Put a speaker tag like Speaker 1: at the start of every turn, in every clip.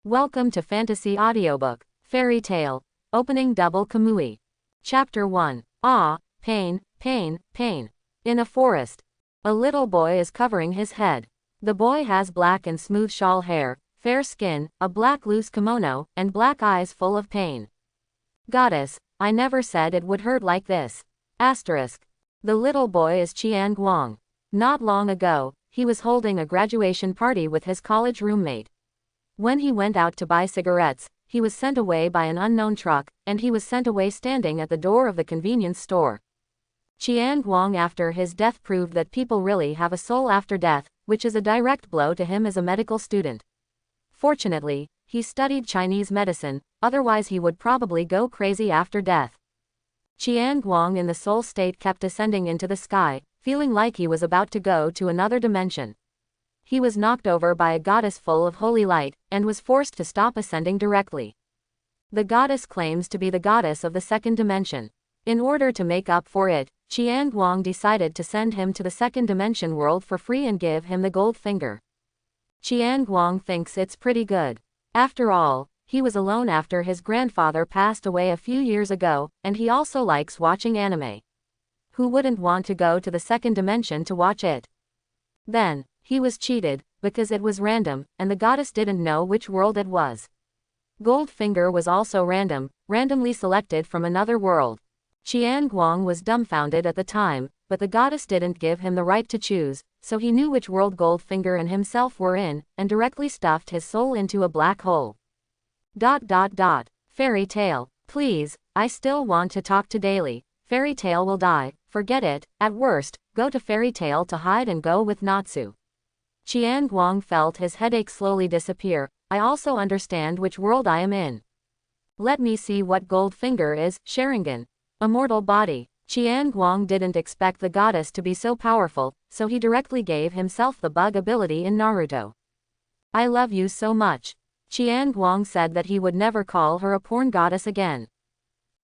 Speaker 1: Welcome to Fantasy Audiobook, Fairy Tale, Opening Double Kamui. Chapter 1. Ah, pain, pain, pain. In a forest. A little boy is covering his head. The boy has black and smooth shawl hair, fair skin, a black loose kimono, and black eyes full of pain. Goddess, I never said it would hurt like this. Asterisk. The little boy is Chiang Guang. Not long ago, he was holding a graduation party with his college roommate. When he went out to buy cigarettes, he was sent away by an unknown truck, and he was sent away standing at the door of the convenience store. Chiang Guang after his death proved that people really have a soul after death, which is a direct blow to him as a medical student. Fortunately, he studied Chinese medicine, otherwise he would probably go crazy after death. Chiang Guang in the soul state kept ascending into the sky, feeling like he was about to go to another dimension. He was knocked over by a goddess full of holy light, and was forced to stop ascending directly. The goddess claims to be the goddess of the second dimension. In order to make up for it, Chiang Guang decided to send him to the second dimension world for free and give him the gold finger. Chiang Guang thinks it's pretty good. After all, he was alone after his grandfather passed away a few years ago, and he also likes watching anime. Who wouldn't want to go to the second dimension to watch it? Then, he was cheated, because it was random, and the goddess didn't know which world it was. Goldfinger was also randomly selected from another world. Chiang Guang was dumbfounded at the time, but the goddess didn't give him the right to choose, so he knew which world Goldfinger and himself were in, and directly stuffed his soul into a black hole. Fairy tale. Please, I still want to talk to Daily. Fairy tale will die, forget it, at worst, go to fairy tale to hide and go with Natsu. Chiang Guang felt his headache slowly disappear. I also understand which world I am in. Let me see what Goldfinger is. Sharingan. Immortal body. Chiang Guang didn't expect the goddess to be so powerful, so he directly gave himself the bug ability in Naruto. I love you so much. Chiang Guang said that he would never call her a porn goddess again.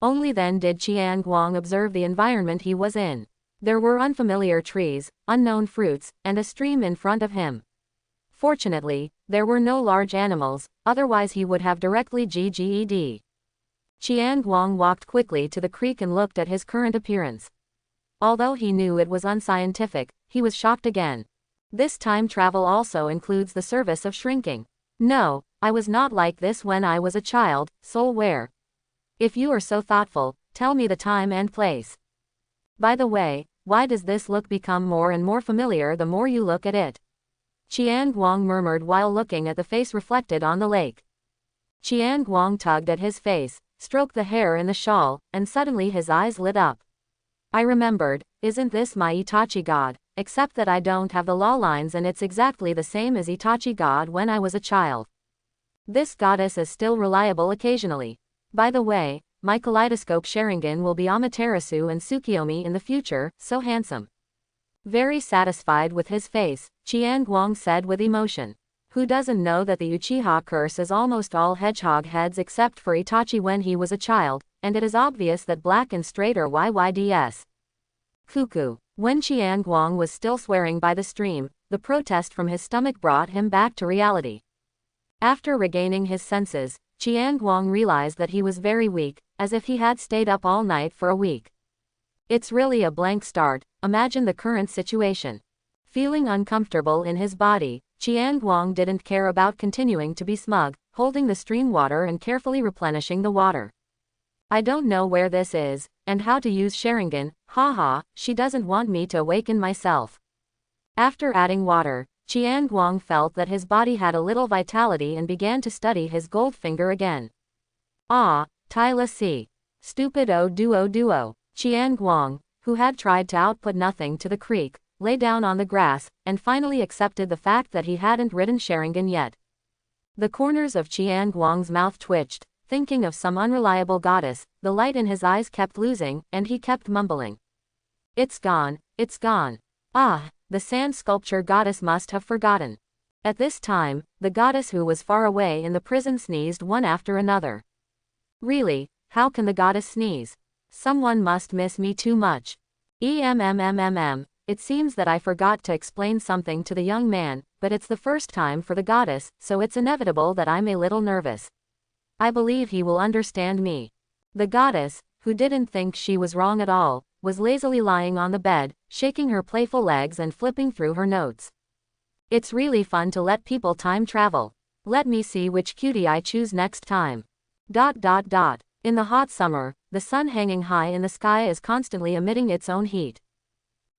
Speaker 1: Only then did Chiang Guang observe the environment he was in. There were unfamiliar trees, unknown fruits, and a stream in front of him. Fortunately, there were no large animals, otherwise he would have directly GGED. Chiang Guang walked quickly to the creek and looked at his current appearance. Although he knew it was unscientific, he was shocked again. This time travel also includes the service of shrinking. No, I was not like this when I was a child, Soulware. If you are so thoughtful, tell me the time and place. By the way, why does this look become more and more familiar the more you look at it? Chiang Guang murmured while looking at the face reflected on the lake. Chiang Guang tugged at his face, stroked the hair in the shawl, and suddenly his eyes lit up. I remembered, isn't this my Itachi god, except that I don't have the law lines and it's exactly the same as Itachi god when I was a child. This goddess is still reliable occasionally. By the way, my kaleidoscope Sharingan will be Amaterasu and Tsukiyomi in the future, so handsome. Very satisfied with his face, Chiang Guang said with emotion. Who doesn't know that the Uchiha curse is almost all hedgehog heads except for Itachi when he was a child, and it is obvious that black and straight are YYDS. Cuckoo. When Chiang Guang was still swearing by the stream, the protest from his stomach brought him back to reality. After regaining his senses, Chiang Guang realized that he was very weak, as if he had stayed up all night for a week. It's really a blank start, imagine the current situation. Feeling uncomfortable in his body, Chiang Guang didn't care about continuing to be smug, holding the stream water and carefully replenishing the water. I don't know where this is, and how to use Sharingan, haha, she doesn't want me to awaken myself. After adding water, Chiang Guang felt that his body had a little vitality and began to study his Goldfinger again. Ah, Tyla C. Stupid duo. Chiang Guang, who had tried to output nothing to the creek, lay down on the grass, and finally accepted the fact that he hadn't ridden Sharingan yet. The corners of Chiang Guang's mouth twitched, thinking of some unreliable goddess, the light in his eyes kept losing, and he kept mumbling. It's gone, it's gone. Ah, the sand sculpture goddess must have forgotten. At this time, the goddess who was far away in the prison sneezed one after another. Really, how can the goddess sneeze? Someone must miss me too much. it seems that I forgot to explain something to the young man, but it's the first time for the goddess, so it's inevitable that I'm a little nervous. I believe he will understand me." The goddess, who didn't think she was wrong at all, was lazily lying on the bed, shaking her playful legs and flipping through her notes. "It's really fun to let people time travel. Let me see which cutie I choose next time. ... In the hot summer, the sun hanging high in the sky is constantly emitting its own heat.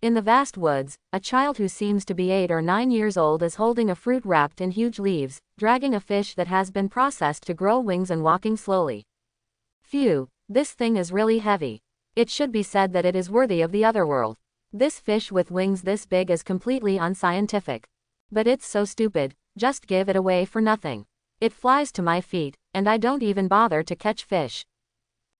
Speaker 1: In the vast woods, a child who seems to be 8 or 9 years old is holding a fruit wrapped in huge leaves, dragging a fish that has been processed to grow wings and walking slowly. Phew, this thing is really heavy. It should be said that it is worthy of the otherworld. This fish with wings this big is completely unscientific. But it's so stupid, just give it away for nothing. It flies to my feet, and I don't even bother to catch fish.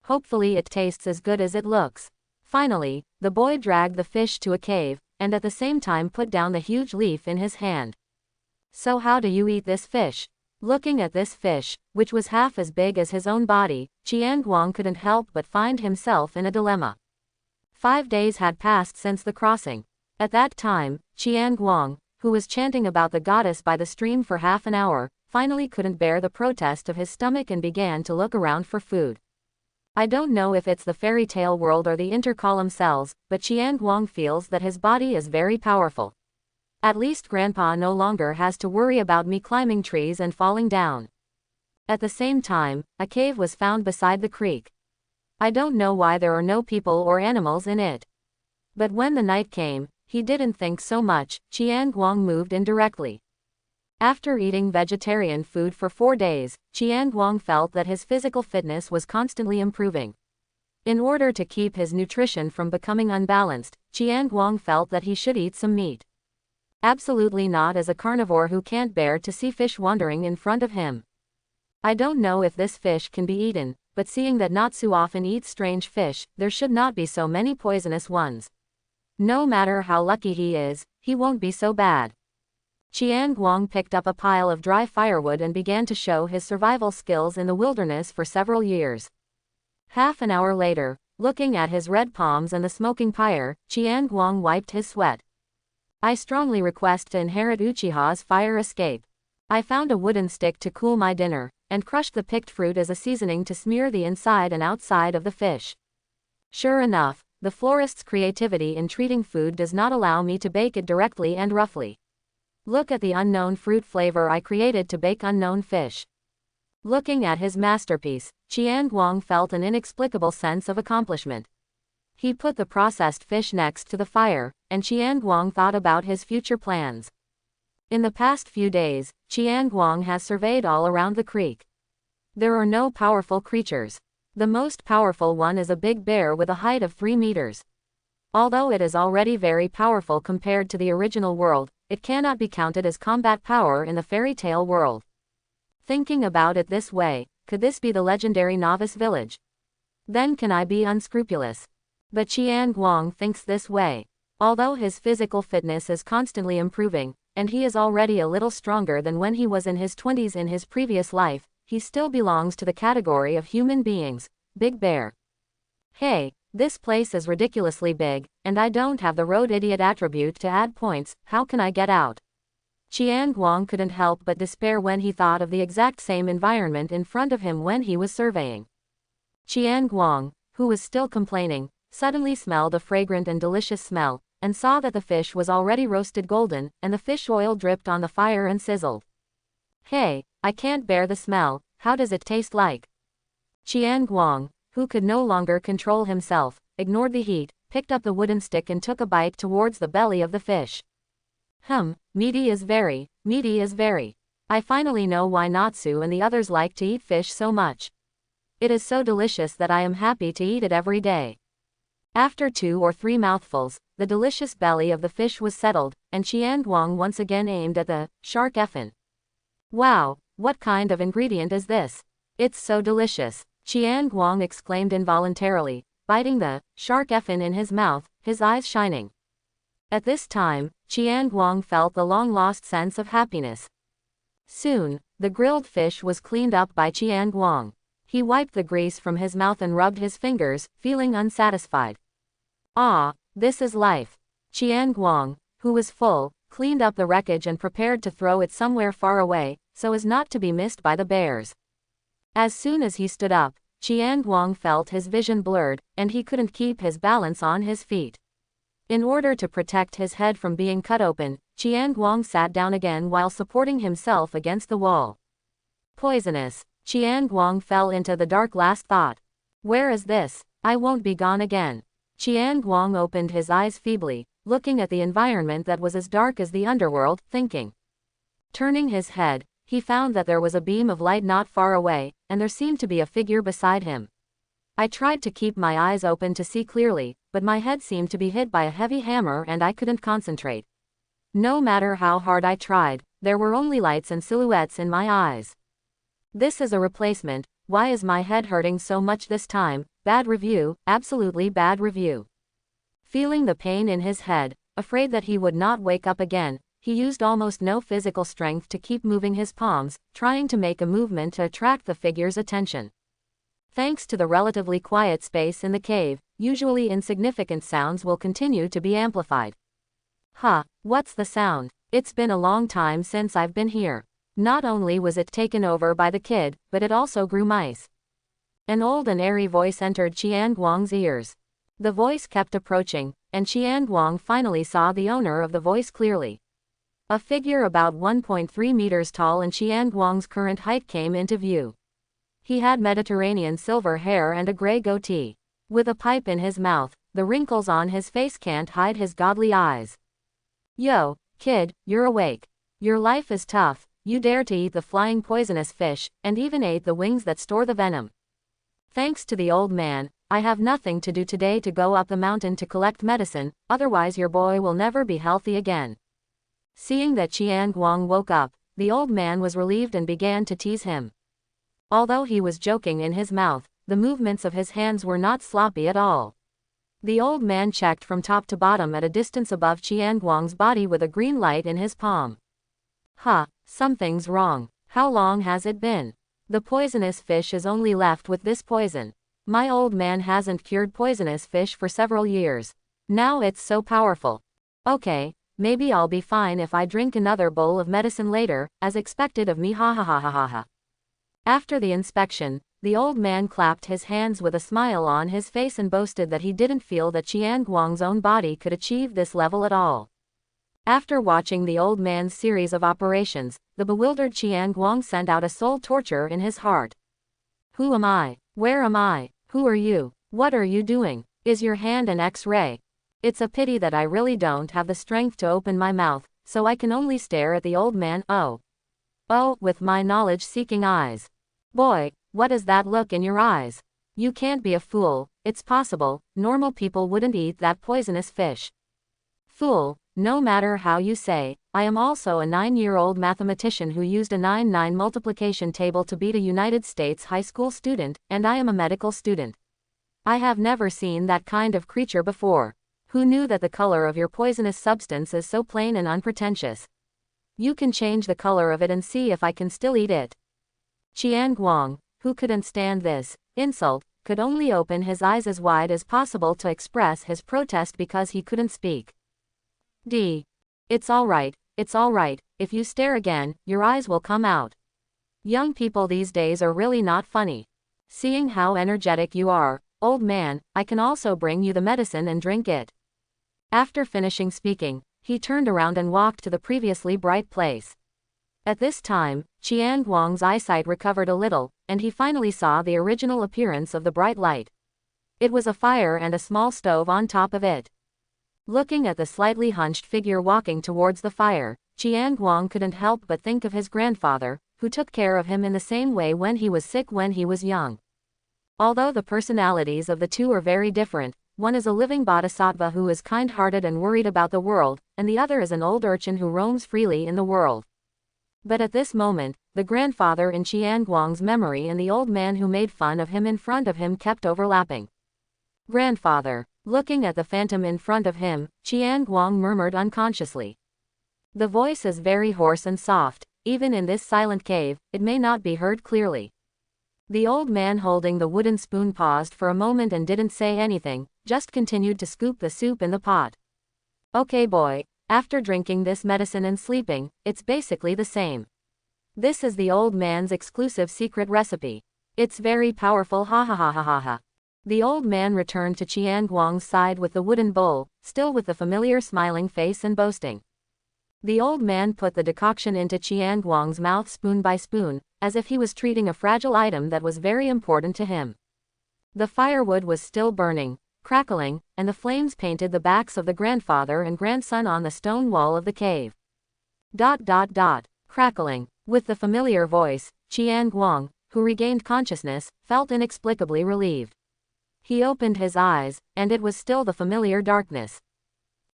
Speaker 1: Hopefully it tastes as good as it looks." Finally, the boy dragged the fish to a cave, and at the same time put down the huge leaf in his hand. "So how do you eat this fish?" Looking at this fish, which was half as big as his own body, Chiang Guang couldn't help but find himself in a dilemma. 5 days had passed since the crossing. At that time, Chiang Guang, who was chanting about the goddess by the stream for half an hour, finally couldn't bear the protest of his stomach and began to look around for food. I don't know if it's the fairy tale world or the intercolumn cells, but Chiang Guang feels that his body is very powerful. At least Grandpa no longer has to worry about me climbing trees and falling down. At the same time, a cave was found beside the creek. I don't know why there are no people or animals in it. But when the night came, he didn't think so much. Chiang Guang moved in directly. After eating vegetarian food for 4 days, Chiang Guang felt that his physical fitness was constantly improving. In order to keep his nutrition from becoming unbalanced, Chiang Guang felt that he should eat some meat. Absolutely not as a carnivore who can't bear to see fish wandering in front of him. I don't know if this fish can be eaten, but seeing that Natsu often eats strange fish, there should not be so many poisonous ones. No matter how lucky he is, he won't be so bad. Chiang Guang picked up a pile of dry firewood and began to show his survival skills in the wilderness for several years. Half an hour later, looking at his red palms and the smoking pyre, Chiang Guang wiped his sweat. "I strongly request to inherit Uchiha's fire escape. I found a wooden stick to cool my dinner, and crushed the picked fruit as a seasoning to smear the inside and outside of the fish. Sure enough, the florist's creativity in treating food does not allow me to bake it directly and roughly. Look at the unknown fruit flavor I created to bake unknown fish." Looking at his masterpiece, Chiang Guang felt an inexplicable sense of accomplishment. He put the processed fish next to the fire, and Chiang Guang thought about his future plans. In the past few days, Chiang Guang has surveyed all around the creek. There are no powerful creatures. The most powerful one is a big bear with a height of 3 meters. Although it is already very powerful compared to the original world, it cannot be counted as combat power in the fairy tale world. Thinking about it this way, could this be the legendary novice village? Then can I be unscrupulous? But Chiang Guang thinks this way. Although his physical fitness is constantly improving, and he is already a little stronger than when he was in his 20s in his previous life, he still belongs to the category of human beings, Big Bear. Hey, this place is ridiculously big, and I don't have the road idiot attribute to add points. How can I get out? Chiang Guang couldn't help but despair when he thought of the exact same environment in front of him when he was surveying. Chiang Guang, who was still complaining, suddenly smelled a fragrant and delicious smell, and saw that the fish was already roasted golden, and the fish oil dripped on the fire and sizzled. Hey, I can't bear the smell. How does it taste like? Chiang Guang, who could no longer control himself, ignored the heat, picked up the wooden stick and took a bite towards the belly of the fish. Meaty is very, meaty is very. I finally know why Natsu and the others like to eat fish so much. It is so delicious that I am happy to eat it every day. After 2 or 3 mouthfuls, the delicious belly of the fish was settled, and Chiang Guang once again aimed at the shark effin. Wow, what kind of ingredient is this? It's so delicious, Chiang Guang exclaimed involuntarily, biting the shark effin in his mouth, his eyes shining. At this time, Chiang Guang felt the long-lost sense of happiness. Soon, the grilled fish was cleaned up by Chiang Guang. He wiped the grease from his mouth and rubbed his fingers, feeling unsatisfied. Ah, this is life. Chiang Guang, who was full, cleaned up the wreckage and prepared to throw it somewhere far away, so as not to be missed by the bears. As soon as he stood up, Chiang Guang felt his vision blurred, and he couldn't keep his balance on his feet. In order to protect his head from being cut open, Chiang Guang sat down again while supporting himself against the wall. Poisonous. Chiang Guang fell into the dark last thought. Where is this? I won't be gone again. Chiang Guang opened his eyes feebly, looking at the environment that was as dark as the underworld, thinking. Turning his head, he found that there was a beam of light not far away, and there seemed to be a figure beside him. I tried to keep my eyes open to see clearly, but my head seemed to be hit by a heavy hammer and I couldn't concentrate. No matter how hard I tried, there were only lights and silhouettes in my eyes. This is a replacement. Why is my head hurting so much this time? Bad review, absolutely bad review. Feeling the pain in his head, afraid that he would not wake up again, he used almost no physical strength to keep moving his palms, trying to make a movement to attract the figure's attention. Thanks to the relatively quiet space in the cave, usually insignificant sounds will continue to be amplified. What's the sound? It's been a long time since I've been here. Not only was it taken over by the kid, but it also grew mice. An old and airy voice entered Chiang Guang's ears. The voice kept approaching, and Chiang Guang finally saw the owner of the voice clearly. A figure about 1.3 meters tall and Chiang Guang's current height came into view. He had Mediterranean silver hair and a gray goatee. With a pipe in his mouth, the wrinkles on his face can't hide his godly eyes. Yo, kid, you're awake. Your life is tough. You dare to eat the flying poisonous fish, and even ate the wings that store the venom. Thanks to the old man, I have nothing to do today to go up the mountain to collect medicine, otherwise your boy will never be healthy again. Seeing that Chiang Guang woke up, the old man was relieved and began to tease him. Although he was joking in his mouth, the movements of his hands were not sloppy at all. The old man checked from top to bottom at a distance above Chiang Guang's body with a green light in his palm. Something's wrong. How long has it been? The poisonous fish is only left with this poison. My old man hasn't cured poisonous fish for several years. Now it's so powerful. Okay, maybe I'll be fine if I drink another bowl of medicine later, as expected of me, ha ha ha ha ha ha. After the inspection, the old man clapped his hands with a smile on his face and boasted that he didn't feel that Chiang Guang's own body could achieve this level at all. After watching the old man's series of operations, the bewildered Chiang Guang sent out a soul torture in his heart. Who am I? Where am I? Who are you? What are you doing? Is your hand an X-ray? It's a pity that I really don't have the strength to open my mouth, so I can only stare at the old man, with my knowledge-seeking eyes. Boy, what is that look in your eyes? You can't be a fool. It's possible, normal people wouldn't eat that poisonous fish. Fool. No matter how you say, I am also a 9-year-old mathematician who used a 9-9 multiplication table to beat a United States high school student, and I am a medical student. I have never seen that kind of creature before. Who knew that the color of your poisonous substance is so plain and unpretentious? You can change the color of it and see if I can still eat it. Chiang Guang, who couldn't stand this insult, could only open his eyes as wide as possible to express his protest because he couldn't speak. It's alright, if you stare again, your eyes will come out. Young people these days are really not funny. Seeing how energetic you are, old man, I can also bring you the medicine and drink it. After finishing speaking, he turned around and walked to the previously bright place. At this time, Chiang Guang's eyesight recovered a little, and he finally saw the original appearance of the bright light. It was a fire and a small stove on top of it. Looking at the slightly hunched figure walking towards the fire, Chiang Guang couldn't help but think of his grandfather, who took care of him in the same way when he was sick when he was young. Although the personalities of the two are very different, one is a living bodhisattva who is kind-hearted and worried about the world, and the other is an old urchin who roams freely in the world. But at this moment, the grandfather in Chiang Guang's memory and the old man who made fun of him in front of him kept overlapping. Grandfather. Looking at the phantom in front of him, Chiang Guang murmured unconsciously. The voice is very hoarse and soft. Even in this silent cave, it may not be heard clearly. The old man holding the wooden spoon paused for a moment and didn't say anything, just continued to scoop the soup in the pot. Okay boy, after drinking this medicine and sleeping, it's basically the same. This is the old man's exclusive secret recipe. It's very powerful, ha ha ha ha ha ha. The old man returned to Chiang Guang's side with the wooden bowl, still with the familiar smiling face and boasting. The old man put the decoction into Chiang Guang's mouth spoon by spoon, as if he was treating a fragile item that was very important to him. The firewood was still burning, crackling, and the flames painted the backs of the grandfather and grandson on the stone wall of the cave. Crackling. With the familiar voice, Chiang Guang, who regained consciousness, felt inexplicably relieved. He opened his eyes, and it was still the familiar darkness.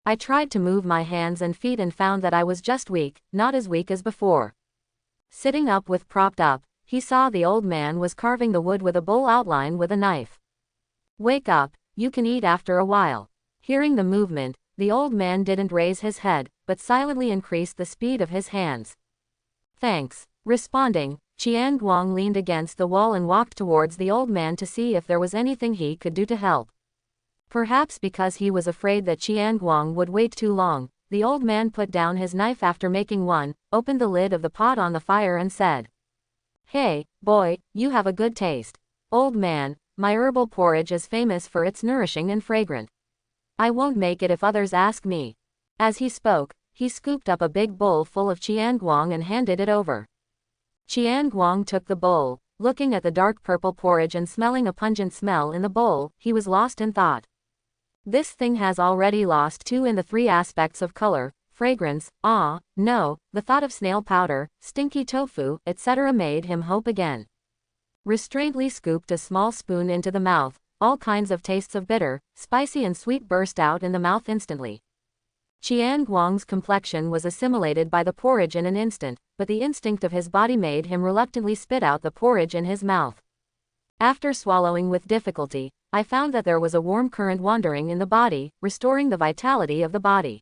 Speaker 1: I tried to move my hands and feet and found that I was just weak, not as weak as before. Sitting up with propped up, he saw the old man was carving the wood with a bowl outline with a knife. Wake up, you can eat after a while. Hearing the movement, the old man didn't raise his head, but silently increased the speed of his hands. Thanks. Responding, Chiang Guang leaned against the wall and walked towards the old man to see if there was anything he could do to help. Perhaps because he was afraid that Chiang Guang would wait too long, the old man put down his knife after making one, opened the lid of the pot on the fire and said, "Hey, boy, you have a good taste. Old man, my herbal porridge is famous for its nourishing and fragrant. I won't make it if others ask me." As he spoke, he scooped up a big bowl full of Chiang Guang and handed it over. Chiang Guang took the bowl, looking at the dark purple porridge and smelling a pungent smell in the bowl, he was lost in thought. This thing has already lost 2 in the 3 aspects of color, fragrance, no, the thought of snail powder, stinky tofu, etc. made him hope again. Restraintedly scooped a small spoon into the mouth, all kinds of tastes of bitter, spicy and sweet burst out in the mouth instantly. Chiang Guang's complexion was assimilated by the porridge in an instant, but the instinct of his body made him reluctantly spit out the porridge in his mouth. After swallowing with difficulty, I found that there was a warm current wandering in the body, restoring the vitality of the body.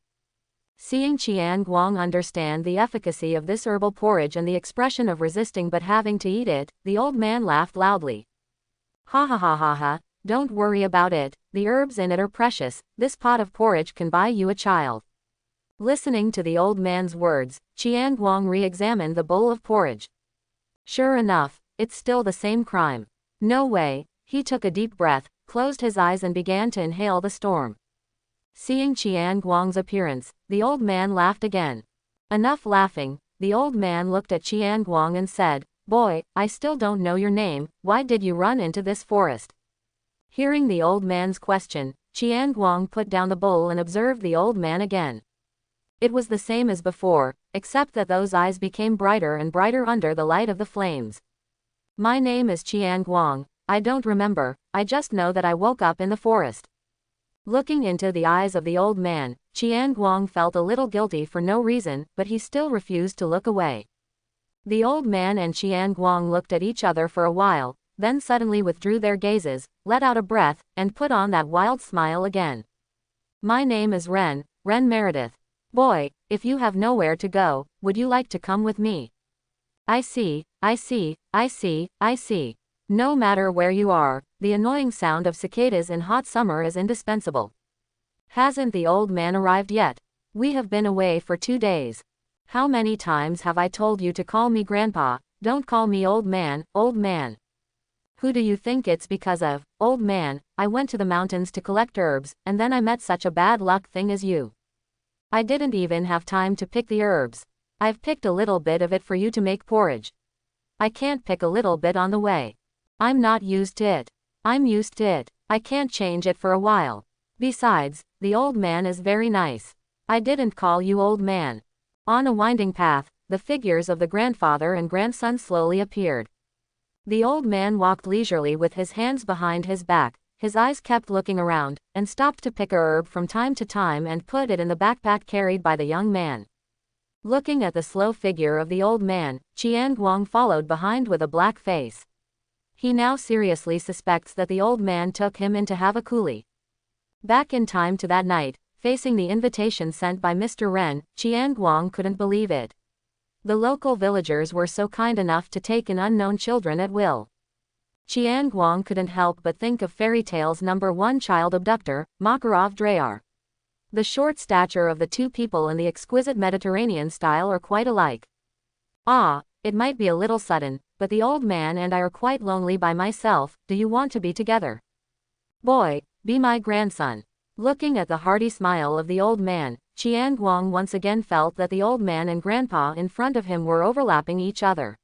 Speaker 1: Seeing Chiang Guang understand the efficacy of this herbal porridge and the expression of resisting but having to eat it, the old man laughed loudly. Ha ha ha ha ha, don't worry about it, the herbs in it are precious, this pot of porridge can buy you a child. Listening to the old man's words, Chiang Guang re-examined the bowl of porridge. Sure enough, it's still the same crime. No way. He took a deep breath, closed his eyes and began to inhale the storm. Seeing Chiang Guang's appearance, the old man laughed again. Enough laughing, the old man looked at Chiang Guang and said, "Boy, I still don't know your name, why did you run into this forest?" Hearing the old man's question, Chiang Guang put down the bowl and observed the old man again. It was the same as before, except that those eyes became brighter and brighter under the light of the flames. "My name is Chiang Guang, I don't remember, I just know that I woke up in the forest." Looking into the eyes of the old man, Chiang Guang felt a little guilty for no reason, but he still refused to look away. The old man and Chiang Guang looked at each other for a while, then suddenly withdrew their gazes, let out a breath, and put on that wild smile again. "My name is Ren Meredith. Boy, if you have nowhere to go, would you like to come with me?" I see. No matter where you are, the annoying sound of cicadas in hot summer is indispensable. Hasn't the old man arrived yet? We have been away for 2 days. How many times have I told you to call me grandpa, don't call me old man, old man. Who do you think it's because of, old man? I went to the mountains to collect herbs, and then I met such a bad luck thing as you. I didn't even have time to pick the herbs. I've picked a little bit of it for you to make porridge. I can't pick a little bit on the way. I'm not used to it. I'm used to it. I can't change it for a while. Besides, the old man is very nice. I didn't call you old man." On a winding path, the figures of the grandfather and grandson slowly appeared. The old man walked leisurely with his hands behind his back, his eyes kept looking around, and stopped to pick a herb from time to time and put it in the backpack carried by the young man. Looking at the slow figure of the old man, Chiang Guang followed behind with a black face. He now seriously suspects that the old man took him in to have a coolie. Back in time to that night, facing the invitation sent by Mr. Ren, Chiang Guang couldn't believe it. The local villagers were so kind enough to take in unknown children at will. Chiang Guang couldn't help but think of fairy tales number 1 child abductor, Makarov Dreyar. The short stature of the two people and the exquisite Mediterranean style are quite alike. Ah, it might be a little sudden, but the old man and I are quite lonely by myself. Do you want to be together? Boy, be my grandson. Looking at the hearty smile of the old man, Chiang Guang once again felt that the old man and grandpa in front of him were overlapping each other.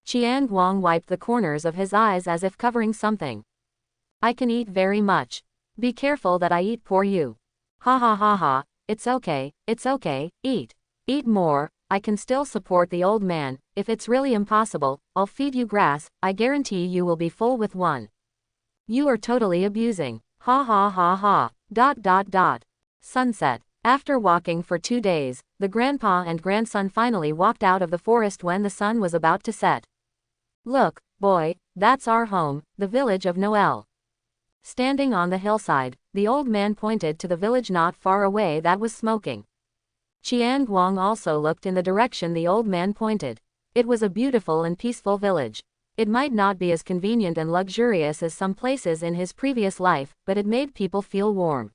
Speaker 1: Chiang Guang wiped the corners of his eyes as if covering something. I can eat very much. Be careful that I eat for you. Ha ha ha ha, it's okay, eat. Eat more, I can still support the old man. If it's really impossible, I'll feed you grass, I guarantee you will be full with one. You are totally abusing. Ha ha ha ha. ... Sunset. After walking for 2 days, the grandpa and grandson finally walked out of the forest when the sun was about to set. Look, boy, that's our home, the village of Noel. Standing on the hillside, the old man pointed to the village not far away that was smoking. Chiang Guang also looked in the direction the old man pointed. It was a beautiful and peaceful village. It might not be as convenient and luxurious as some places in his previous life, but it made people feel warm.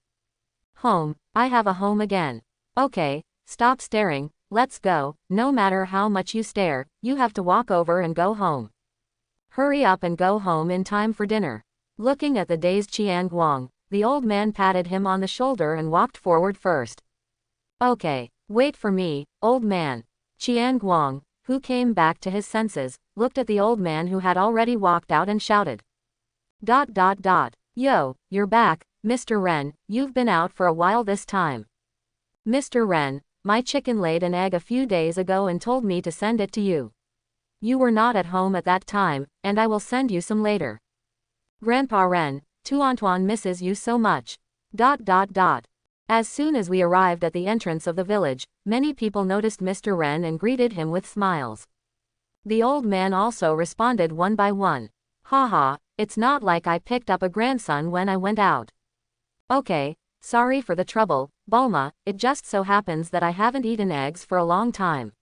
Speaker 1: Home, I have a home again. Okay, stop staring, let's go. No matter how much you stare, you have to walk over and go home. Hurry up and go home in time for dinner. Looking at the dazed Chiang Guang, the old man patted him on the shoulder and walked forward first. Okay, wait for me, old man. Chiang Guang, who came back to his senses, looked at the old man who had already walked out and shouted. ... Yo, you're back, Mr. Ren, you've been out for a while this time. Mr. Ren, my chicken laid an egg a few days ago and told me to send it to you. You were not at home at that time, and I will send you some later. Grandpa Ren, Tuantuan misses you so much. ... As soon as we arrived at the entrance of the village, many people noticed Mr. Ren and greeted him with smiles. The old man also responded one by one. Haha, it's not like I picked up a grandson when I went out. Okay, sorry for the trouble, Bulma, it just so happens that I haven't eaten eggs for a long time.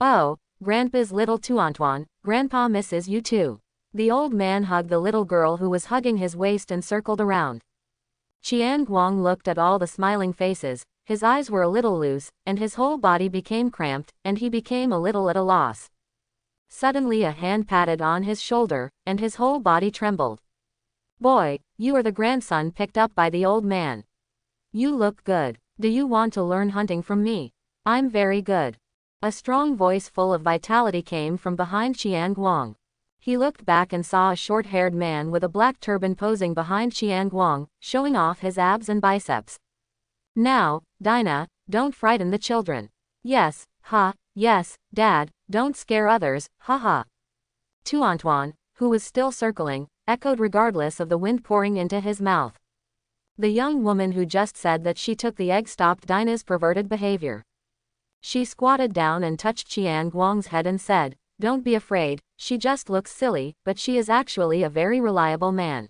Speaker 1: Oh, Grandpa's little Tuantuan, Grandpa misses you too. The old man hugged the little girl who was hugging his waist and circled around. Chiang Guang looked at all the smiling faces, his eyes were a little loose, and his whole body became cramped, and he became a little at a loss. Suddenly a hand patted on his shoulder, and his whole body trembled. Boy, you are the grandson picked up by the old man. You look good. Do you want to learn hunting from me? I'm very good. A strong voice full of vitality came from behind Chiang Guang. He looked back and saw a short-haired man with a black turban posing behind Chiang Guang, showing off his abs and biceps. Now, Dinah, don't frighten the children. Yes, yes, Dad, don't scare others, haha. Tuantuan, who was still circling, echoed regardless of the wind pouring into his mouth. The young woman who just said that she took the egg stopped Dinah's perverted behavior. She squatted down and touched Chiang Guang's head and said, Don't be afraid, she just looks silly, but she is actually a very reliable man.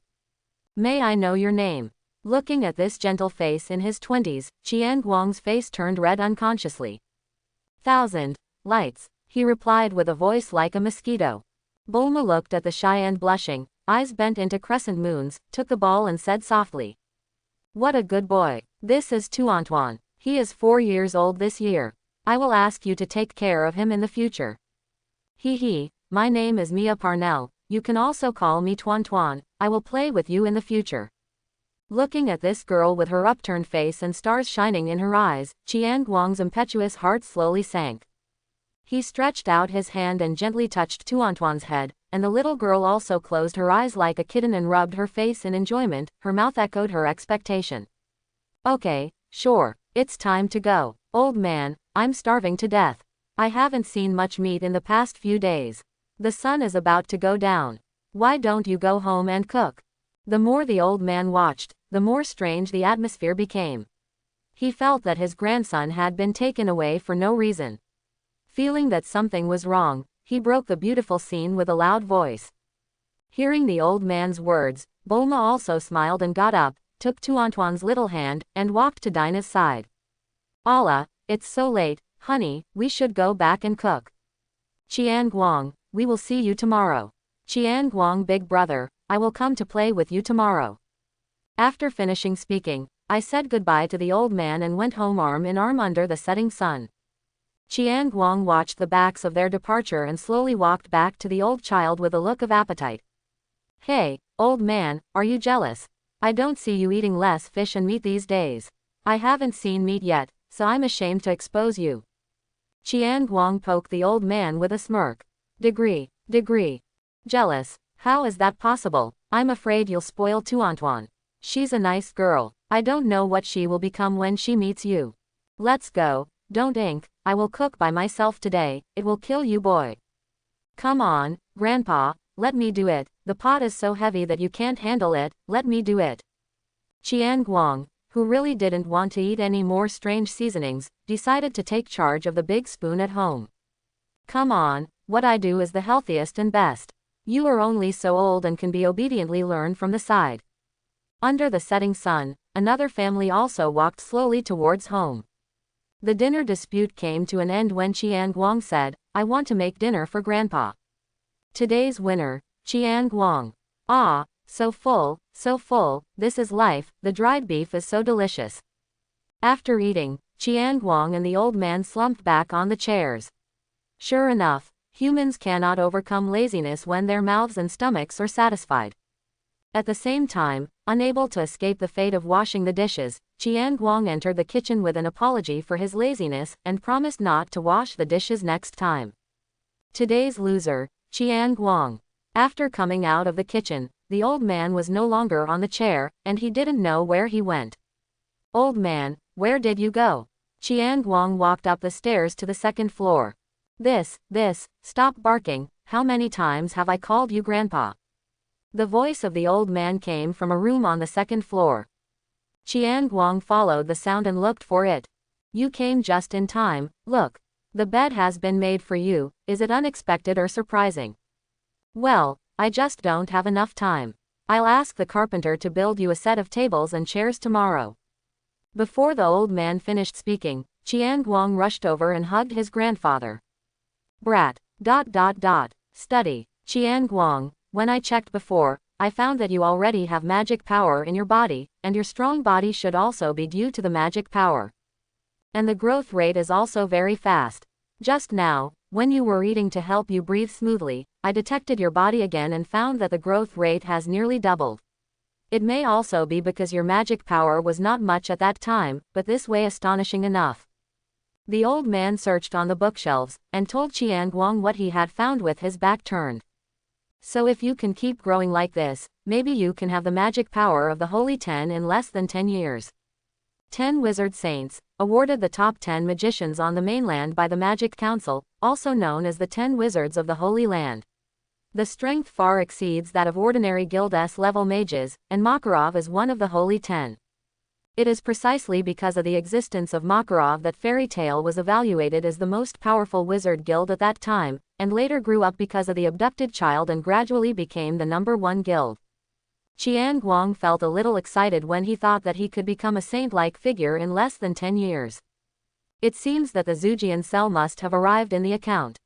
Speaker 1: May I know your name? Looking at this gentle face in his 20s, Chiang Guang's face turned red unconsciously. 1,000 lights, he replied with a voice like a mosquito. Bulma looked at the shy and blushing, eyes bent into crescent moons, took the ball and said softly. What a good boy. This is Tuantuan. He is 4 years old this year. I will ask you to take care of him in the future. My name is Mia Parnell, you can also call me Tuantuan, I will play with you in the future. Looking at this girl with her upturned face and stars shining in her eyes, Chiang Guang's impetuous heart slowly sank. He stretched out his hand and gently touched Tuantuan's head, and the little girl also closed her eyes like a kitten and rubbed her face in enjoyment, her mouth echoed her expectation. Okay, sure, it's time to go. Old man, I'm starving to death. I haven't seen much meat in the past few days. The sun is about to go down. Why don't you go home and cook? The more the old man watched, the more strange the atmosphere became. He felt that his grandson had been taken away for no reason. Feeling that something was wrong, he broke the beautiful scene with a loud voice. Hearing the old man's words, Bulma also smiled and got up, took Tuantuan's little hand, and walked to Dinah's side. Allah, it's so late, honey, we should go back and cook. Chiang Guang, we will see you tomorrow. Chiang Guang big brother, I will come to play with you tomorrow. After finishing speaking, I said goodbye to the old man and went home arm in arm under the setting sun. Chiang Guang watched the backs of their departure and slowly walked back to the old child with a look of appetite. Hey, old man, are you jealous? I don't see you eating less fish and meat these days. I haven't seen meat yet, so I'm ashamed to expose you. Chiang Guang poked the old man with a smirk. Degree. Jealous? How is that possible? I'm afraid you'll spoil Tuantuan. She's a nice girl. I don't know what she will become when she meets you. Let's go. Don't ink. I will cook by myself today. It will kill you, boy. Come on, Grandpa, let me do it. The pot is so heavy that you can't handle it. Let me do it. Chiang Guang, who really didn't want to eat any more strange seasonings, decided to take charge of the big spoon at home. Come on, what I do is the healthiest and best. You are only so old and can be obediently learned from the side. Under the setting sun, another family also walked slowly towards home. The dinner dispute came to an end when Chiang Guang said, I want to make dinner for Grandpa. Today's winner, Chiang Guang. Ah, so full, this is life, the dried beef is so delicious. After eating, Chiang Guang and the old man slumped back on the chairs. Sure enough, humans cannot overcome laziness when their mouths and stomachs are satisfied. At the same time, unable to escape the fate of washing the dishes, Chiang Guang entered the kitchen with an apology for his laziness and promised not to wash the dishes next time. Today's loser, Chiang Guang. After coming out of the kitchen, the old man was no longer on the chair, and he didn't know where he went. Old man, where did you go? Chiang Guang walked up the stairs to the second floor. This, stop barking, how many times have I called you Grandpa? The voice of the old man came from a room on the second floor. Chiang Guang followed the sound and looked for it. You came just in time, look. The bed has been made for you, is it unexpected or surprising? Well, I just don't have enough time. I'll ask the carpenter to build you a set of tables and chairs tomorrow. Before the old man finished speaking, Chiang Guang rushed over and hugged his grandfather. Brat. Study. Chiang Guang, when I checked before, I found that you already have magic power in your body, and your strong body should also be due to the magic power. And the growth rate is also very fast. Just now, when you were eating to help you breathe smoothly, I detected your body again and found that the growth rate has nearly doubled. It may also be because your magic power was not much at that time, but this way astonishing enough. The old man searched on the bookshelves, and told Chiang Guang what he had found with his back turned. So if you can keep growing like this, maybe you can have the magic power of the Holy 10 in less than 10 years. 10 Wizard Saints, awarded the top 10 magicians on the mainland by the Magic Council, also known as the 10 Wizards of the Holy Land. The strength far exceeds that of ordinary Guild S-level mages, and Makarov is one of the Holy 10. It is precisely because of the existence of Makarov that Fairy Tail was evaluated as the most powerful wizard guild at that time, and later grew up because of the abducted child and gradually became the #1 guild. Chiang Guang felt a little excited when he thought that he could become a saint-like figure in less than 10 years. It seems that the Zhujian cell must have arrived in the account.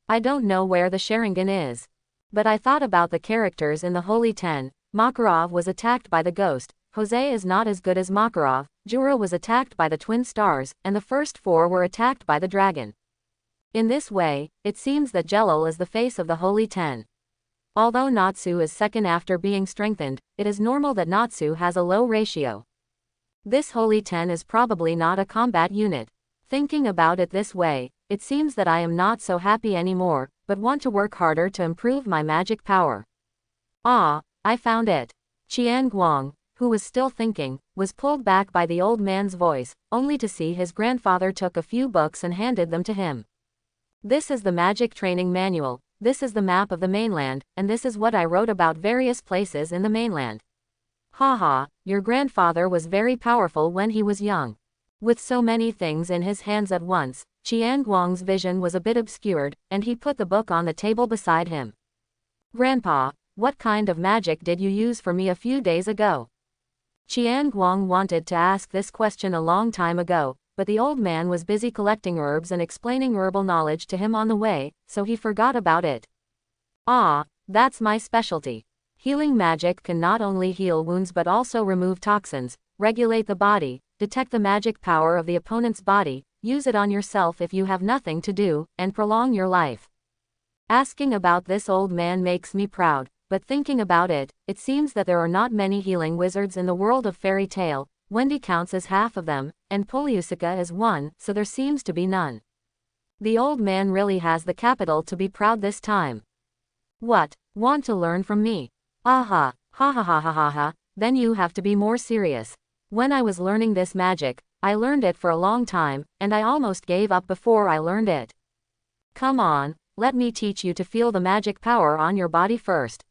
Speaker 1: I don't know where the Sharingan is. But I thought about the characters in the Holy 10. Makarov was attacked by the ghost, Jose is not as good as Makarov, Jura was attacked by the twin stars, and the first 4 were attacked by the dragon. In this way, it seems that Jelal is the face of the Holy 10. Although Natsu is second after being strengthened, it is normal that Natsu has a low ratio. This Holy 10 is probably not a combat unit. Thinking about it this way, it seems that I am not so happy anymore, but want to work harder to improve my magic power. Ah, I found it. Chiang Guang, who was still thinking, was pulled back by the old man's voice, only to see his grandfather took a few books and handed them to him. This is the magic training manual, this is the map of the mainland, and this is what I wrote about various places in the mainland. Haha, your grandfather was very powerful when he was young. With so many things in his hands at once, Chiang Guang's vision was a bit obscured, and he put the book on the table beside him. Grandpa, what kind of magic did you use for me a few days ago? Chiang Guang wanted to ask this question a long time ago, but the old man was busy collecting herbs and explaining herbal knowledge to him on the way, so he forgot about it. Ah, that's my specialty. Healing magic can not only heal wounds but also remove toxins, regulate the body, detect the magic power of the opponent's body, use it on yourself if you have nothing to do, and prolong your life. Asking about this old man makes me proud, but thinking about it, it seems that there are not many healing wizards in the world of fairy tale. Wendy counts as half of them, and Puliusika as one, so there seems to be none. The old man really has the capital to be proud this time. What? Want to learn from me? Aha, ha ha ha ha ha ha, then you have to be more serious. When I was learning this magic, I learned it for a long time, and I almost gave up before I learned it. Come on, let me teach you to feel the magic power on your body first.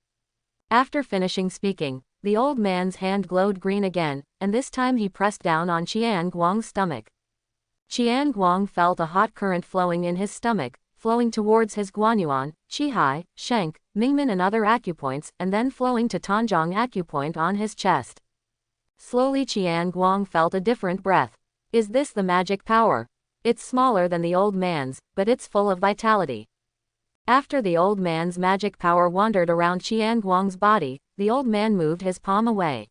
Speaker 1: After finishing speaking, the old man's hand glowed green again, and this time he pressed down on Chiang Guang's stomach. Chiang Guang felt a hot current flowing in his stomach, flowing towards his Guanyuan, Qihai, Shank, Mingmen and other acupoints, and then flowing to Tanzhong acupoint on his chest. Slowly Chiang Guang felt a different breath. Is this the magic power? It's smaller than the old man's, but it's full of vitality. After the old man's magic power wandered around Chiang Guang's body, the old man moved his palm away.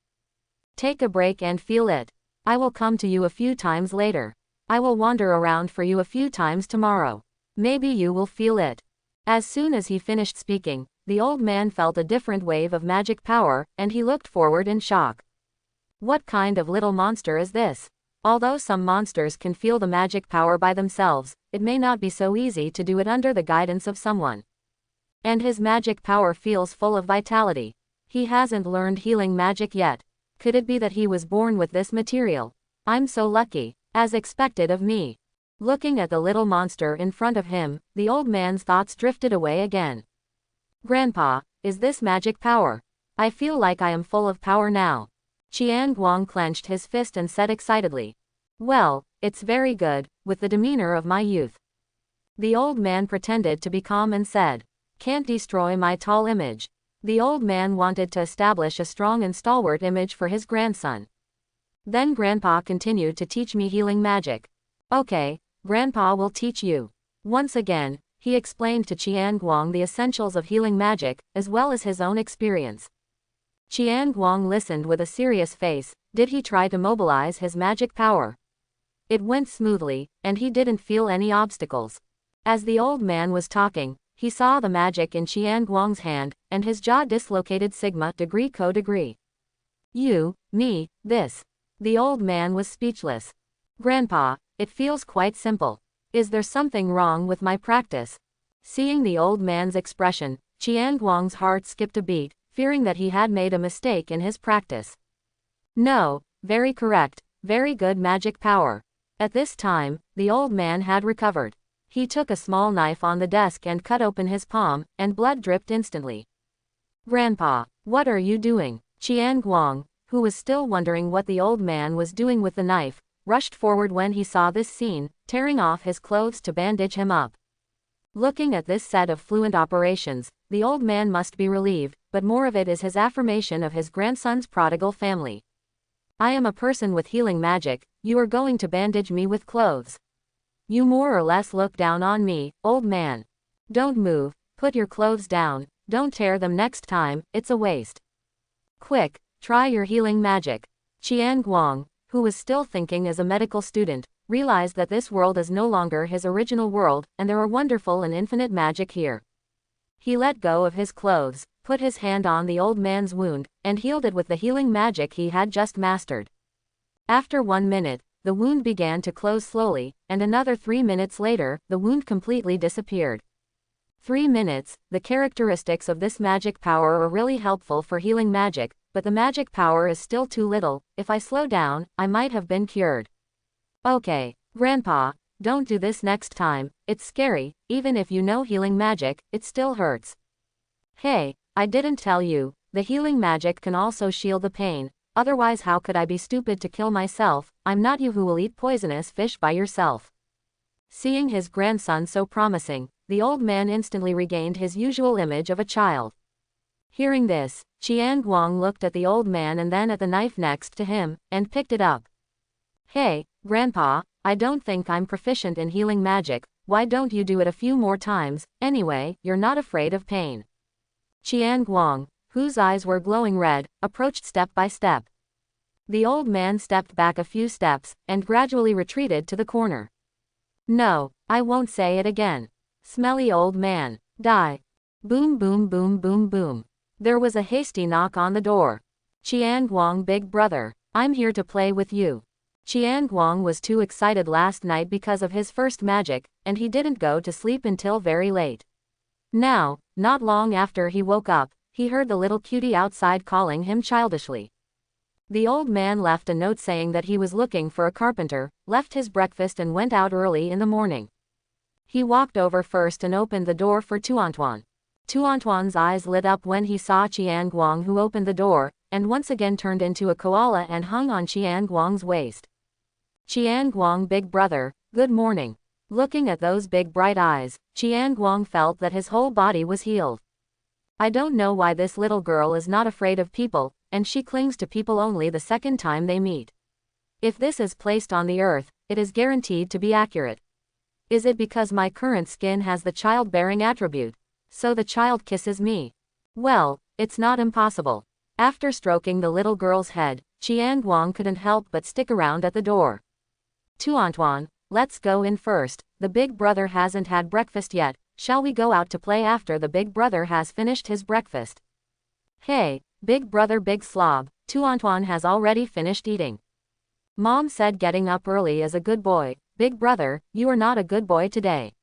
Speaker 1: Take a break and feel it. I will come to you a few times later. I will wander around for you a few times tomorrow. Maybe you will feel it. As soon as he finished speaking, the old man felt a different wave of magic power, and he looked forward in shock. What kind of little monster is this? Although some monsters can feel the magic power by themselves, it may not be so easy to do it under the guidance of someone. And his magic power feels full of vitality. He hasn't learned healing magic yet. Could it be that he was born with this material? I'm so lucky, as expected of me. Looking at the little monster in front of him, the old man's thoughts drifted away again. Grandpa, is this magic power? I feel like I am full of power now. Chiang Guang clenched his fist and said excitedly. Well, it's very good, with the demeanor of my youth. The old man pretended to be calm and said, Can't destroy my tall image. The old man wanted to establish a strong and stalwart image for his grandson. Then Grandpa continued to teach me healing magic. Okay, Grandpa will teach you. Once again, he explained to Chiang Guang the essentials of healing magic, as well as his own experience. Chiang Guang listened with a serious face. Did he try to mobilize his magic power? It went smoothly, and he didn't feel any obstacles. As the old man was talking, he saw the magic in Chiang Guang's hand, and his jaw dislocated sigma degree co degree. You, me, this. The old man was speechless. Grandpa, it feels quite simple. Is there something wrong with my practice? Seeing the old man's expression, Chiang Guang's heart skipped a beat, fearing that he had made a mistake in his practice. No, very correct, very good magic power. At this time, the old man had recovered. He took a small knife on the desk and cut open his palm, and blood dripped instantly. Grandpa, what are you doing? Chiang Guang, who was still wondering what the old man was doing with the knife, rushed forward when he saw this scene, tearing off his clothes to bandage him up. Looking at this set of fluent operations, the old man must be relieved, but more of it is his affirmation of his grandson's prodigal family. I am a person with healing magic, you are going to bandage me with clothes. You more or less look down on me, old man. Don't move, put your clothes down, don't tear them next time, it's a waste. Quick, try your healing magic. Chiang Guang, who was still thinking as a medical student, realized that this world is no longer his original world, and there are wonderful and infinite magic here. He let go of his clothes, put his hand on the old man's wound, and healed it with the healing magic he had just mastered. After 1 minute, the wound began to close slowly, and another 3 minutes later, the wound completely disappeared. 3 minutes, the characteristics of this magic power are really helpful for healing magic, but the magic power is still too little. If I slow down, I might have been cured. Okay, Grandpa, don't do this next time, it's scary, even if you know healing magic, it still hurts. Hey, I didn't tell you, the healing magic can also shield the pain, otherwise how could I be stupid to kill myself? I'm not you who will eat poisonous fish by yourself. Seeing his grandson so promising, the old man instantly regained his usual image of a child. Hearing this, Chiang Guang looked at the old man and then at the knife next to him, and picked it up. Hey, Grandpa, I don't think I'm proficient in healing magic, why don't you do it a few more times? Anyway, you're not afraid of pain. Chiang Guang, whose eyes were glowing red, approached step by step. The old man stepped back a few steps, and gradually retreated to the corner. No, I won't say it again. Smelly old man. Die. Boom boom boom boom boom. There was a hasty knock on the door. Chiang Guang, big brother. I'm here to play with you. Chiang Guang was too excited last night because of his first magic, and he didn't go to sleep until very late. Now, not long after he woke up, he heard the little cutie outside calling him childishly. The old man left a note saying that he was looking for a carpenter, left his breakfast and went out early in the morning. He walked over first and opened the door for Tuantuan. Tuantuan's eyes lit up when he saw Chiang Guang, who opened the door, and once again turned into a koala and hung on Chiang Guang's waist. Chiang Guang, big brother, good morning. Looking at those big bright eyes, Chiang Guang felt that his whole body was healed. I don't know why this little girl is not afraid of people, and she clings to people only the second time they meet. If this is placed on the earth, it is guaranteed to be accurate. Is it because my current skin has the childbearing attribute? So the child kisses me? Well, it's not impossible. After stroking the little girl's head, Chiang Guang couldn't help but stick around at the door. Tuantuan, let's go in first, the big brother hasn't had breakfast yet, shall we go out to play after the big brother has finished his breakfast? Hey, big brother big slob, Tuantuan has already finished eating. Mom said getting up early is a good boy. Big brother, you are not a good boy today.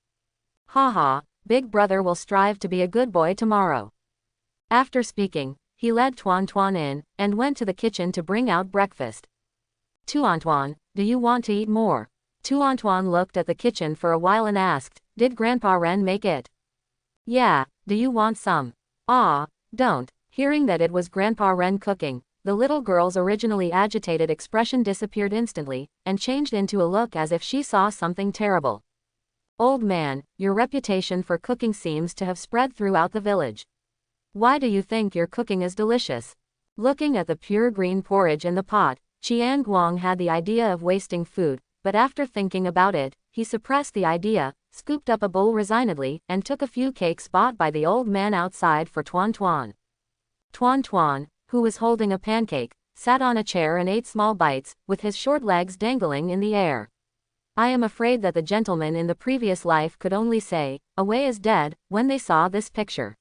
Speaker 1: Haha, big brother will strive to be a good boy tomorrow. After speaking, he led Tuantuan in, and went to the kitchen to bring out breakfast. Tuantuan, do you want to eat more? Tuantuan looked at the kitchen for a while and asked, did Grandpa Ren make it? Yeah, do you want some? Ah, don't. Hearing that it was Grandpa Ren cooking, the little girl's originally agitated expression disappeared instantly, and changed into a look as if she saw something terrible. Old man, your reputation for cooking seems to have spread throughout the village. Why do you think your cooking is delicious? Looking at the pure green porridge in the pot, Chiang Guang had the idea of wasting food, but after thinking about it, he suppressed the idea, scooped up a bowl resignedly, and took a few cakes bought by the old man outside for Tuantuan. Tuantuan, who was holding a pancake, sat on a chair and ate small bites, with his short legs dangling in the air. I am afraid that the gentleman in the previous life could only say, "Away is dead," when they saw this picture.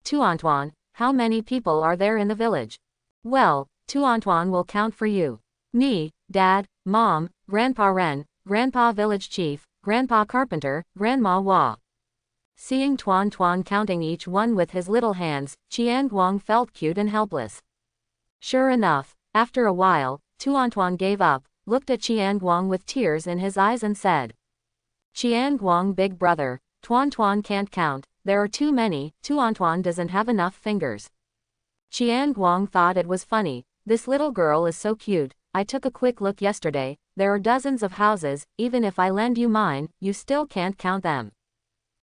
Speaker 1: Tuantuan, how many people are there in the village? Well, Tuantuan will count for you. Me, Dad, Mom, Grandpa Ren, Grandpa Village Chief, Grandpa Carpenter, Grandma Hua. Seeing Tuantuan counting each one with his little hands, Chiang Guang felt cute and helpless. Sure enough, after a while, Tuantuan gave up, looked at Chiang Guang with tears in his eyes and said, Chiang Guang, big brother, Tuantuan can't count, there are too many, Tuantuan doesn't have enough fingers. Chiang Guang thought it was funny, this little girl is so cute, I took a quick look yesterday, there are dozens of houses, even if I lend you mine, you still can't count them.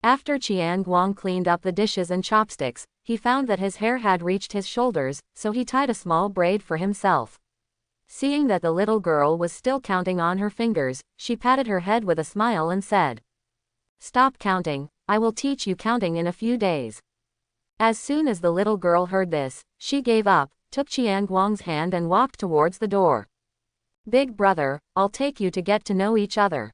Speaker 1: After Chiang Guang cleaned up the dishes and chopsticks, he found that his hair had reached his shoulders, so he tied a small braid for himself. Seeing that the little girl was still counting on her fingers, she patted her head with a smile and said, Stop counting, I will teach you counting in a few days. As soon as the little girl heard this, she gave up, took Chiang Guang's hand and walked towards the door. Big brother, I'll take you to get to know each other.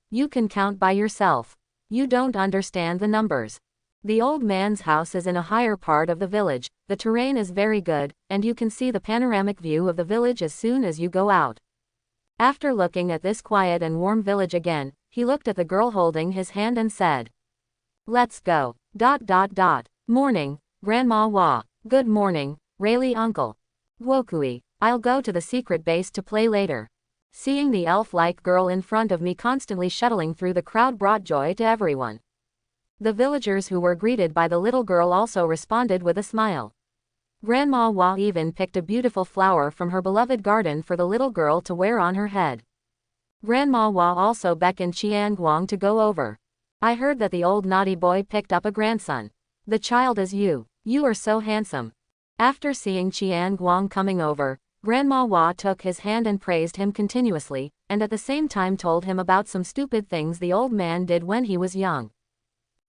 Speaker 1: You can count by yourself. You don't understand the numbers. The old man's house is in a higher part of the village, the terrain is very good, and you can see the panoramic view of the village as soon as you go out. After looking at this quiet and warm village again, he looked at the girl holding his hand and said, Let's go. Morning, Grandma Hua. Good morning, Rayleigh uncle. Wokui, I'll go to the secret base to play later. Seeing the elf-like girl in front of me constantly shuttling through the crowd brought joy to everyone. The villagers who were greeted by the little girl also responded with a smile. Grandma Hua even picked a beautiful flower from her beloved garden for the little girl to wear on her head. Grandma Hua also beckoned Chiang Guang to go over. I heard that the old naughty boy picked up a grandson. The child is you. You are so handsome. After seeing Chiang Guang coming over, Grandma Hua took his hand and praised him continuously, and at the same time told him about some stupid things the old man did when he was young.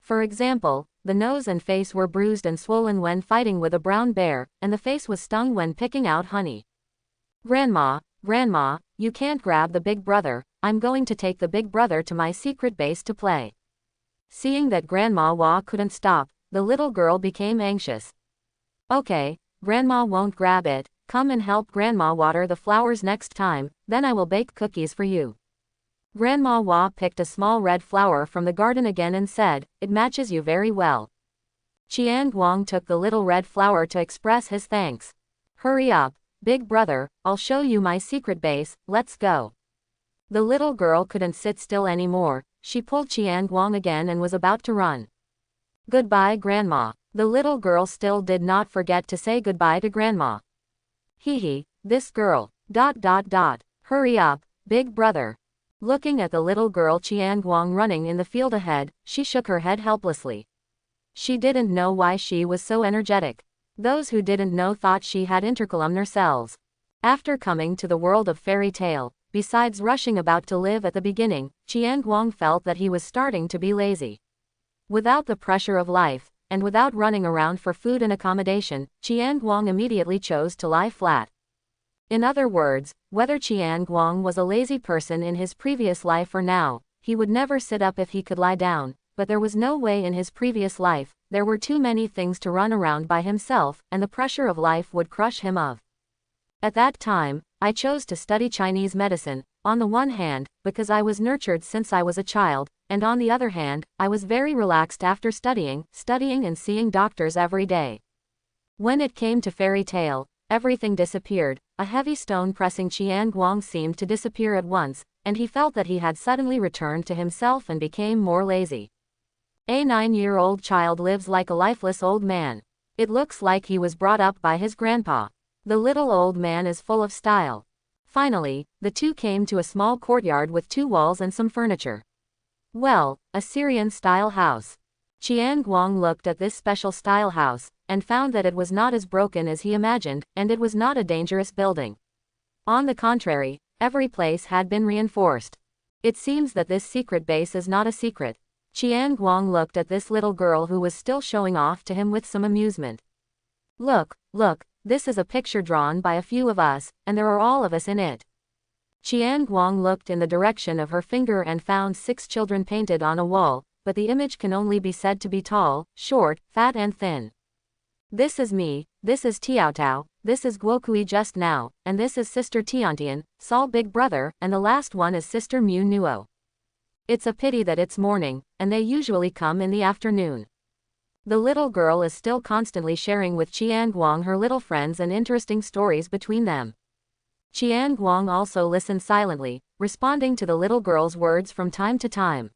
Speaker 1: For example, the nose and face were bruised and swollen when fighting with a brown bear, and the face was stung when picking out honey. Grandma, you can't grab the big brother, I'm going to take the big brother to my secret base to play. Seeing that Grandma Wa couldn't stop, the little girl became anxious. Okay, Grandma won't grab it, come and help Grandma water the flowers next time, then I will bake cookies for you. Grandma Wa picked a small red flower from the garden again and said, it matches you very well. Chiang Guang took the little red flower to express his thanks. Hurry up, big brother, I'll show you my secret base, let's go. The little girl couldn't sit still anymore, she pulled Chiang Guang again and was about to run. Goodbye Grandma. The little girl still did not forget to say goodbye to Grandma. Hee, this girl, ... Hurry up, big brother. Looking at the little girl Chiang Guang running in the field ahead, she shook her head helplessly. She didn't know why she was so energetic. Those who didn't know thought she had intercolumnar cells. After coming to the world of fairy tale, besides rushing about to live at the beginning, Chiang Guang felt that he was starting to be lazy. Without the pressure of life, and without running around for food and accommodation, Chiang Guang immediately chose to lie flat. In other words, whether Chiang Guang was a lazy person in his previous life or now, he would never sit up if he could lie down, but there was no way in his previous life, there were too many things to run around by himself, and the pressure of life would crush him of. At that time, I chose to study Chinese medicine, on the one hand, because I was nurtured since I was a child, and on the other hand, I was very relaxed after studying and seeing doctors every day. When it came to fairy tale, everything disappeared. A heavy stone pressing Chiang Guang seemed to disappear at once, and he felt that he had suddenly returned to himself and became more lazy. A 9-year-old child lives like a lifeless old man. It looks like he was brought up by his grandpa. The little old man is full of style. Finally, the two came to a small courtyard with 2 walls and some furniture. Well, a Syrian-style house. Chiang Guang looked at this special style house, and found that it was not as broken as he imagined, and it was not a dangerous building. On the contrary, every place had been reinforced. It seems that this secret base is not a secret. Chiang Guang looked at this little girl who was still showing off to him with some amusement. Look, this is a picture drawn by a few of us, and there are all of us in it. Chiang Guang looked in the direction of her finger and found 6 children painted on a wall, but the image can only be said to be tall, short, fat and thin. This is me, this is Tiao Tao, this is Guokui just now, and this is Sister Tiantian, Saul big brother, and the last one is Sister Mu Nuo. It's a pity that it's morning, and they usually come in the afternoon. The little girl is still constantly sharing with Chiang Guang her little friends and interesting stories between them. Chiang Guang also listened silently, responding to the little girl's words from time to time.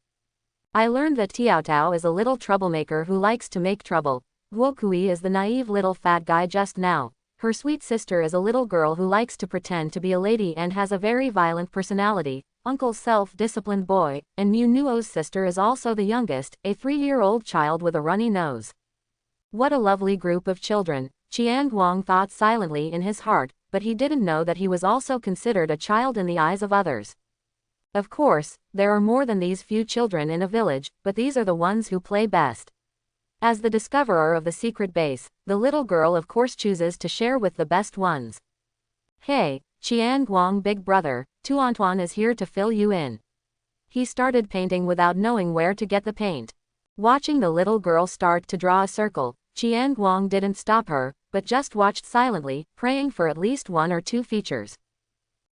Speaker 1: I learned that Tiao Tao is a little troublemaker who likes to make trouble. Guokui is the naive little fat guy just now. Her sweet sister is a little girl who likes to pretend to be a lady and has a very violent personality. Uncle's self-disciplined boy, and Mu Nuo's sister is also the youngest, a 3-year-old child with a runny nose. What a lovely group of children, Chiang Guang thought silently in his heart, but he didn't know that he was also considered a child in the eyes of others. Of course, there are more than these few children in a village, but these are the ones who play best. As the discoverer of the secret base, the little girl of course chooses to share with the best ones. Hey, Chiang Guang big brother, Tuantuan is here to fill you in. He started painting without knowing where to get the paint. Watching the little girl start to draw a circle, Chiang Guang didn't stop her, but just watched silently, praying for at least 1 or 2 features.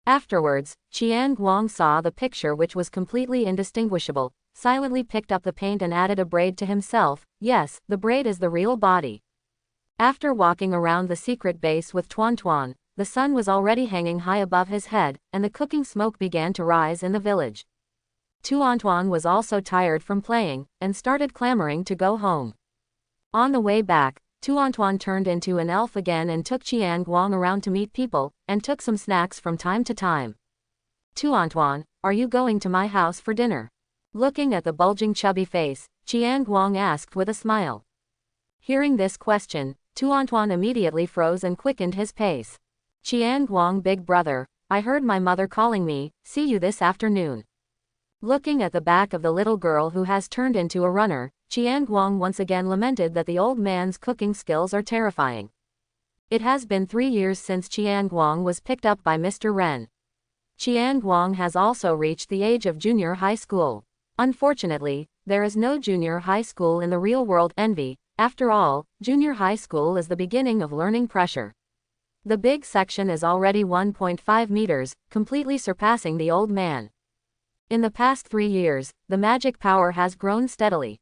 Speaker 1: Afterwards, Chiang Guang saw the picture which was completely indistinguishable, silently picked up the paint and added a braid to himself. Yes, the braid is the real body. After walking around the secret base with Tuan, the sun was already hanging high above his head, and the cooking smoke began to rise in the village. Tuan was also tired from playing, and started clamoring to go home. On the way back, Tuan turned into an elf again and took Chiang Guang around to meet people, and took some snacks from time to time. Tuan, are you going to my house for dinner? Looking at the bulging chubby face, Chiang Guang asked with a smile. Hearing this question, Tuan immediately froze and quickened his pace. Chiang Guang big brother, I heard my mother calling me, see you this afternoon. Looking at the back of the little girl who has turned into a runner, Chiang Guang once again lamented that the old man's cooking skills are terrifying. It has been 3 years since Chiang Guang was picked up by Mr. Ren. Chiang Guang has also reached the age of junior high school. Unfortunately, there is no junior high school in the real world. Envy. After all, junior high school is the beginning of learning pressure. The big section is already 1.5 meters, completely surpassing the old man. In the past 3 years, the magic power has grown steadily.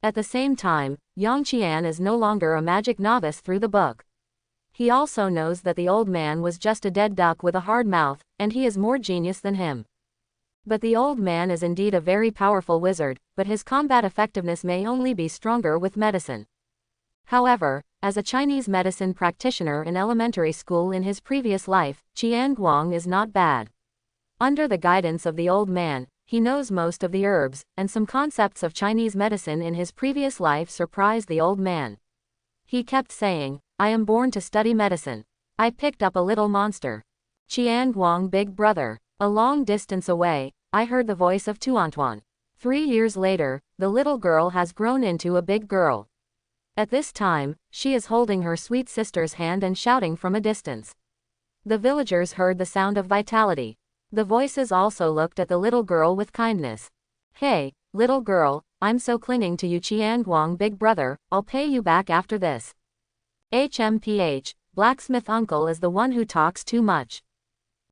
Speaker 1: At the same time, Yang Qian is no longer a magic novice through the book. He also knows that the old man was just a dead duck with a hard mouth, and he is more genius than him. But the old man is indeed a very powerful wizard, but his combat effectiveness may only be stronger with medicine. However, as a Chinese medicine practitioner in elementary school in his previous life, Chiang Guang is not bad. Under the guidance of the old man, he knows most of the herbs, and some concepts of Chinese medicine in his previous life surprised the old man. He kept saying, "I am born to study medicine. I picked up a little monster." Chiang Guang, big brother. A long distance away, I heard the voice of Tuantuan. 3 years later, the little girl has grown into a big girl. At this time, she is holding her sweet sister's hand and shouting from a distance. The villagers heard the sound of vitality. The voices also looked at the little girl with kindness. "Hey, little girl, I'm so clinging to you, Chiang Guang, big brother, I'll pay you back after this." HMPH, blacksmith uncle is the one who talks too much.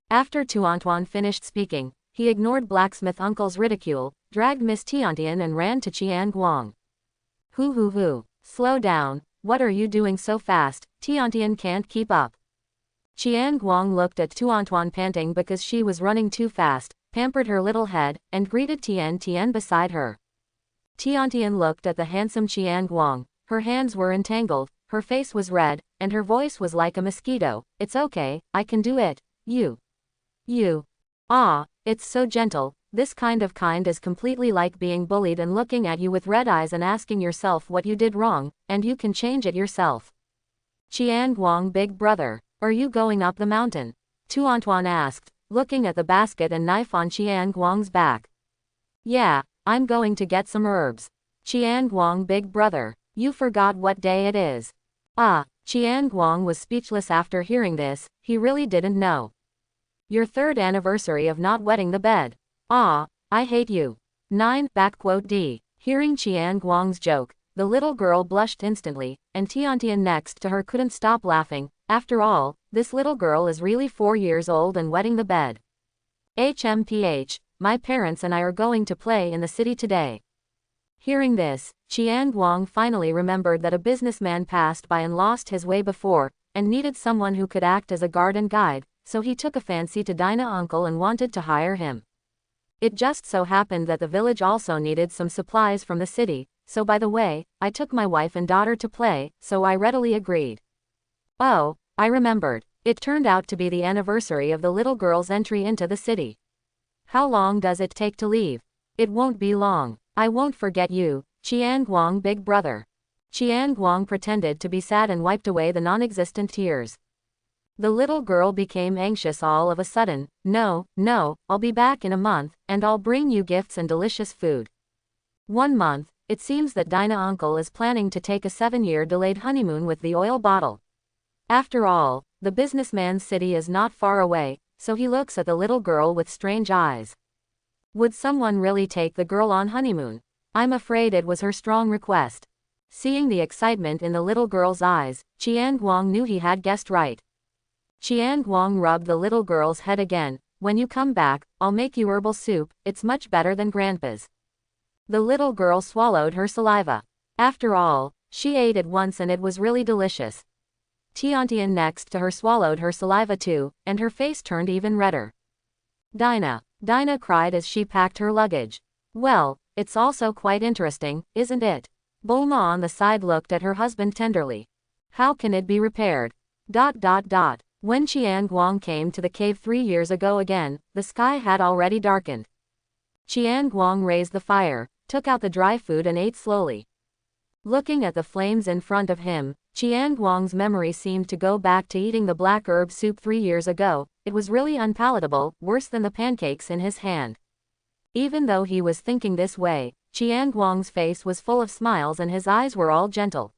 Speaker 1: After Tuantuan finished speaking, he ignored blacksmith uncle's ridicule, dragged Miss Tiantian and ran to Chiang Guang. Hoo. Slow down, what are you doing so fast? Tiantian can't keep up. Chiang Guang looked at Tuantuan panting because she was running too fast, pampered her little head, and greeted Tian beside her. Tiantian looked at the handsome Chiang Guang. Her hands were entangled, her face was red, and her voice was like a mosquito. "It's okay, I can do it. You. Ah, it's so gentle. This kind is completely like being bullied and looking at you with red eyes and asking yourself what you did wrong, and you can change it yourself." Chiang Guang, big brother, are you going up the mountain? Tuantuan asked, looking at the basket and knife on Chiang Guang's back. "Yeah, I'm going to get some herbs." Chiang Guang, big brother, you forgot what day it is. Chiang Guang was speechless after hearing this. He really didn't know. Your 3rd anniversary of not wetting the bed. I hate you. 9. Hearing Chiang Guang's joke, the little girl blushed instantly, and Tiantian next to her couldn't stop laughing. After all, this little girl is really 4 years old and wetting the bed. HMPH, my parents and I are going to play in the city today. Hearing this, Chiang Guang finally remembered that a businessman passed by and lost his way before, and needed someone who could act as a guard and guide, so he took a fancy to Dinah uncle and wanted to hire him. It just so happened that the village also needed some supplies from the city, so by the way, I took my wife and daughter to play, so I readily agreed. Oh, I remembered. It turned out to be the anniversary of the little girl's entry into the city. How long does it take to leave? It won't be long. I won't forget you, Chiang Guang, big brother. Chiang Guang pretended to be sad and wiped away the non-existent tears. The little girl became anxious all of a sudden. No, I'll be back in a month, and I'll bring you gifts and delicious food. 1 month, it seems that Dinah uncle is planning to take a 7-year delayed honeymoon with the oil bottle. After all, the businessman's city is not far away, so he looks at the little girl with strange eyes. Would someone really take the girl on honeymoon? I'm afraid it was her strong request. Seeing the excitement in the little girl's eyes, Chiang Guang knew he had guessed right. Chiang Guang rubbed the little girl's head again. When you come back, I'll make you herbal soup, it's much better than grandpa's. The little girl swallowed her saliva. After all, she ate it once and it was really delicious. Tiantian next to her swallowed her saliva too, and her face turned even redder. Dinah cried as she packed her luggage. Well, it's also quite interesting, isn't it? Bulma on the side looked at her husband tenderly. How can it be repaired? When Chiang Guang came to the cave 3 years ago again, the sky had already darkened. Chiang Guang raised the fire, took out the dry food and ate slowly. Looking at the flames in front of him, Chiang Guang's memory seemed to go back to eating the black herb soup 3 years ago. It was really unpalatable, worse than the pancakes in his hand. Even though he was thinking this way, Chiang Guang's face was full of smiles and his eyes were all gentle.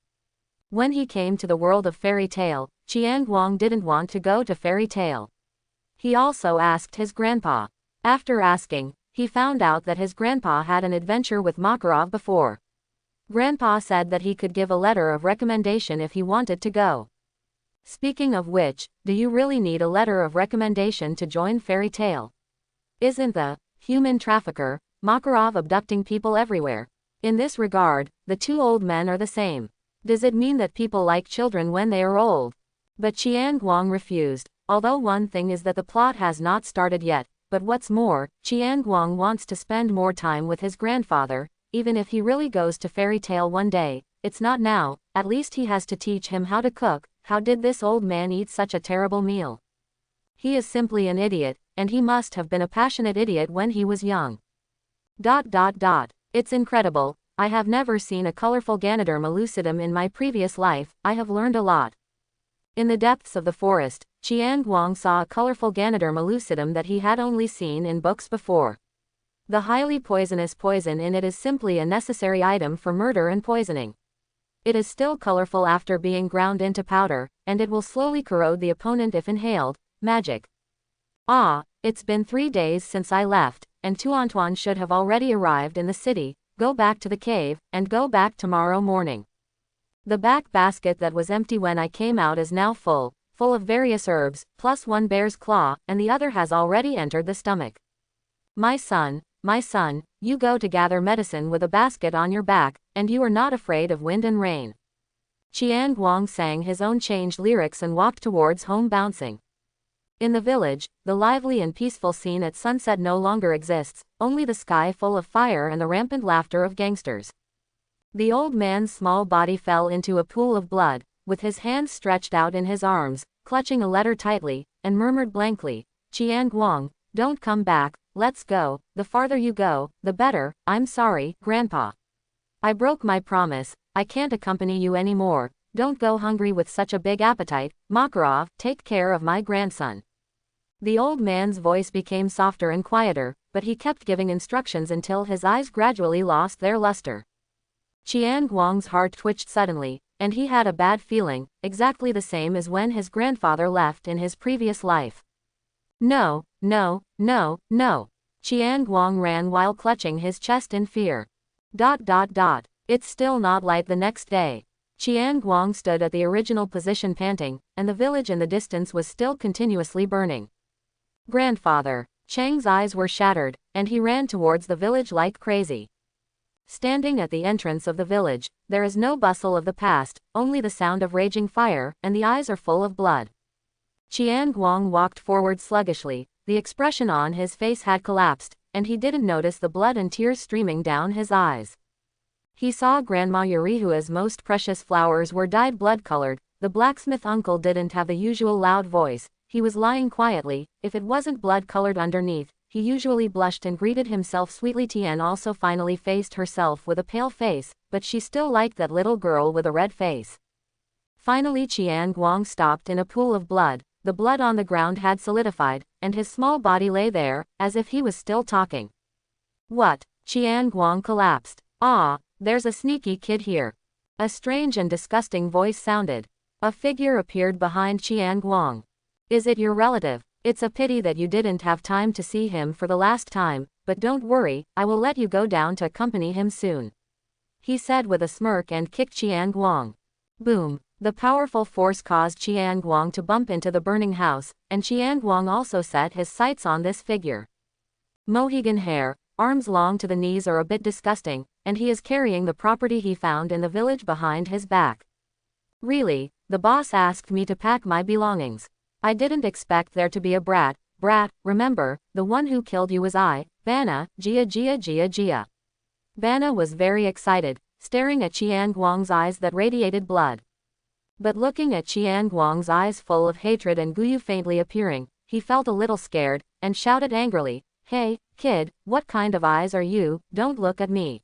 Speaker 1: When he came to the world of fairy tale, Chiang Guang didn't want to go to fairy tale. He also asked his grandpa. After asking, he found out that his grandpa had an adventure with Makarov before. Grandpa said that he could give a letter of recommendation if he wanted to go. Speaking of which, do you really need a letter of recommendation to join fairy tale? Isn't the human trafficker, Makarov abducting people everywhere? In this regard, the two old men are the same. Does it mean that people like children when they are old? But Chiang Guang refused, although one thing is that the plot has not started yet, but what's more, Chiang Guang wants to spend more time with his grandfather, even if he really goes to fairy tale one day. It's not now, at least he has to teach him how to cook. How did this old man eat such a terrible meal? He is simply an idiot, and he must have been a passionate idiot when he was young. It's incredible. I have never seen a colorful Ganoderma lucidum in my previous life. I have learned a lot. In the depths of the forest, Chiang Guang saw a colorful Ganoderma lucidum that he had only seen in books before. The highly poisonous poison in it is simply a necessary item for murder and poisoning. It is still colorful after being ground into powder, and it will slowly corrode the opponent if inhaled. Magic. It's been 3 days since I left, and Tuantuan should have already arrived in the city. Go back to the cave, and go back tomorrow morning. The back basket that was empty when I came out is now full of various herbs, plus one bear's claw, and the other has already entered the stomach. My son, you go to gather medicine with a basket on your back, and you are not afraid of wind and rain. Chiang Guang sang his own changed lyrics and walked towards home bouncing. In the village, the lively and peaceful scene at sunset no longer exists, only the sky full of fire and the rampant laughter of gangsters. The old man's small body fell into a pool of blood, with his hands stretched out in his arms, clutching a letter tightly, and murmured blankly, Chiang Guang, don't come back, let's go, the farther you go, the better. I'm sorry, Grandpa. I broke my promise, I can't accompany you anymore. Don't go hungry with such a big appetite. Makarov, take care of my grandson. The old man's voice became softer and quieter, but he kept giving instructions until his eyes gradually lost their luster. Chiang Guang's heart twitched suddenly, and he had a bad feeling, exactly the same as when his grandfather left in his previous life. No. Chiang Guang ran while clutching his chest in fear. It's still not light the next day. Chiang Guang stood at the original position panting, and the village in the distance was still continuously burning. Grandfather. Chang's eyes were shattered, and he ran towards the village like crazy. Standing at the entrance of the village, there is no bustle of the past, only the sound of raging fire, and the eyes are full of blood. Chiang Guang walked forward sluggishly, the expression on his face had collapsed, and he didn't notice the blood and tears streaming down his eyes. He saw Grandma Yurihua's most precious flowers were dyed blood-colored. The blacksmith uncle didn't have the usual loud voice. He was lying quietly. If it wasn't blood-colored underneath, he usually blushed and greeted himself sweetly. Tian also finally faced herself with a pale face, but she still liked that little girl with a red face. Finally Chiang Guang stopped in a pool of blood. The blood on the ground had solidified, and his small body lay there, as if he was still talking. What? Chiang Guang collapsed. There's a sneaky kid here. A strange and disgusting voice sounded. A figure appeared behind Chiang Guang. Is it your relative? It's a pity that you didn't have time to see him for the last time, but don't worry, I will let you go down to accompany him soon. He said with a smirk and kicked Chiang Guang. Boom. The powerful force caused Chiang Guang to bump into the burning house, and Chiang Guang also set his sights on this figure. Mohegan hair, arms long to the knees are a bit disgusting, and he is carrying the property he found in the village behind his back. Really, the boss asked me to pack my belongings. I didn't expect there to be a brat, remember, the one who killed you was I, Bana, Gia. Bana was very excited, staring at Chiang Guang's eyes that radiated blood. But looking at Chiang Guang's eyes full of hatred and Guyu faintly appearing, he felt a little scared, and shouted angrily, Hey, kid, what kind of eyes are you? Don't look at me.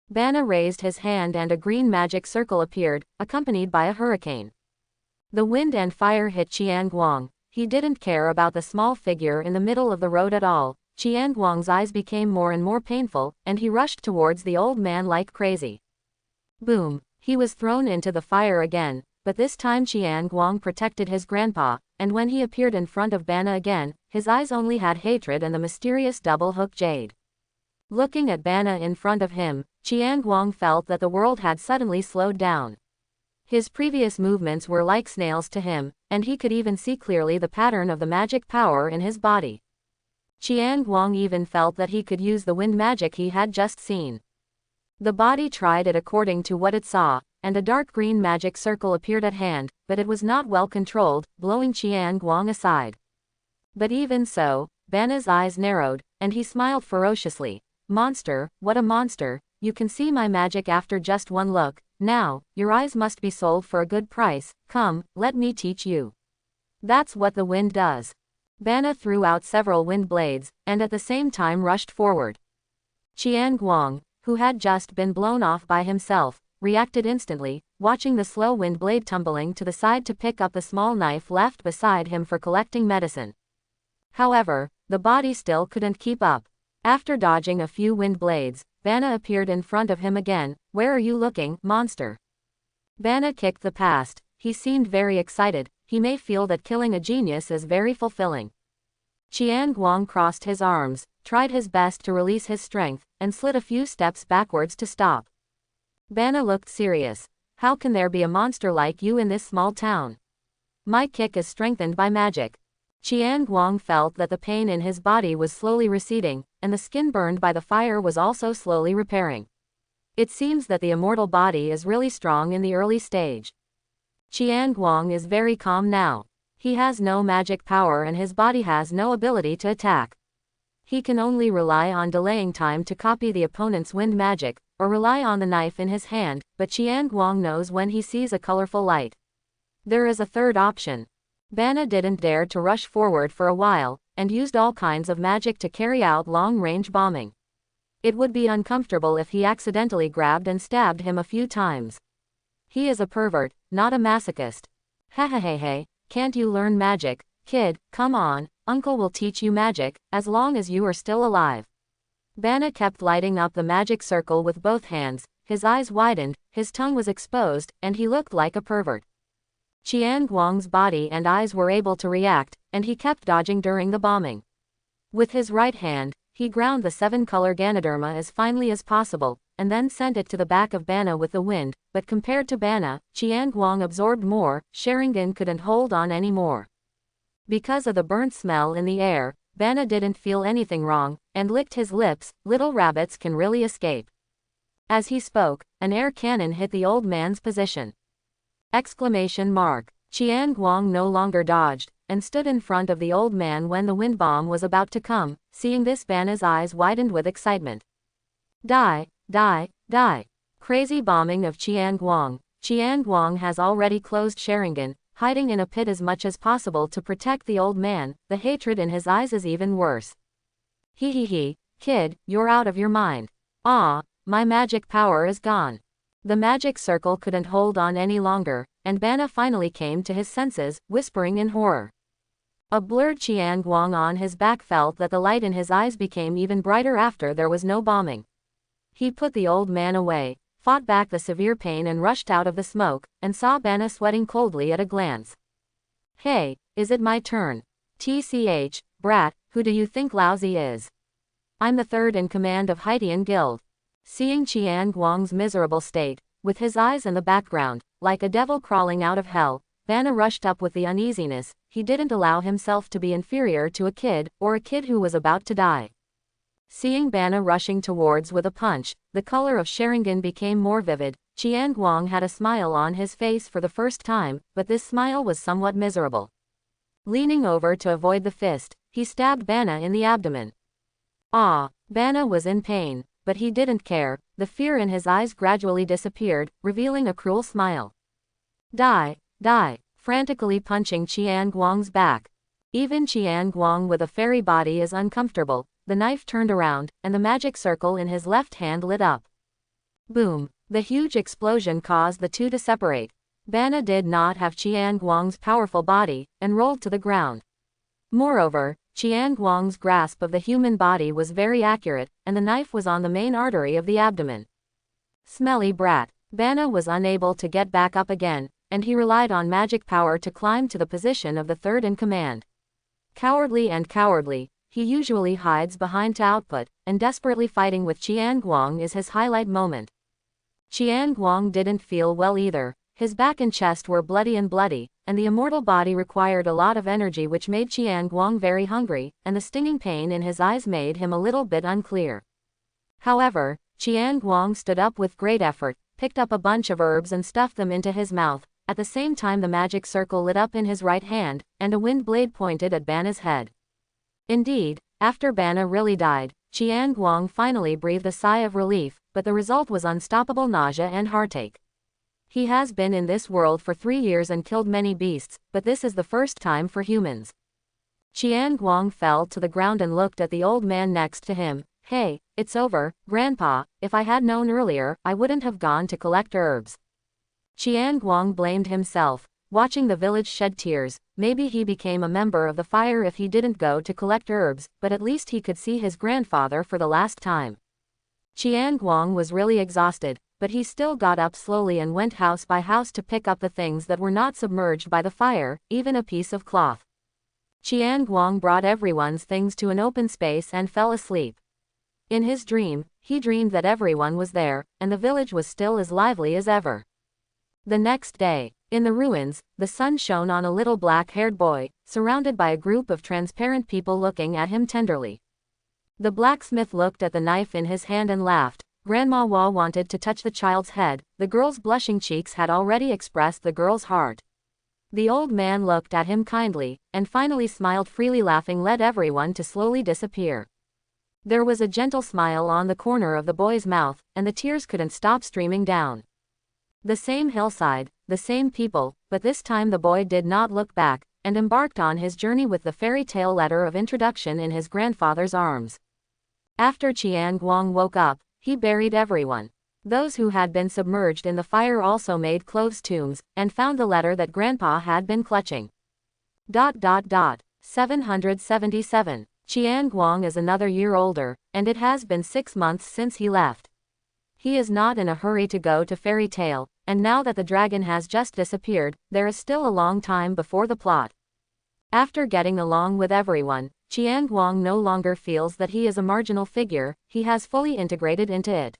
Speaker 1: Bana raised his hand and a green magic circle appeared, accompanied by a hurricane. The wind and fire hit Chiang Guang. He didn't care about the small figure in the middle of the road at all. Chiang Guang's eyes became more and more painful, and he rushed towards the old man like crazy. Boom! He was thrown into the fire again, but this time Chiang Guang protected his grandpa, and when he appeared in front of Bana again, his eyes only had hatred and the mysterious double-hook jade. Looking at Bana in front of him, Chiang Guang felt that the world had suddenly slowed down. His previous movements were like snails to him, and he could even see clearly the pattern of the magic power in his body. Chiang Guang even felt that he could use the wind magic he had just seen. The body tried it according to what it saw, and a dark green magic circle appeared at hand, but it was not well controlled, blowing Chiang Guang aside. But even so, Bana's eyes narrowed, and he smiled ferociously. Monster, what a monster, you can see my magic after just one look. Now, your eyes must be sold for a good price. Come, let me teach you. That's what the wind does. Bana threw out several wind blades, and at the same time rushed forward. Chiang Guang, who had just been blown off by himself, reacted instantly, watching the slow wind blade tumbling to the side to pick up the small knife left beside him for collecting medicine. However, the body still couldn't keep up. After dodging a few wind blades, Bana appeared in front of him again. Where are you looking, monster? Bana kicked the past. He seemed very excited. He may feel that killing a genius is very fulfilling. Chiang Guang crossed his arms, tried his best to release his strength, and slid a few steps backwards to stop. Bana looked serious. How can there be a monster like you in this small town? My kick is strengthened by magic. Chiang Guang felt that the pain in his body was slowly receding, and the skin burned by the fire was also slowly repairing. It seems that the immortal body is really strong in the early stage. Chiang Guang is very calm now. He has no magic power and his body has no ability to attack. He can only rely on delaying time to copy the opponent's wind magic, or rely on the knife in his hand, but Chiang Guang knows when he sees a colorful light. There is a third option. Bana didn't dare to rush forward for a while, and used all kinds of magic to carry out long-range bombing. It would be uncomfortable if he accidentally grabbed and stabbed him a few times. He is a pervert, not a masochist. Hehehehe, can't you learn magic, kid? Come on, uncle will teach you magic, as long as you are still alive. Bana kept lighting up the magic circle with both hands, his eyes widened, his tongue was exposed, and he looked like a pervert. Chiang Guang's body and eyes were able to react, and he kept dodging during the bombing. With his right hand, he ground the 7-color Ganoderma as finely as possible, and then sent it to the back of Bana with the wind, but compared to Bana, Chiang Guang absorbed more. Sharingan couldn't hold on anymore. Because of the burnt smell in the air, Bana didn't feel anything wrong, and licked his lips. Little rabbits can really escape. As he spoke, an air cannon hit the old man's position. Exclamation mark. Chiang Guang no longer dodged, and stood in front of the old man when the wind bomb was about to come. Seeing this, Bana's eyes widened with excitement. Die, die, die. Crazy bombing of Chiang Guang. Chiang Guang has already closed Sharingan, hiding in a pit as much as possible to protect the old man. The hatred in his eyes is even worse. He, kid, you're out of your mind. Ah, my magic power is gone. The magic circle couldn't hold on any longer, and Bana finally came to his senses, whispering in horror. A blurred Chiang Guang on his back felt that the light in his eyes became even brighter after there was no bombing. He put the old man away, fought back the severe pain and rushed out of the smoke, and saw Bana sweating coldly at a glance. Hey, is it my turn? TCH, brat, who do you think lousy is? I'm the third in command of Haitian Guild. Seeing Chiang Guang's miserable state, with his eyes in the background, like a devil crawling out of hell, Bana rushed up with the uneasiness. He didn't allow himself to be inferior to a kid, or a kid who was about to die. Seeing Bana rushing towards with a punch, the color of Sharingan became more vivid. Chiang Guang had a smile on his face for the first time, but this smile was somewhat miserable. Leaning over to avoid the fist, he stabbed Bana in the abdomen. Ah, Bana was in pain, but he didn't care. The fear in his eyes gradually disappeared, revealing a cruel smile. Die, die, frantically punching Chiang Guang's back. Even Chiang Guang with a fairy body is uncomfortable. The knife turned around, and the magic circle in his left hand lit up. Boom! The huge explosion caused the two to separate. Bana did not have Chiang Guang's powerful body, and rolled to the ground. Moreover, Chiang Guang's grasp of the human body was very accurate, and the knife was on the main artery of the abdomen. Smelly brat. Bana was unable to get back up again, and he relied on magic power to climb to the position of the third in command. Cowardly, he usually hides behind to output, and desperately fighting with Chiang Guang is his highlight moment. Chiang Guang didn't feel well either. His back and chest were bloody, and the immortal body required a lot of energy, which made Chiang Guang very hungry, and the stinging pain in his eyes made him a little bit unclear. However, Chiang Guang stood up with great effort, picked up a bunch of herbs and stuffed them into his mouth. At the same time the magic circle lit up in his right hand, and a wind blade pointed at Bana's head. Indeed, after Bana really died, Chiang Guang finally breathed a sigh of relief, but the result was unstoppable nausea and heartache. He has been in this world for 3 years and killed many beasts, but this is the first time for humans. Chiang Guang fell to the ground and looked at the old man next to him. Hey, it's over, Grandpa. If I had known earlier, I wouldn't have gone to collect herbs. Chiang Guang blamed himself, watching the village shed tears. Maybe he became a member of the fire if he didn't go to collect herbs, but at least he could see his grandfather for the last time. Chiang Guang was really exhausted, but he still got up slowly and went house by house to pick up the things that were not submerged by the fire, even a piece of cloth. Chiang Guang brought everyone's things to an open space and fell asleep. In his dream, he dreamed that everyone was there, and the village was still as lively as ever. The next day, in the ruins, the sun shone on a little black-haired boy, surrounded by a group of transparent people looking at him tenderly. The blacksmith looked at the knife in his hand and laughed. Grandma Wa wanted to touch the child's head. The girl's blushing cheeks had already expressed the girl's heart. The old man looked at him kindly, and finally smiled freely, laughing led everyone to slowly disappear. There was a gentle smile on the corner of the boy's mouth, and the tears couldn't stop streaming down. The same hillside, the same people, but this time the boy did not look back, and embarked on his journey with the fairy tale letter of introduction in his grandfather's arms. After Chiang Guang woke up, he buried everyone. Those who had been submerged in the fire also made clothes tombs, and found the letter that Grandpa had been clutching. 777. Chiang Guang is another year older, and it has been 6 months since he left. He is not in a hurry to go to Fairy Tale, and now that the dragon has just disappeared, there is still a long time before the plot. After getting along with everyone, Chiang Guang no longer feels that he is a marginal figure, he has fully integrated into it.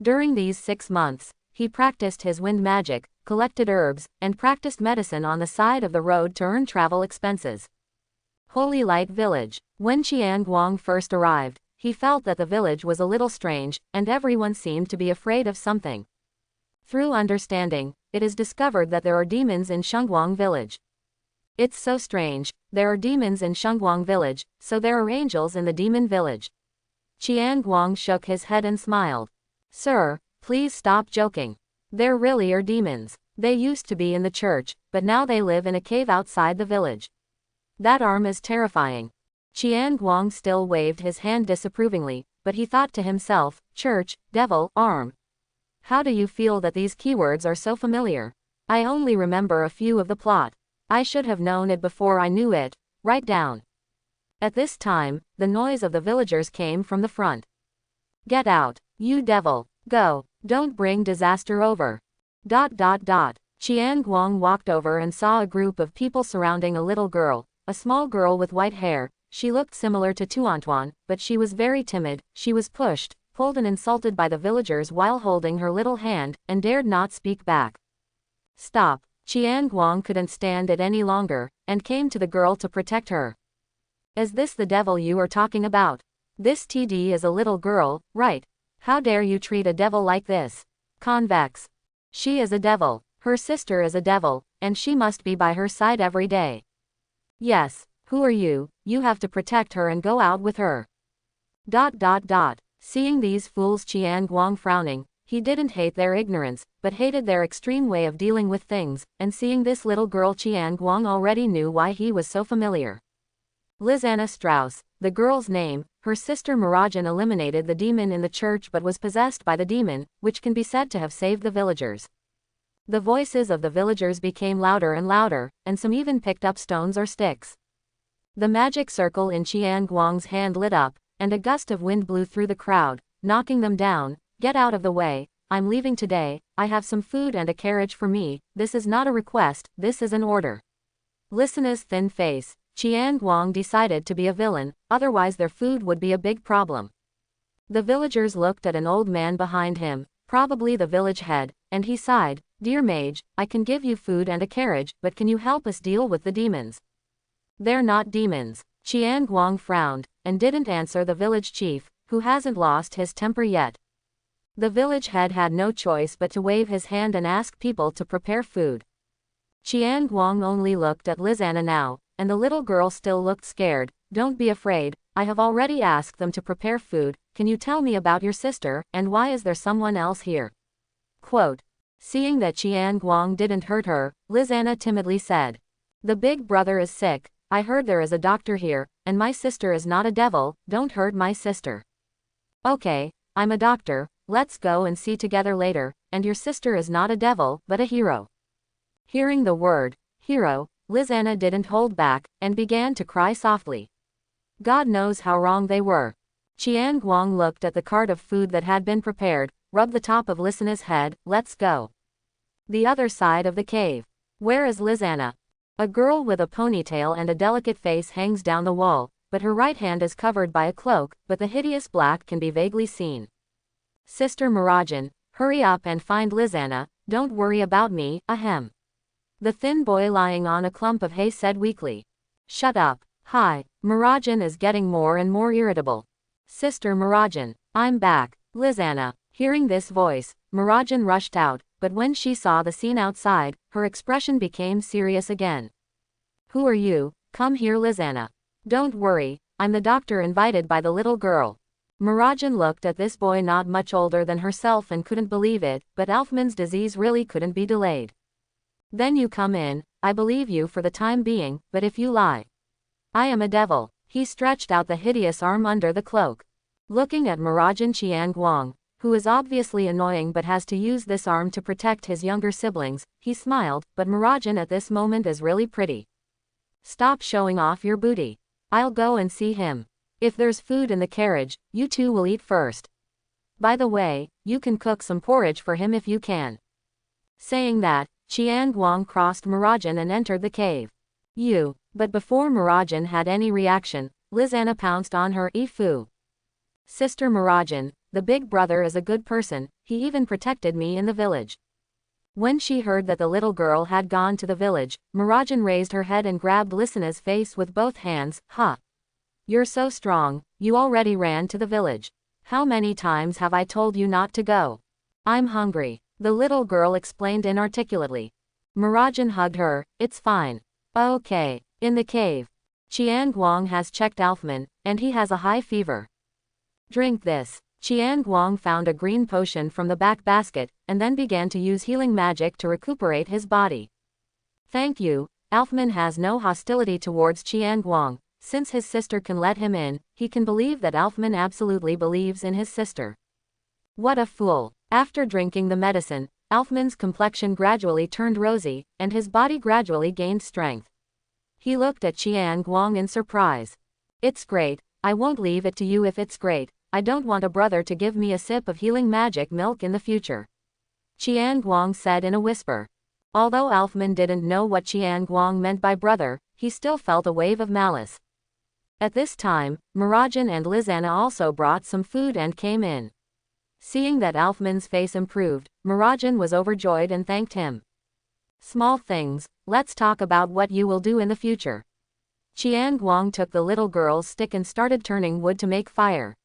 Speaker 1: During these 6 months, he practiced his wind magic, collected herbs, and practiced medicine on the side of the road to earn travel expenses. Holy Light Village. When Chiang Guang first arrived, he felt that the village was a little strange, and everyone seemed to be afraid of something. Through understanding, it is discovered that there are demons in Shangguang village. It's so strange, there are demons in Shangguang village, so there are angels in the demon village. Chiang Guang shook his head and smiled. Sir, please stop joking. There really are demons. They used to be in the church, but now they live in a cave outside the village. That arm is terrifying. Chiang Guang still waved his hand disapprovingly, but he thought to himself, church, devil, arm. How do you feel that these keywords are so familiar? I only remember a few of the plot. I should have known it before I knew it. Write down. At this time, the noise of the villagers came from the front. Get out, you devil. Go. Don't bring disaster over. Chiang Guang walked over and saw a group of people surrounding a little girl, a small girl with white hair. She looked similar to Tuantuan, but she was very timid. She was pushed, pulled and insulted by the villagers while holding her little hand, and dared not speak back. Stop. Chiang Guang couldn't stand it any longer, and came to the girl to protect her. Is this the devil you are talking about? This TD is a little girl, right? How dare you treat a devil like this? Convex. She is a devil, her sister is a devil, and she must be by her side every day. Yes, who are you? You have to protect her and go out with her. Seeing these fools, Chiang Guang frowning, he didn't hate their ignorance, but hated their extreme way of dealing with things, and seeing this little girl, Chiang Guang already knew why he was so familiar. Lizanna Strauss, the girl's name. Her sister Mirajan eliminated the demon in the church but was possessed by the demon, which can be said to have saved the villagers. The voices of the villagers became louder and louder, and some even picked up stones or sticks. The magic circle in Chiang Guang's hand lit up, and a gust of wind blew through the crowd, knocking them down. Get out of the way, I'm leaving today, I have some food and a carriage for me, this is not a request, this is an order. Listener's thin face, Chiang Guang decided to be a villain, otherwise their food would be a big problem. The villagers looked at an old man behind him, probably the village head, and he sighed, Dear mage, I can give you food and a carriage, but can you help us deal with the demons? They're not demons. Chiang Guang frowned, and didn't answer the village chief, who hasn't lost his temper yet. The village head had no choice but to wave his hand and ask people to prepare food. Chiang Guang only looked at Lizana now, and the little girl still looked scared. Don't be afraid, I have already asked them to prepare food, can you tell me about your sister, and why is there someone else here? Quote. Seeing that Chiang Guang didn't hurt her, Lizana timidly said. The big brother is sick, I heard there is a doctor here, and my sister is not a devil, don't hurt my sister. Okay, I'm a doctor, let's go and see together later, and your sister is not a devil, but a hero. Hearing the word, hero, Lizana didn't hold back, and began to cry softly. God knows how wrong they were. Chiang Guang looked at the cart of food that had been prepared, rubbed the top of Lizana's head, let's go. The other side of the cave. Where is Lizana? A girl with a ponytail and a delicate face hangs down the wall, but her right hand is covered by a cloak, but the hideous black can be vaguely seen. Sister Mirajan, hurry up and find Lizana, don't worry about me, ahem. The thin boy lying on a clump of hay said weakly. Shut up. Hi, Mirajan is getting more and more irritable. Sister Mirajan, I'm back. Lizana. Hearing this voice, Mirajan rushed out, but when she saw the scene outside, her expression became serious again. Who are you? Come here Lizana. Don't worry, I'm the doctor invited by the little girl. Mirajan looked at this boy not much older than herself and couldn't believe it, but Alfman's disease really couldn't be delayed. Then you come in, I believe you for the time being, but if you lie. I am a devil. He stretched out the hideous arm under the cloak. Looking at Mirajan Chiang Guang, who is obviously annoying but has to use this arm to protect his younger siblings, he smiled, but Mirajan at this moment is really pretty. Stop showing off your booty. I'll go and see him. If there's food in the carriage, you two will eat first. By the way, you can cook some porridge for him if you can. Saying that, Chiang Guang crossed Mirajan and entered the cave. But before Mirajan had any reaction, Lizana pounced on her. Ifu. Sister Mirajan, the big brother is a good person, he even protected me in the village. When she heard that the little girl had gone to the village, Mirajan raised her head and grabbed Lizana's face with both hands. Huh. You're so strong, you already ran to the village. How many times have I told you not to go? I'm hungry. The little girl explained inarticulately. Mirajan hugged her, it's fine. Okay. In the cave. Chiang Guang has checked Alfman, and he has a high fever. Drink this. Chiang Guang found a green potion from the back basket, and then began to use healing magic to recuperate his body. Thank you. Alfman has no hostility towards Chiang Guang. Since his sister can let him in, he can believe that Alfman absolutely believes in his sister. What a fool. After drinking the medicine, Alfman's complexion gradually turned rosy, and his body gradually gained strength. He looked at Chiang Guang in surprise. It's great, I won't leave it to you if it's great, I don't want a brother to give me a sip of healing magic milk in the future. Chiang Guang said in a whisper. Although Alfman didn't know what Chiang Guang meant by brother, he still felt a wave of malice. At this time, Mirajan and Lizana also brought some food and came in. Seeing that Alfman's face improved, Mirajan was overjoyed and thanked him. Small things, let's talk about what you will do in the future. Chiang Guang took the little girl's stick and started turning wood to make fire.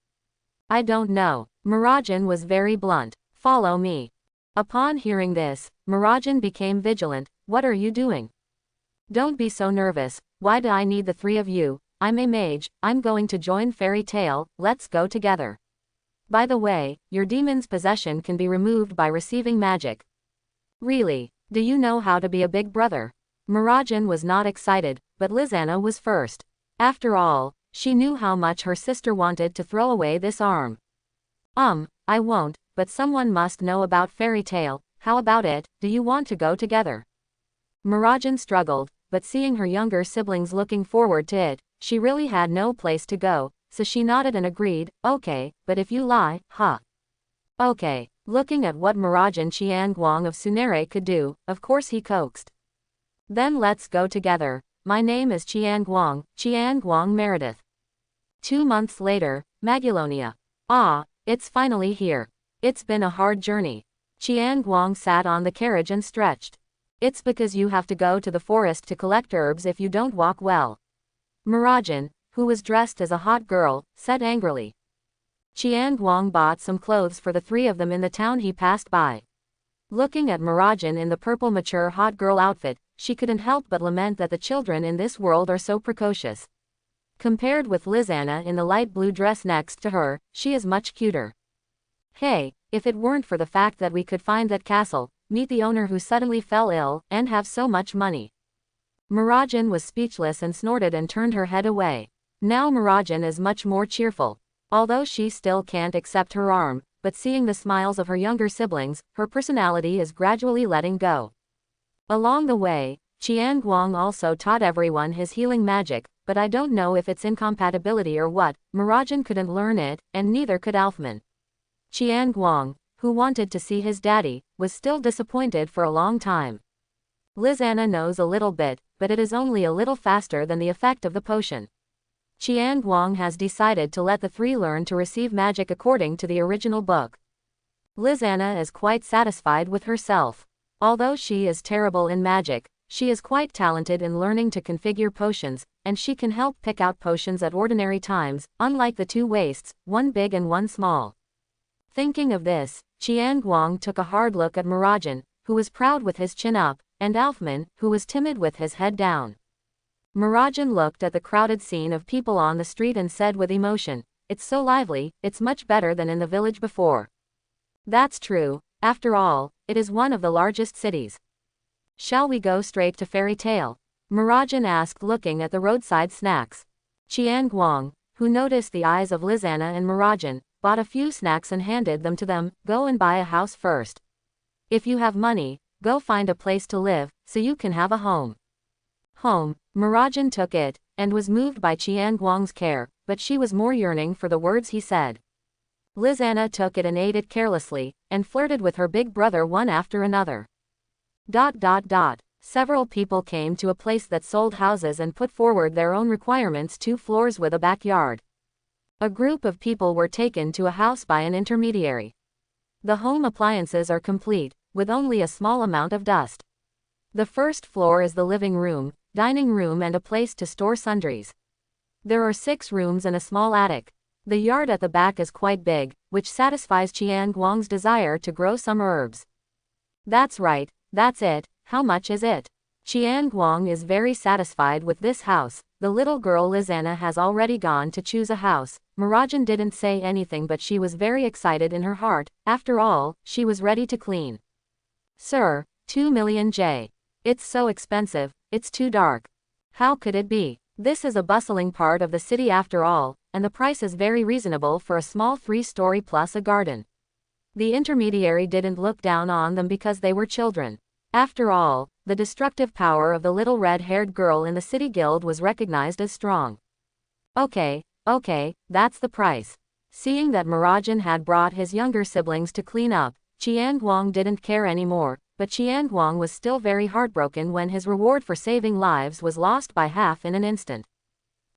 Speaker 1: I don't know. Mirajan was very blunt. Follow me. Upon hearing this, Mirajan became vigilant. What are you doing? Don't be so nervous. Why do I need the three of you? I'm a mage, I'm going to join Fairy Tale, let's go together. By the way, your demon's possession can be removed by receiving magic. Really? Do you know how to be a big brother? Mirajan was not excited, but Lizana was first. After all, she knew how much her sister wanted to throw away this arm. I won't, but someone must know about Fairy Tale. How about it, do you want to go together? Mirajan struggled, but seeing her younger siblings looking forward to it, she really had no place to go, so she nodded and agreed, okay, but if you lie, huh? Okay. Looking at what Mirajan Chiang Guang of Culinary could do, of course he coaxed. Then let's go together. My name is Chiang Guang Meredith. 2 months later, Maguilonia. Ah, it's finally here. It's been a hard journey. Chiang Guang sat on the carriage and stretched. It's because you have to go to the forest to collect herbs if you don't walk well. Mirajan, who was dressed as a hot girl, said angrily. Chiang Guang bought some clothes for the 3 of them in the town he passed by. Looking at Mirajan in the purple mature hot girl outfit, she couldn't help but lament that the children in this world are so precocious. Compared with Lizanna in the light blue dress next to her, she is much cuter. Hey, if it weren't for the fact that we could find that castle, meet the owner who suddenly fell ill, and have so much money. Mirajan was speechless and snorted and turned her head away. Now Mirajan is much more cheerful. Although she still can't accept her arm, but seeing the smiles of her younger siblings, her personality is gradually letting go. Along the way, Chiang Guang also taught everyone his healing magic, but I don't know if it's incompatibility or what. Mirajan couldn't learn it, and neither could Alfman. Chiang Guang, who wanted to see his daddy, was still disappointed for a long time. Lizanna knows a little bit, but it is only a little faster than the effect of the potion. Chiang Guang has decided to let the 3 learn to receive magic according to the original book. Lizanna is quite satisfied with herself. Although she is terrible in magic, she is quite talented in learning to configure potions, and she can help pick out potions at ordinary times, unlike the 2 wastes, one big and one small. Thinking of this, Chiang Guang took a hard look at Mirajan, who was proud with his chin up, and Alfman, who was timid with his head down. Mirajan looked at the crowded scene of people on the street and said with emotion, "It's so lively, it's much better than in the village before." That's true, after all, it is one of the largest cities. Shall we go straight to Fairy Tale? Mirajan asked, looking at the roadside snacks. Chiang Guang, who noticed the eyes of Lizanna and Mirajan, bought a few snacks and handed them to them. Go and buy a house first. If you have money, go find a place to live, so you can have a home. Home. Mirajan took it, and was moved by Chiang Guang's care, but she was more yearning for the words he said. Lizanna took it and ate it carelessly, and flirted with her big brother one after another. Several people came to a place that sold houses and put forward their own requirements: 2 floors with a backyard. A group of people were taken to a house by an intermediary. The home appliances are complete, with only a small amount of dust. The first floor is the living room, dining room and a place to store sundries. There are 6 rooms and a small attic. The yard at the back is quite big, which satisfies Chiang Guang's desire to grow some herbs. That's right, that's it. How much is it? Chiang Guang is very satisfied with this house. The little girl Lizanna has already gone to choose a house. Mirajan didn't say anything, but she was very excited in her heart. After all, she was ready to clean. Sir, 2 million J. It's so expensive, it's too dark. How could it be? This is a bustling part of the city after all, and the price is very reasonable for a small 3-story plus a garden. The intermediary didn't look down on them because they were children. After all, the destructive power of the little red-haired girl in the city guild was recognized as strong. Okay, that's the price. Seeing that Mirajan had brought his younger siblings to clean up, Chiang Guang didn't care anymore, but Chiang Guang was still very heartbroken when his reward for saving lives was lost by half in an instant.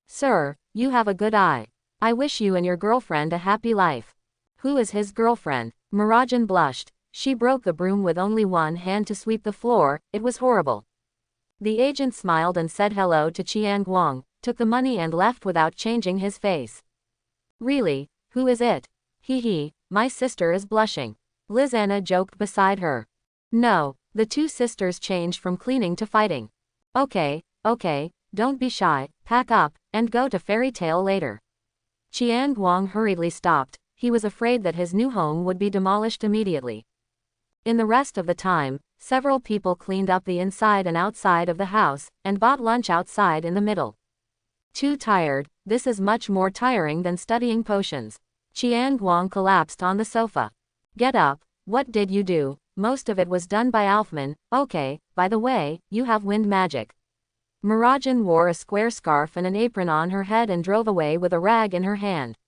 Speaker 1: Sir, you have a good eye. I wish you and your girlfriend a happy life. Who is his girlfriend? Mirajan blushed. She broke the broom with only one hand to sweep the floor. It was horrible. The agent smiled and said hello to Chiang Guang, took the money and left without changing his face. Really, who is it? Hee, my sister is blushing. Lizanna joked beside her. No, the 2 sisters changed from cleaning to fighting. Okay, don't be shy, pack up, and go to Fairy Tale later. Chiang Guang hurriedly stopped. He was afraid that his new home would be demolished immediately. In the rest of the time, several people cleaned up the inside and outside of the house, and bought lunch outside in the middle. Too tired, this is much more tiring than studying potions. Chiang Guang collapsed on the sofa. Get up, what did you do? Most of it was done by Alfman. Okay, by the way, you have wind magic. Muradjan wore a square scarf and an apron on her head and drove away with a rag in her hand.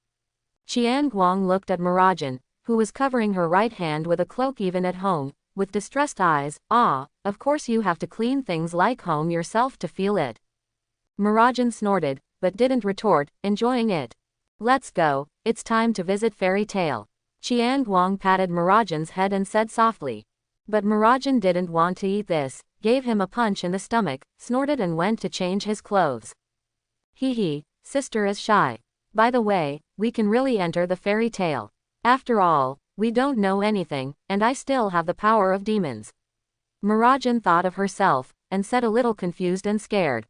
Speaker 1: Chiang Guang looked at Muradjan, who was covering her right hand with a cloak even at home, with distressed eyes. Ah, of course you have to clean things like home yourself to feel it. Muradjan snorted, but didn't retort, enjoying it. Let's go, it's time to visit Fairy Tale. Chiang Guang patted Muradjan's head and said softly. But Muradjan didn't want to eat this, gave him a punch in the stomach, snorted and went to change his clothes. Hee, sister is shy. By the way, we can really enter the fairy tale. After all, we don't know anything, and I still have the power of demons. Muradjan thought of herself, and said a little confused and scared.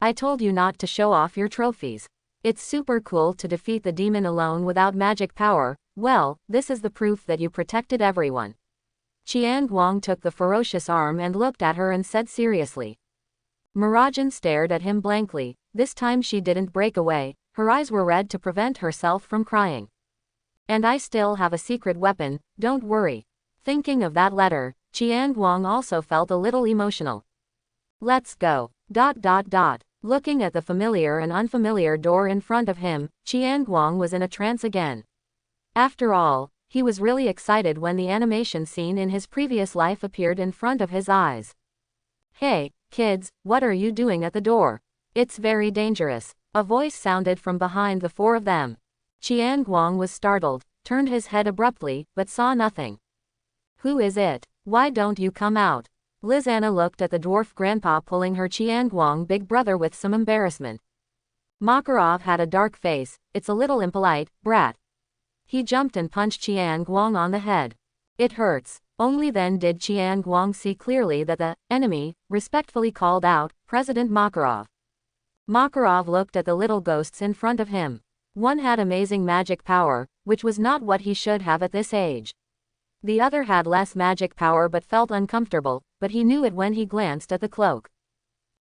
Speaker 1: I told you not to show off your trophies. It's super cool to defeat the demon alone without magic power. Well, this is the proof that you protected everyone. Chiang Guang took the ferocious arm and looked at her and said seriously. Muradjan stared at him blankly. This time she didn't break away, her eyes were red to prevent herself from crying. And I still have a secret weapon, don't worry. Thinking of that letter, Chiang Guang also felt a little emotional. Let's go. Looking at the familiar and unfamiliar door in front of him, Chiang Guang was in a trance again. After all, he was really excited when the animation scene in his previous life appeared in front of his eyes. Hey, kids, what are you doing at the door? It's very dangerous. A voice sounded from behind the four of them. Chiang Guang was startled, turned his head abruptly, but saw nothing. Who is it? Why don't you come out? Lizanna looked at the dwarf grandpa pulling her Chiang Guang big brother with some embarrassment. Makarov had a dark face. It's a little impolite, brat. He jumped and punched Chiang Guang on the head. It hurts. Only then did Chiang Guang see clearly that the enemy respectfully called out, President Makarov. Makarov looked at the little ghosts in front of him. One had amazing magic power, which was not what he should have at this age. The other had less magic power but felt uncomfortable, but he knew it when he glanced at the cloak.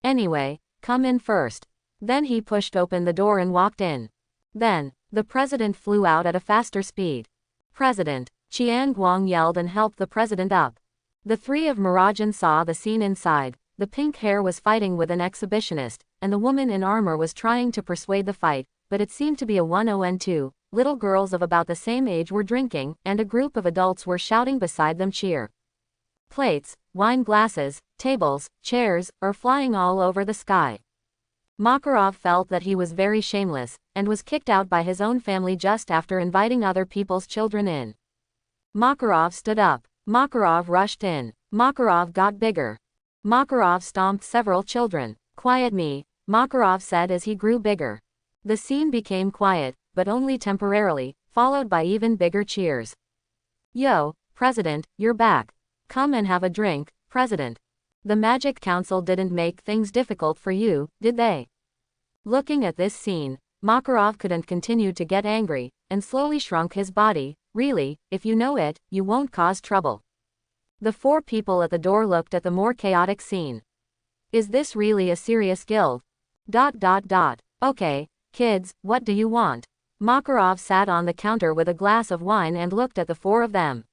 Speaker 1: Anyway, come in first. Then he pushed open the door and walked in. Then, the president flew out at a faster speed. President! Chiang Guang yelled and helped the president up. The three of Muradjan saw the scene inside. The pink hair was fighting with an exhibitionist, and the woman in armor was trying to persuade the fight, but it seemed to be a 1-0-2. Little girls of about the same age were drinking, and a group of adults were shouting beside them cheer. Plates, wine glasses, tables, chairs, are flying all over the sky. Makarov felt that he was very shameless, and was kicked out by his own family just after inviting other people's children in. Makarov stood up. Makarov rushed in. Makarov got bigger. Makarov stomped several children. Quiet me, Makarov said as he grew bigger. The scene became quiet, but only temporarily, followed by even bigger cheers. Yo, President, you're back. Come and have a drink, President. The Magic Council didn't make things difficult for you, did they? Looking at this scene, Makarov couldn't continue to get angry, and slowly shrunk his body. Really, if you know it, you won't cause trouble. The four people at the door looked at the more chaotic scene. Is this really a serious guild? Okay, kids, what do you want? Makarov sat on the counter with a glass of wine and looked at the four of them.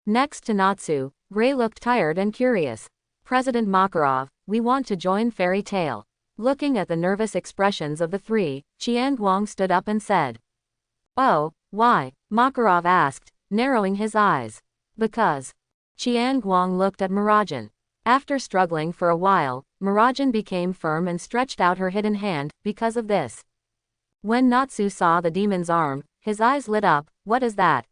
Speaker 1: Next to Natsu, Ray looked tired and curious. President Makarov, we want to join Fairy Tale. Looking at the nervous expressions of the three, Chiang Guang stood up and said. Oh, why? Makarov asked, narrowing his eyes. Because. Chiang Guang looked at Muradjan. After struggling for a while, Muradjan became firm and stretched out her hidden hand. Because of this. When Natsu saw the demon's arm, his eyes lit up. What is that?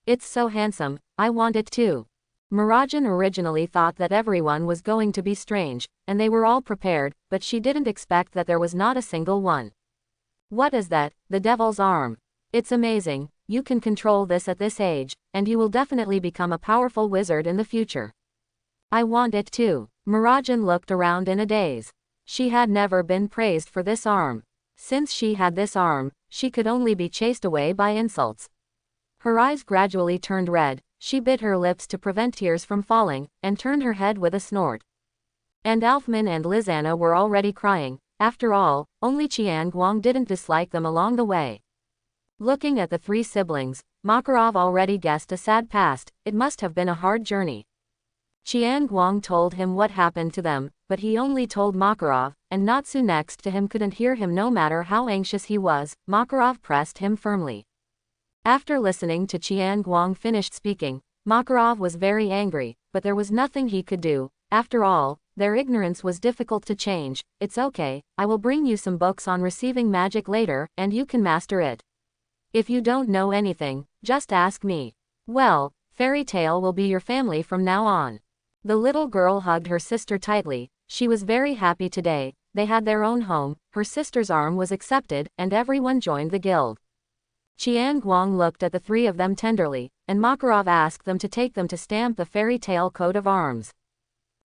Speaker 1: It's so handsome, I want it too. Muradjan originally thought that everyone was going to be strange, and they were all prepared, but she didn't expect that there was not a single one. What is that? The devil's arm. It's amazing, you can control this at this age, and you will definitely become a powerful wizard in the future. I want it too. Muradjan looked around in a daze. She had never been praised for this arm. Since she had this arm, she could only be chased away by insults. Her eyes gradually turned red. She bit her lips to prevent tears from falling, and turned her head with a snort. And Alfman and Lizanna were already crying. After all, only Chiang Guang didn't dislike them along the way. Looking at the three siblings, Makarov already guessed a sad past. It must have been a hard journey. Chiang Guang told him what happened to them, but he only told Makarov, and Natsu next to him couldn't hear him no matter how anxious he was. Makarov pressed him firmly. After listening to Chiang Guang finish speaking, Makarov was very angry, but there was nothing he could do. After all, their ignorance was difficult to change. It's okay, I will bring you some books on receiving magic later, and you can master it. If you don't know anything, just ask me. Well, Fairy Tale will be your family from now on. The little girl hugged her sister tightly. She was very happy today. They had their own home, her sister's arm was accepted, and everyone joined the guild. Chiang Guang looked at the three of them tenderly, and Makarov asked them to take them to stamp the Fairy Tale coat of arms.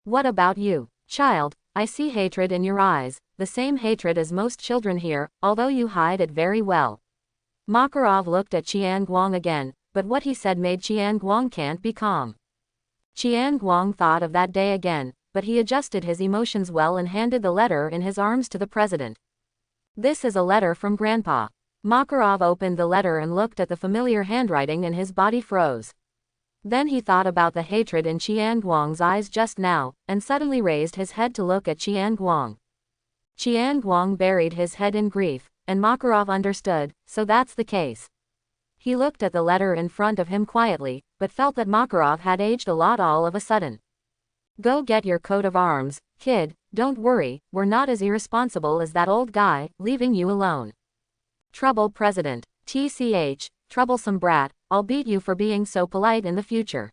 Speaker 1: What about you, child? I see hatred in your eyes, the same hatred as most children here, although you hide it very well. Makarov looked at Chiang Guang again, but what he said made Chiang Guang can't be calm. Chiang Guang thought of that day again, but he adjusted his emotions well and handed the letter in his arms to the president. This is a letter from Grandpa. Makarov opened the letter and looked at the familiar handwriting and his body froze. Then he thought about the hatred in Chiang Guang's eyes just now, and suddenly raised his head to look at Chiang Guang. Chiang Guang buried his head in grief, and Makarov understood, so that's the case. He looked at the letter in front of him quietly, but felt that Makarov had aged a lot all of a sudden. Go get your coat of arms, kid, don't worry, we're not as irresponsible as that old guy, leaving you alone. Trouble President, TCH, troublesome brat, I'll beat you for being so polite in the future.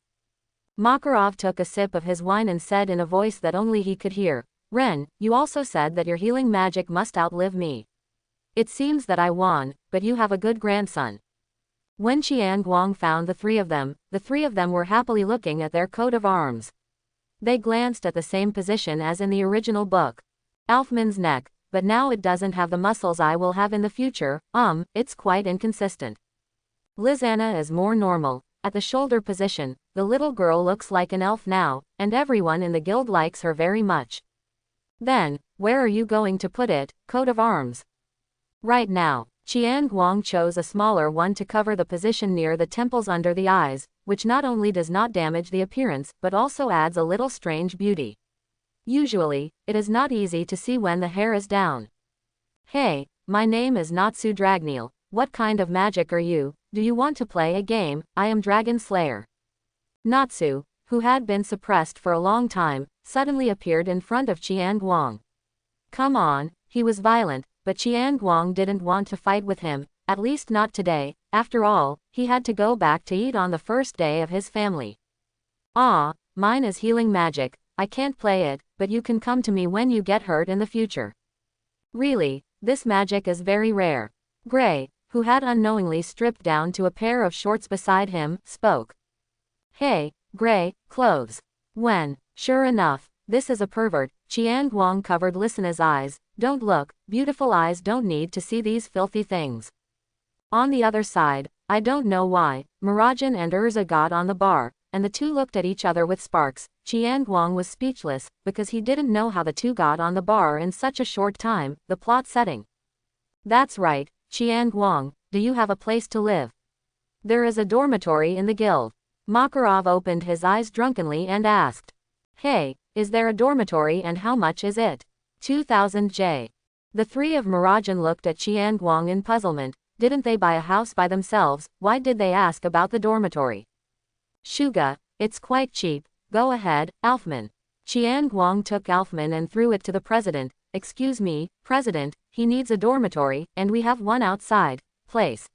Speaker 1: Makarov took a sip of his wine and said in a voice that only he could hear, Ren, you also said that your healing magic must outlive me. It seems that I won, but you have a good grandson. When Chiang Guang found the three of them were happily looking at their coat of arms. They glanced at the same position as in the original book. Alfman's neck, but now it doesn't have the muscles I will have in the future, it's quite inconsistent. Lizanna is more normal. At the shoulder position, the little girl looks like an elf now, and everyone in the guild likes her very much. Then, where are you going to put it, coat of arms? Right now. Chiang Guang chose a smaller one to cover the position near the temples under the eyes, which not only does not damage the appearance but also adds a little strange beauty. Usually, it is not easy to see when the hair is down. Hey, my name is Natsu Dragneel. What kind of magic are you? Do you want to play a game? I am Dragon Slayer. Natsu, who had been suppressed for a long time, suddenly appeared in front of Chiang Guang. Come on, he was violent, but Chiang Guang didn't want to fight with him, at least not today. After all, he had to go back to eat on the first day of his family. Ah, mine is healing magic, I can't play it, but you can come to me when you get hurt in the future. Really, this magic is very rare. Gray, who had unknowingly stripped down to a pair of shorts beside him, spoke. Hey, Gray, clothes. When, sure enough, this is a pervert. Chiang Guang covered Listena's eyes. Don't look, beautiful eyes don't need to see these filthy things. On the other side, I don't know why, Marajan and Urza got on the bar, and the two looked at each other with sparks. Chiang Guang was speechless, because he didn't know how the two got on the bar in such a short time, the plot setting. That's right, Chiang Guang, do you have a place to live? There is a dormitory in the guild. Makarov opened his eyes drunkenly and asked. Hey, is there a dormitory and how much is it? 2000 J. The three of Marajan looked at Chiang Guang in puzzlement. Didn't they buy a house by themselves? Why did they ask about the dormitory? Shuga, it's quite cheap. Go ahead, Alfman. Chiang Guang took Alfman and threw it to the president. Excuse me, President, he needs a dormitory, and we have one outside. Place.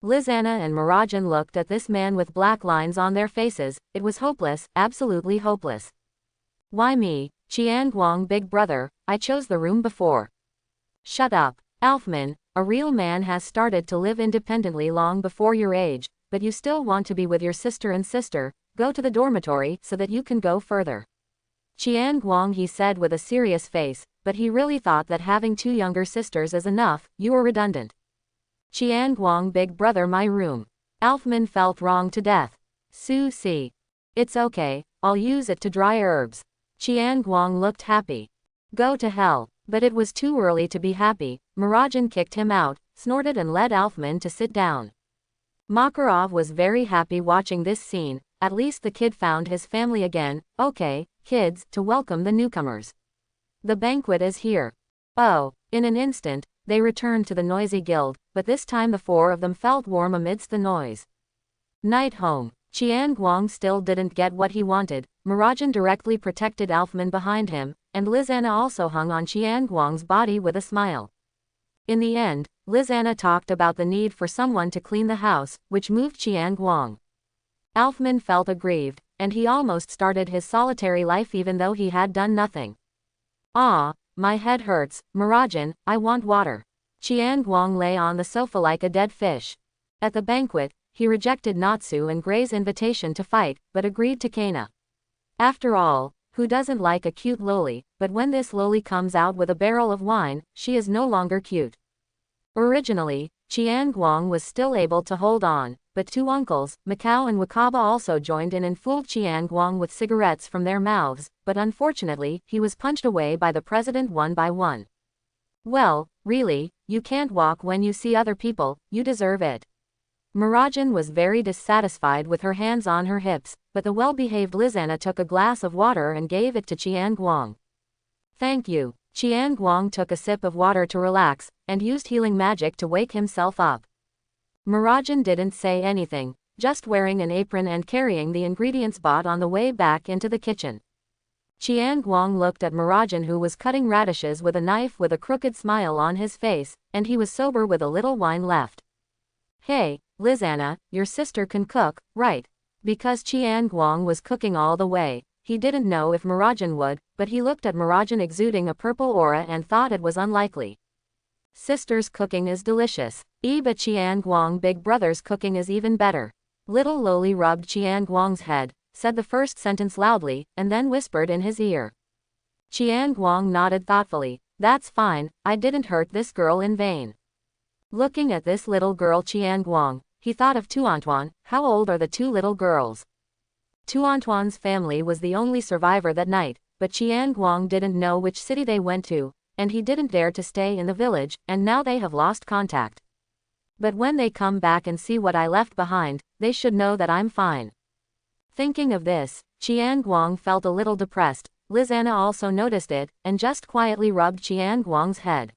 Speaker 1: Lizanna and Marajan looked at this man with black lines on their faces. It was hopeless, absolutely hopeless. Why me, Chiang Guang big brother, I chose the room before. Shut up, Alfman, a real man has started to live independently long before your age, but you still want to be with your sister and sister, go to the dormitory so that you can go further. Chiang Guang, he said with a serious face, but he really thought that having two younger sisters is enough. You are redundant. Chiang Guang big brother, my room. Alfman felt wrong to death. See. It's okay, I'll use it to dry herbs. Chiang Guang looked happy. Go to hell, but it was too early to be happy. Marajan kicked him out, snorted and led Alfman to sit down. Makarov was very happy watching this scene. At least the kid found his family again. Okay, kids, to welcome the newcomers. The banquet is here. Oh, in an instant, they returned to the noisy guild, but this time the four of them felt warm amidst the noise. Night home. Chiang Guang still didn't get what he wanted. Mirajan directly protected Alfman behind him, and Lizanna also hung on Chiang Guang's body with a smile. In the end, Lizanna talked about the need for someone to clean the house, which moved Chiang Guang. Alfman felt aggrieved, and he almost started his solitary life even though he had done nothing. Ah, my head hurts, Mirajan, I want water. Chiang Guang lay on the sofa like a dead fish. At the banquet, he rejected Natsu and Gray's invitation to fight, but agreed to Kana. After all, who doesn't like a cute loli, but when this loli comes out with a barrel of wine, she is no longer cute. Originally, Chiang Guang was still able to hold on, but two uncles, Macau and Wakaba also joined in and fooled Chiang Guang with cigarettes from their mouths, but unfortunately, he was punched away by the president one by one. Well, really, you can't walk when you see other people, you deserve it. Mirajan was very dissatisfied with her hands on her hips, but the well-behaved Lizanna took a glass of water and gave it to Chiang Guang. Thank you. Chiang Guang took a sip of water to relax, and used healing magic to wake himself up. Mirajan didn't say anything, just wearing an apron and carrying the ingredients bought on the way back into the kitchen. Chiang Guang looked at Mirajan, who was cutting radishes with a knife with a crooked smile on his face, and he was sober with a little wine left. Hey, Lizanna, your sister can cook, right? Because Chiang Guang was cooking all the way, he didn't know if Mirajan would, but he looked at Mirajan exuding a purple aura and thought it was unlikely. Sister's cooking is delicious. But Chiang Guang big brother's cooking is even better. Little Loli rubbed Chiang Guang's head, said the first sentence loudly, and then whispered in his ear. Chiang Guang nodded thoughtfully. That's fine, I didn't hurt this girl in vain. Looking at this little girl Chiang Guang, he thought of Tuantuan. How old are the two little girls? Tuantuan's family was the only survivor that night, but Chiang Guang didn't know which city they went to, and he didn't dare to stay in the village, and now they have lost contact. But when they come back and see what I left behind, they should know that I'm fine. Thinking of this, Chiang Guang felt a little depressed. Lizanna also noticed it, and just quietly rubbed Chiang Guang's head.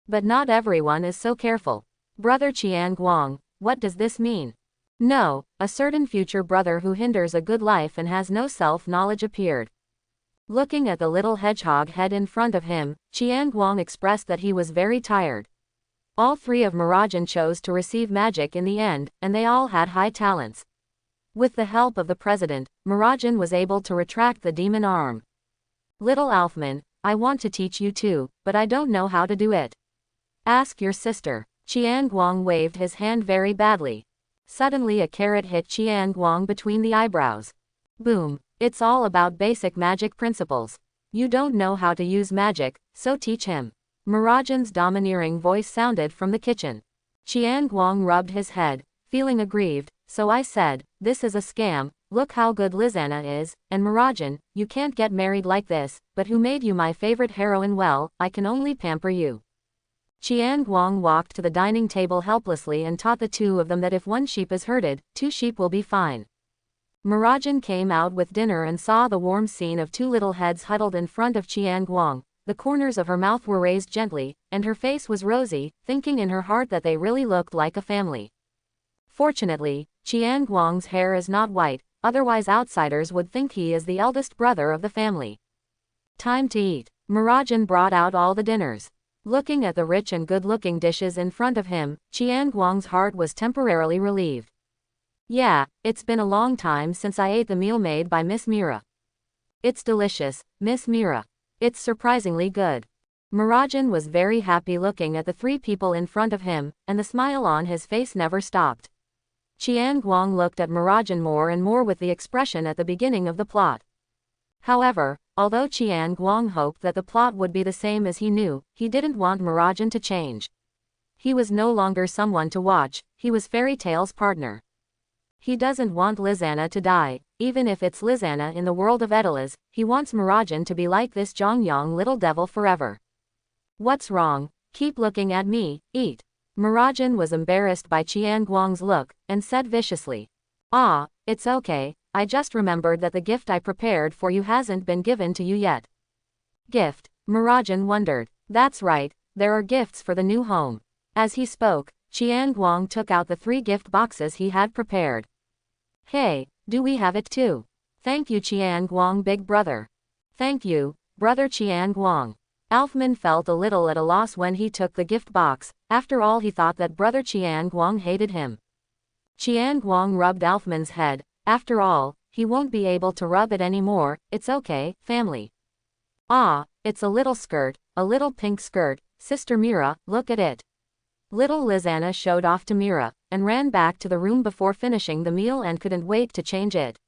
Speaker 1: But not everyone is so careful. Brother Chiang Guang, what does this mean? No, a certain future brother who hinders a good life and has no self-knowledge appeared. Looking at the little hedgehog head in front of him, Chiang Guang expressed that he was very tired. All three of Mirajan chose to receive magic in the end, and they all had high talents. With the help of the president, Mirajan was able to retract the demon arm. Little Alfman, I want to teach you too, but I don't know how to do it. Ask your sister. Chiang Guang waved his hand very badly. Suddenly a carrot hit Chiang Guang between the eyebrows. Boom. It's all about basic magic principles. You don't know how to use magic, so teach him. Mirajan's domineering voice sounded from the kitchen. Chiang Guang rubbed his head, feeling aggrieved, so I said, this is a scam, look how good Lizanna is, and Mirajan, you can't get married like this, but who made you my favorite heroine? Well, I can only pamper you. Chiang Guang walked to the dining table helplessly and taught the two of them that if one sheep is herded, two sheep will be fine. Mirajan came out with dinner and saw the warm scene of two little heads huddled in front of Chiang Guang. The corners of her mouth were raised gently, and her face was rosy, thinking in her heart that they really looked like a family. Fortunately, Chiang Guang's hair is not white, otherwise outsiders would think he is the eldest brother of the family. Time to eat. Mirajan brought out all the dinners. Looking at the rich and good-looking dishes in front of him, Chiang Guang's heart was temporarily relieved. Yeah, it's been a long time since I ate the meal made by Miss Mira. It's delicious, Miss Mira. It's surprisingly good. Mirajan was very happy looking at the three people in front of him, and the smile on his face never stopped. Chiang Guang looked at Mirajan more and more with the expression at the beginning of the plot. However, although Chiang Guang hoped that the plot would be the same as he knew, he didn't want Mirajan to change. He was no longer someone to watch, he was Fairy Tale's partner. He doesn't want Lizanna to die, even if it's Lizanna in the world of Edelas, he wants Mirajan to be like this Jongyang little devil forever. What's wrong? Keep looking at me, eat. Mirajan was embarrassed by Chiang Guang's look, and said viciously. Ah, it's okay, I just remembered that the gift I prepared for you hasn't been given to you yet. Gift? Mirajan wondered. That's right, there are gifts for the new home. As he spoke, Chiang Guang took out the 3 gift boxes he had prepared. Hey, do we have it too? Thank you Chiang Guang big brother. Thank you, brother Chiang Guang. Alfman felt a little at a loss when he took the gift box, after all he thought that brother Chiang Guang hated him. Chiang Guang rubbed Alfman's head. After all, he won't be able to rub it anymore. It's okay, family. Ah, it's a little skirt, a little pink skirt. Sister Mira, look at it. Little Lizanna showed off to Mira, and ran back to the room before finishing the meal and couldn't wait to change it.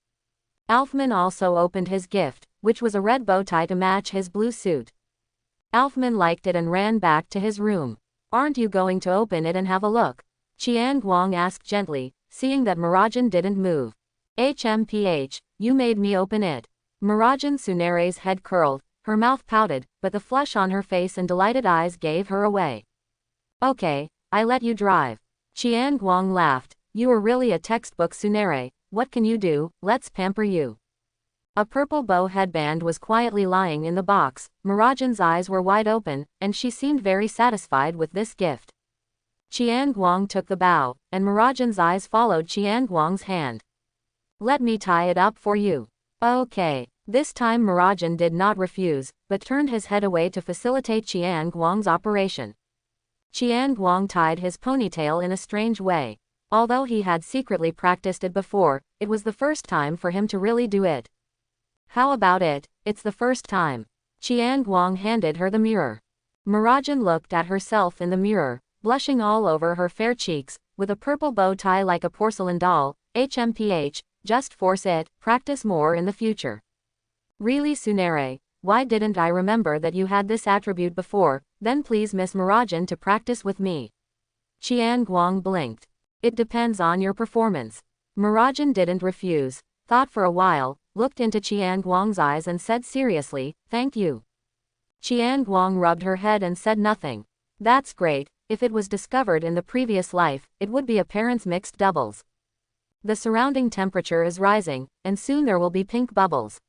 Speaker 1: Alfman also opened his gift, which was a red bow tie to match his blue suit. Alfman liked it and ran back to his room. Aren't you going to open it and have a look? Chiang Guang asked gently, seeing that Mirajan didn't move. HMPH, you made me open it. Mirajan Sunere's head curled, her mouth pouted, but the flush on her face and delighted eyes gave her away. Okay, I let you drive. Chiang Guang laughed. You are really a textbook Sunere. What can you do? Let's pamper you. A purple bow headband was quietly lying in the box. Mirajan's eyes were wide open, and she seemed very satisfied with this gift. Chiang Guang took the bow, and Mirajan's eyes followed Chiang Guang's hand. Let me tie it up for you. Okay. This time Mirajan did not refuse, but turned his head away to facilitate Chiang Guang's operation. Chiang Guang tied his ponytail in a strange way. Although he had secretly practiced it before, it was the first time for him to really do it. How about it? It's the first time. Chiang Guang handed her the mirror. Mirajan looked at herself in the mirror, blushing all over her fair cheeks, with a purple bow tie like a porcelain doll. HMPH, just force it, practice more in the future. Really Sunere, why didn't I remember that you had this attribute before? Then please Miss Mirajan to practice with me. Chiang Guang blinked. It depends on your performance. Mirajan didn't refuse, thought for a while, looked into Chiang Guang's eyes and said seriously, thank you. Chiang Guang rubbed her head and said nothing. That's great, if it was discovered in the previous life, it would be a parent's mixed doubles. The surrounding temperature is rising, and soon there will be pink bubbles.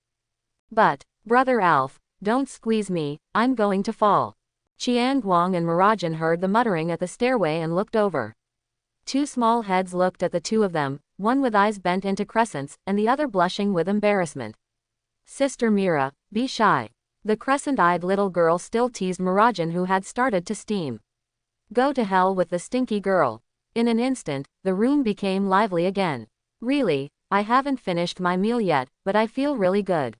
Speaker 1: But, Brother Alf, don't squeeze me, I'm going to fall. Chiang Guang and Mirajan heard the muttering at the stairway and looked over. 2 small heads looked at the two of them, one with eyes bent into crescents, and the other blushing with embarrassment. Sister Mira, be shy. The crescent-eyed little girl still teased Mirajan, who had started to steam. Go to hell with the stinky girl. In an instant, the room became lively again. Really, I haven't finished my meal yet, but I feel really good.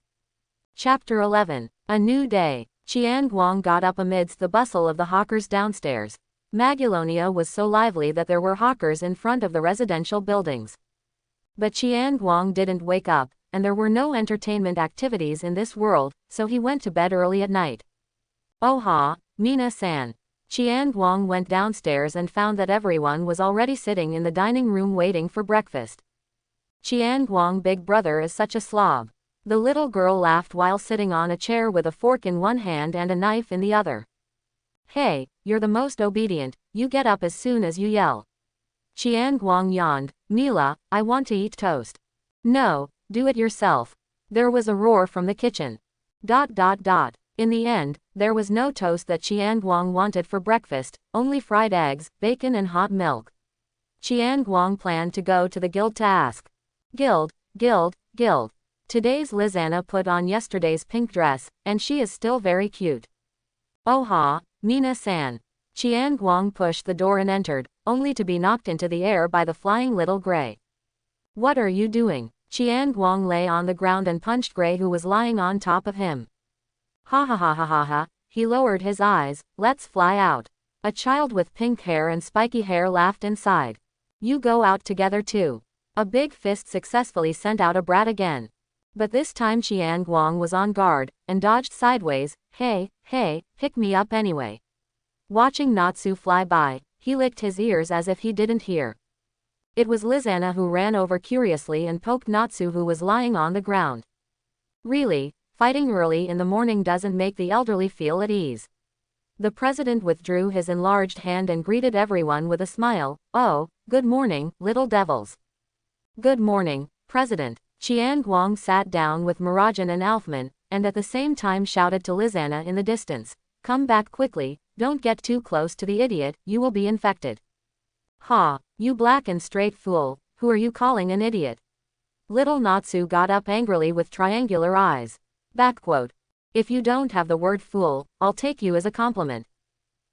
Speaker 1: Chapter 11. A New Day. Chiang Guang got up amidst the bustle of the hawkers downstairs. Maguilonia was so lively that there were hawkers in front of the residential buildings. But Chiang Guang didn't wake up, and there were no entertainment activities in this world, so he went to bed early at night. Oh-ha, Mina-san. Chiang Guang went downstairs and found that everyone was already sitting in the dining room waiting for breakfast. Chiang Guang big brother is such a slob. The little girl laughed while sitting on a chair with a fork in one hand and a knife in the other. Hey, you're the most obedient, you get up as soon as you yell. Chiang Guang yawned. Mila, I want to eat toast. No, do it yourself. There was a roar from the kitchen. In the end, there was no toast that Chiang Guang wanted for breakfast, only fried eggs, bacon and hot milk. Chiang Guang planned to go to the guild to ask. Guild. Today's Lizanna put on yesterday's pink dress, and she is still very cute. Oh-ha, Mina-san. Chiang Guang pushed the door and entered, only to be knocked into the air by the flying little Gray. What are you doing? Chiang Guang lay on the ground and punched Gray, who was lying on top of him. Ha ha ha ha ha ha, he lowered his eyes. Let's fly out. A child with pink hair and spiky hair laughed inside. You go out together too. A big fist successfully sent out a brat again. But this time Chiang Guang was on guard, and dodged sideways. Hey, pick me up anyway. Watching Natsu fly by, he licked his ears as if he didn't hear. It was Lizanna who ran over curiously and poked Natsu, who was lying on the ground. Really, fighting early in the morning doesn't make the elderly feel at ease. The president withdrew his enlarged hand and greeted everyone with a smile. Oh, good morning, little devils. Good morning, President. Chiang Guang sat down with Mirajan and Alfman, and at the same time shouted to Lizana in the distance, "Come back quickly, don't get too close to the idiot, you will be infected." "Ha, you black and straight fool, who are you calling an idiot?" Little Natsu got up angrily with triangular eyes. Backquote. "If you don't have the word fool, I'll take you as a compliment.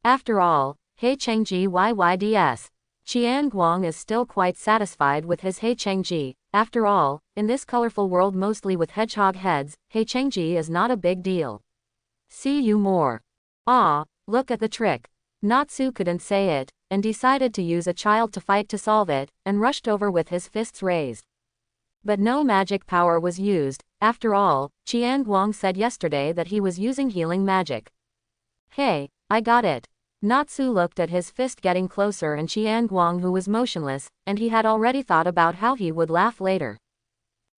Speaker 1: After all, Hei Chengji Yyds. Chiang Guang is still quite satisfied with his Hei Chengji. After all, in this colorful world mostly with hedgehog heads, Hei Chengji is not a big deal. See you more. Ah, look at the trick." Natsu couldn't say it, and decided to use a child to fight to solve it, and rushed over with his fists raised. But no magic power was used. After all, Chiang Guang said yesterday that he was using healing magic. "Hey, I got it." Natsu looked at his fist getting closer and Chiang Guang who was motionless, and he had already thought about how he would laugh later.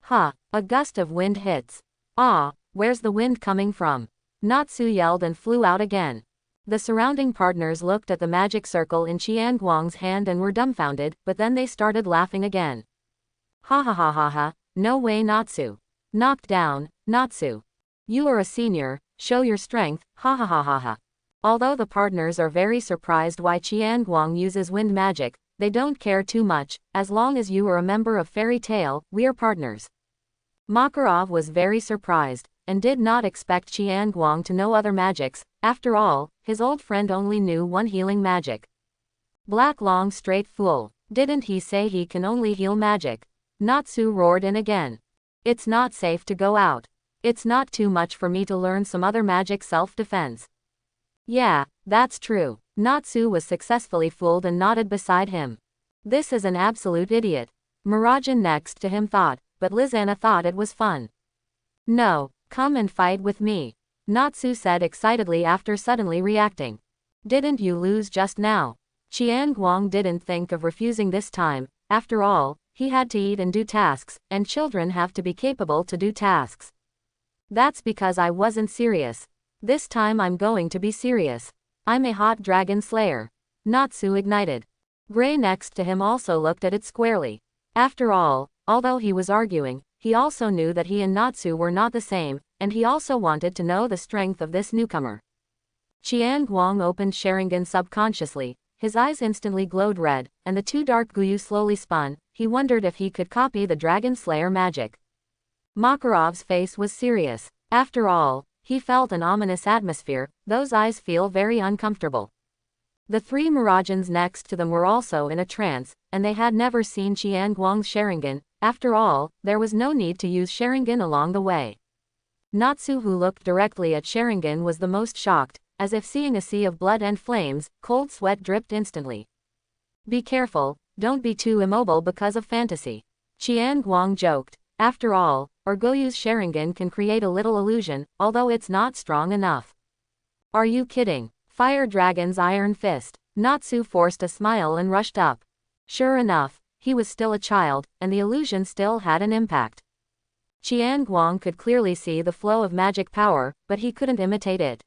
Speaker 1: "Ha, a gust of wind hits. Ah, where's the wind coming from?" Natsu yelled and flew out again. The surrounding partners looked at the magic circle in Chiang Guang's hand and were dumbfounded, but then they started laughing again. "Ha ha ha ha ha, no way Natsu. Knocked down, Natsu. You are a senior, show your strength, ha ha ha ha ha." Although the partners are very surprised why Chiang Guang uses wind magic, they don't care too much, as long as you are a member of Fairy Tail, we're partners. Makarov was very surprised, and did not expect Chiang Guang to know other magics. After all, his old friend only knew one healing magic. Black long straight fool, didn't he say he can only heal magic? Natsu roared in again. "It's not safe to go out. It's not too much for me to learn some other magic self-defense." "Yeah, that's true." Natsu was successfully fooled and nodded beside him. "This is an absolute idiot." Mirajan next to him thought, but Lizana thought it was fun. "No, come and fight with me," Natsu said excitedly after suddenly reacting. "Didn't you lose just now?" Chiang Guang didn't think of refusing this time. After all, he had to eat and do tasks, and children have to be capable to do tasks. "That's because I wasn't serious. This time I'm going to be serious. I'm a hot dragon slayer." Natsu ignited. Gray next to him also looked at it squarely. After all, although he was arguing, he also knew that he and Natsu were not the same, and he also wanted to know the strength of this newcomer. Chiang Guang opened Sharingan subconsciously, his eyes instantly glowed red, and the two dark Guyu slowly spun. He wondered if he could copy the Dragon Slayer magic. Makarov's face was serious. After all, he felt an ominous atmosphere, those eyes feel very uncomfortable. The three Mirajans next to them were also in a trance, and they had never seen Chiang Guang's Sharingan. After all, there was no need to use Sharingan along the way. Natsu, who looked directly at Sharingan, was the most shocked, as if seeing a sea of blood and flames. Cold sweat dripped instantly. "Be careful, don't be too immobile because of fantasy," Chiang Guang joked. After all, Orgoyu's Sharingan can create a little illusion, although it's not strong enough. "Are you kidding? Fire Dragon's Iron Fist." Natsu forced a smile and rushed up. Sure enough, he was still a child, and the illusion still had an impact. Chiang Guang could clearly see the flow of magic power, but he couldn't imitate it.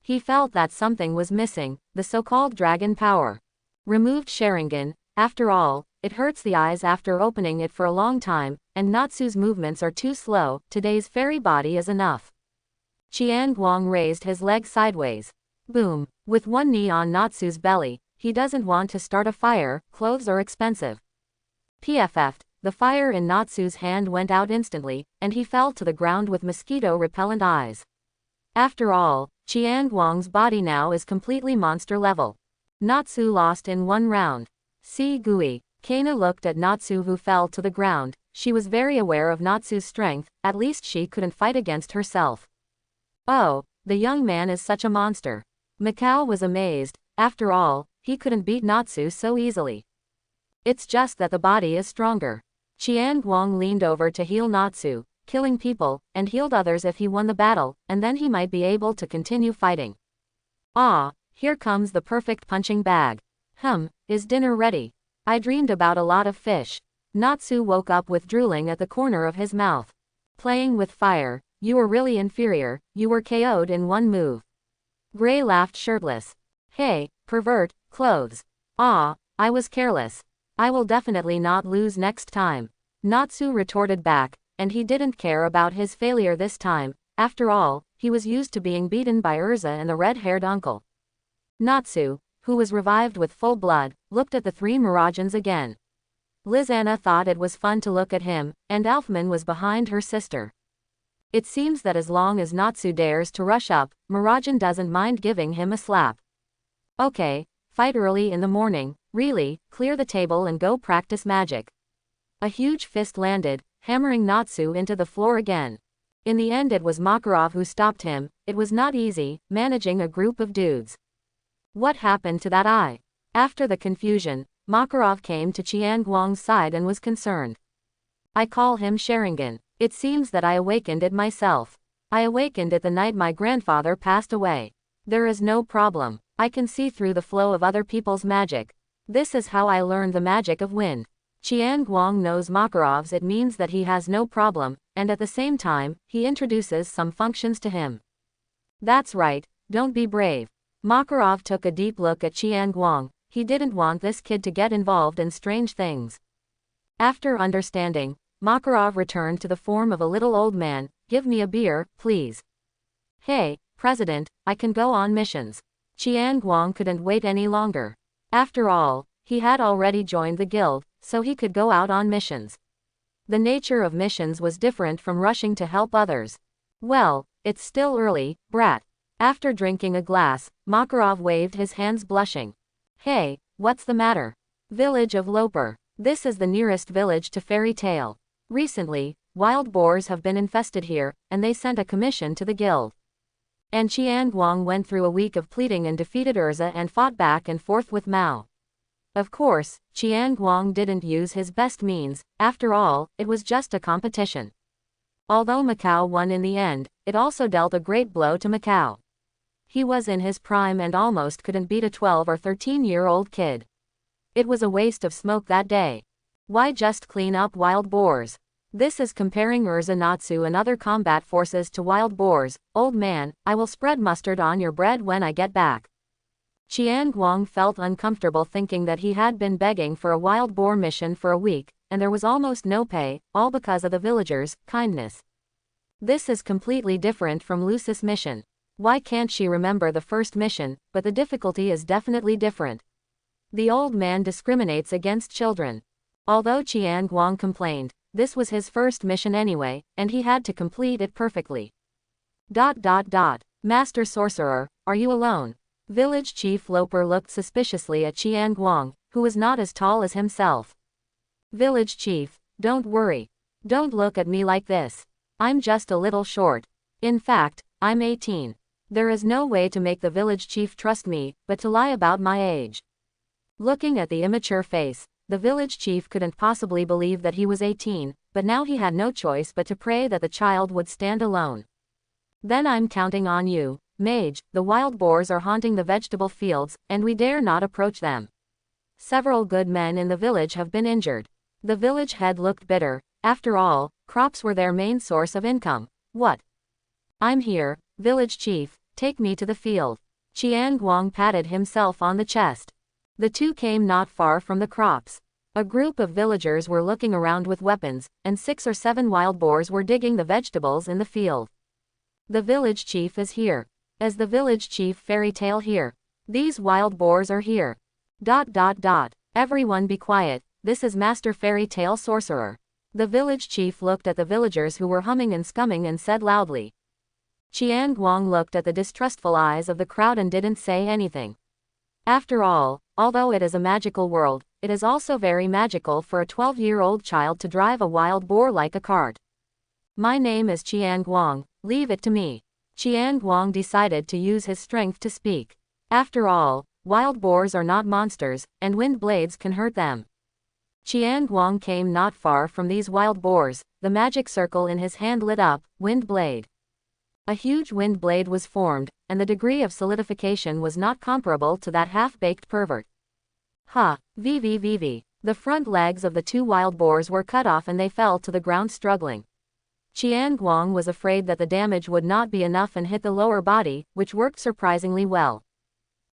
Speaker 1: He felt that something was missing, the so-called dragon power. Removed Sharingan. After all, it hurts the eyes after opening it for a long time, and Natsu's movements are too slow. Today's fairy body is enough. Chiang Guang raised his leg sideways. Boom. With one knee on Natsu's belly. He doesn't want to start a fire, clothes are expensive. PFF'd. The fire in Natsu's hand went out instantly, and he fell to the ground with mosquito-repellent eyes. After all, Chiang Guang's body now is completely monster level. Natsu lost in one round. See Gui. Kana looked at Natsu, who fell to the ground. She was very aware of Natsu's strength, at least she couldn't fight against herself. "Oh, the young man is such a monster." Mikao was amazed. After all, he couldn't beat Natsu so easily. "It's just that the body is stronger." Chiang Guang leaned over to heal Natsu, killing people, and healed others if he won the battle, and then he might be able to continue fighting. "Ah, here comes the perfect punching bag. Is dinner ready? I dreamed about a lot of fish." Natsu woke up with drooling at the corner of his mouth. "Playing with fire, you were really inferior, you were KO'd in one move." Gray laughed shirtless. "Hey, pervert, clothes. Ah, I was careless. I will definitely not lose next time." Natsu retorted back, and he didn't care about his failure this time. After all, he was used to being beaten by Urza and the red-haired uncle. Natsu, who was revived with full blood, looked at the three Mirajans again. Lizanna thought it was fun to look at him, and Alfman was behind her sister. It seems that as long as Natsu dares to rush up, Mirajan doesn't mind giving him a slap. Okay, fight early in the morning, really, clear the table and go practice magic. A huge fist landed, hammering Natsu into the floor again. In the end it was Makarov who stopped him. It was not easy, managing a group of dudes. What happened to that eye? After the confusion, Makarov came to Chiang Guang's side and was concerned. I call him Sharingan. It seems that I awakened it myself. I awakened it the night my grandfather passed away. There is no problem. I can see through the flow of other people's magic. This is how I learned the magic of wind. Chiang Guang knows Makarov's. It means that he has no problem, and at the same time, he introduces some functions to him. That's right, don't be brave. Makarov took a deep look at Chiang Guang. He didn't want this kid to get involved in strange things. After understanding, Makarov returned to the form of a little old man. Give me a beer, please. Hey, President, I can go on missions. Chiang Guang couldn't wait any longer. After all, he had already joined the guild, so he could go out on missions. The nature of missions was different from rushing to help others. Well, it's still early, brat. After drinking a glass, Makarov waved his hands blushing. Hey, what's the matter? Village of Loper. This is the nearest village to Fairy Tale. Recently, wild boars have been infested here, and they sent a commission to the guild. And Chiang Guang went through a week of pleading and defeated Urza and fought back and forth with Mao. Of course, Chiang Guang didn't use his best means. After all, it was just a competition. Although Macau won in the end, it also dealt a great blow to Macau. He was in his prime and almost couldn't beat a 12 or 13-year-old kid. It was a waste of smoke that day. Why just clean up wild boars? This is comparing Urza Natsu and other combat forces to wild boars. Old man, I will spread mustard on your bread when I get back. Chiang Guang felt uncomfortable thinking that he had been begging for a wild boar mission for a week, and there was almost no pay, all because of the villagers' kindness. This is completely different from Lucy's mission. Why can't she remember the first mission? But the difficulty is definitely different. The old man discriminates against children. Although Chiang Guang complained, this was his first mission anyway, and he had to complete it perfectly. Master Sorcerer, are you alone? Village Chief Loper looked suspiciously at Chiang Guang, who was not as tall as himself. Village Chief, don't worry. Don't look at me like this. I'm just a little short. In fact, I'm 18. There is no way to make the village chief trust me, but to lie about my age. Looking at the immature face, the village chief couldn't possibly believe that he was 18, but now he had no choice but to pray that the child would stand alone. Then I'm counting on you, mage. The wild boars are haunting the vegetable fields, and we dare not approach them. Several good men in the village have been injured. The village head looked bitter. After all, crops were their main source of income. What? I'm here, village chief. Take me to the field. Chiang Guang patted himself on the chest. The two came not far from the crops. A group of villagers were looking around with weapons, and 6 or 7 wild boars were digging the vegetables in the field. The village chief is here. Is the village chief Fairy Tale here? These wild boars are here. Everyone be quiet, this is Master Fairy Tale Sorcerer. The village chief looked at the villagers who were humming and scumming and said loudly. Chiang Guang looked at the distrustful eyes of the crowd and didn't say anything. After all, although it is a magical world, it is also very magical for a 12-year-old child to drive a wild boar like a cart. My name is Chiang Guang, leave it to me. Chiang Guang decided to use his strength to speak. After all, wild boars are not monsters, and wind blades can hurt them. Chiang Guang came not far from these wild boars. The magic circle in his hand lit up, wind blade. A huge wind blade was formed, and the degree of solidification was not comparable to that half-baked pervert. The front legs of the 2 wild boars were cut off and they fell to the ground struggling. Chiang Guang was afraid that the damage would not be enough and hit the lower body, which worked surprisingly well.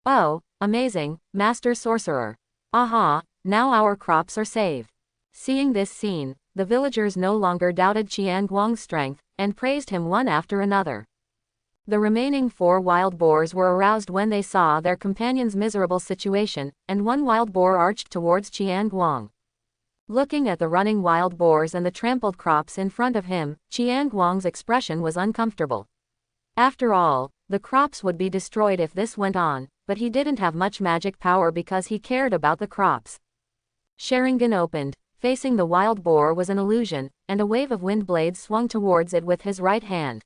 Speaker 1: Oh, amazing, Master Sorcerer. Aha, now our crops are saved. Seeing this scene, the villagers no longer doubted Chiang Guang's strength, and praised him one after another. The remaining 4 wild boars were aroused when they saw their companion's miserable situation, and one wild boar arched towards Chiang Guang. Looking at the running wild boars and the trampled crops in front of him, Chiang Guang's expression was uncomfortable. After all, the crops would be destroyed if this went on, but he didn't have much magic power because he cared about the crops. Sharingan opened. Facing the wild boar was an illusion, and a wave of wind blades swung towards it with his right hand.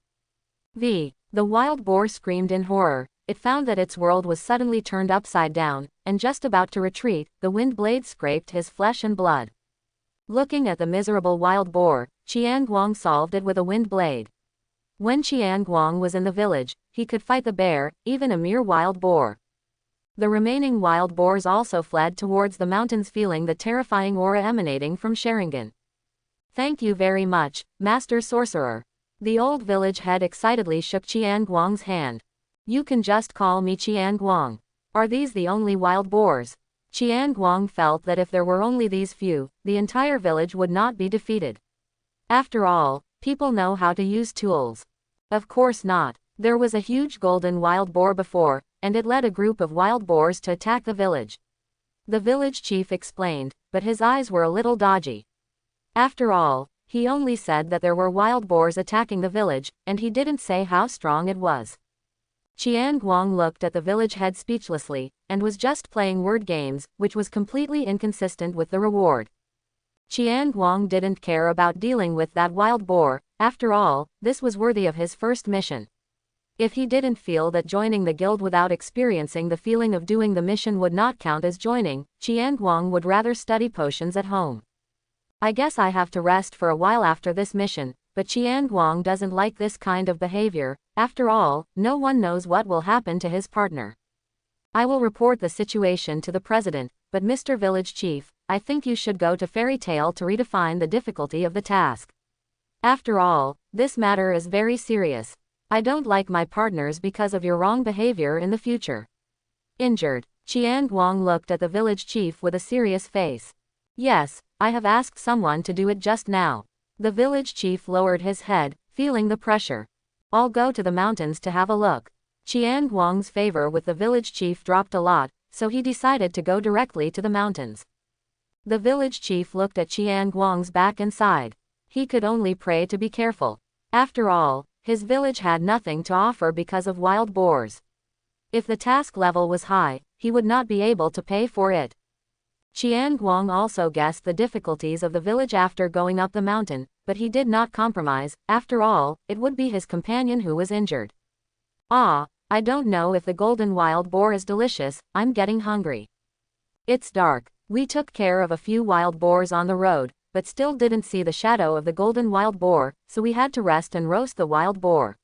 Speaker 1: The wild boar screamed in horror. It found that its world was suddenly turned upside down, and just about to retreat, the wind blade scraped his flesh and blood. Looking at the miserable wild boar, Chiang Guang solved it with a wind blade. When Chiang Guang was in the village, he could fight the bear, even a mere wild boar. The remaining wild boars also fled towards the mountains, feeling the terrifying aura emanating from Sharingan. "Thank you very much, Master Sorcerer." The old village head excitedly shook Chiang Guang's hand. "You can just call me Chiang Guang. Are these the only wild boars?" Chiang Guang felt that if there were only these few, the entire village would not be defeated. After all, people know how to use tools. Of course not. There was a huge golden wild boar before, and it led a group of wild boars to attack the village. The village chief explained, but his eyes were a little dodgy. After all, he only said that there were wild boars attacking the village, and he didn't say how strong it was. Chiang Guang looked at the village head speechlessly, and was just playing word games, which was completely inconsistent with the reward. Chiang Guang didn't care about dealing with that wild boar. After all, this was worthy of his first mission. If he didn't feel that joining the guild without experiencing the feeling of doing the mission would not count as joining, Chiang Guang would rather study potions at home. "I guess I have to rest for a while after this mission," but Chiang Guang doesn't like this kind of behavior. After all, no one knows what will happen to his partner. "I will report the situation to the president, but Mr. Village Chief, I think you should go to Fairy Tale to redefine the difficulty of the task. After all, this matter is very serious. I don't like my partners because of your wrong behavior in the future." Injured. Chiang Guang looked at the village chief with a serious face. "Yes, I have asked someone to do it just now." The village chief lowered his head, feeling the pressure. "I'll go to the mountains to have a look." Chiang Guang's favor with the village chief dropped a lot, so he decided to go directly to the mountains. The village chief looked at Chiang Guang's back and side. He could only pray to be careful. After all, his village had nothing to offer because of wild boars. If the task level was high, he would not be able to pay for it. Chiang Guang also guessed the difficulties of the village after going up the mountain, but he did not compromise. After all, it would be his companion who was injured. I don't know if the golden wild boar is delicious. I'm getting hungry." It's dark. We took care of a few wild boars on the road, but still didn't see the shadow of the golden wild boar, so we had to rest and roast the wild boar.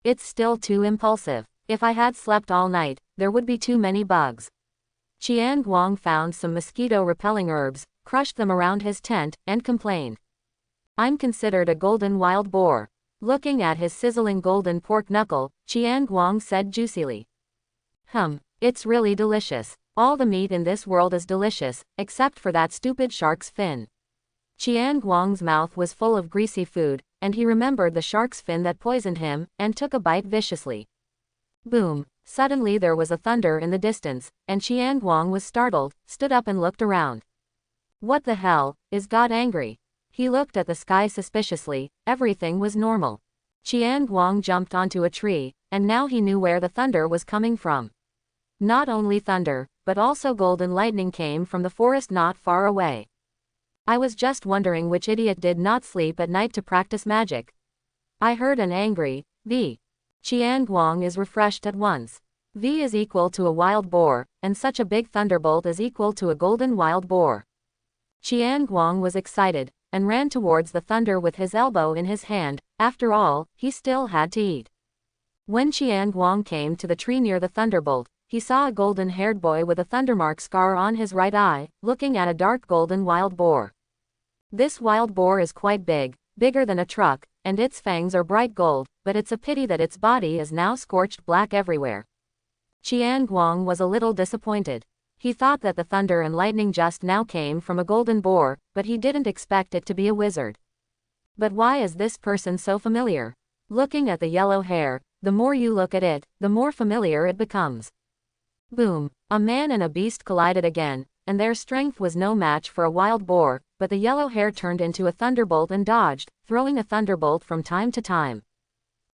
Speaker 1: It's still too impulsive. If I had slept all night, there would be too many bugs. Chiang Guang found some mosquito-repelling herbs, crushed them around his tent, and complained. "I'm considered a golden wild boar." Looking at his sizzling golden pork knuckle, Chiang Guang said juicily. It's really delicious. All the meat in this world is delicious, except for that stupid shark's fin." Chiang Guang's mouth was full of greasy food, and he remembered the shark's fin that poisoned him, and took a bite viciously. Boom! Suddenly there was a thunder in the distance, and Chiang Guang was startled, stood up and looked around. What the hell, is God angry? He looked at the sky suspiciously. Everything was normal. Chiang Guang jumped onto a tree, and now he knew where the thunder was coming from. Not only thunder, but also golden lightning came from the forest not far away. "I was just wondering which idiot did not sleep at night to practice magic. I heard an angry V. Chiang Guang is refreshed at once. V is equal to a wild boar, and such a big thunderbolt is equal to a golden wild boar." Chiang Guang was excited, and ran towards the thunder with his elbow in his hand. After all, he still had to eat. When Chiang Guang came to the tree near the thunderbolt, he saw a golden-haired boy with a thundermark scar on his right eye, looking at a dark golden wild boar. This wild boar is quite big, bigger than a truck, and its fangs are bright gold, but it's a pity that its body is now scorched black everywhere. Chiang Guang was a little disappointed. He thought that the thunder and lightning just now came from a golden boar, but he didn't expect it to be a wizard. But why is this person so familiar? Looking at the yellow hair, the more you look at it, the more familiar it becomes. Boom! A man and a beast collided again, and their strength was no match for a wild boar, but the yellow hair turned into a thunderbolt and dodged, throwing a thunderbolt from time to time.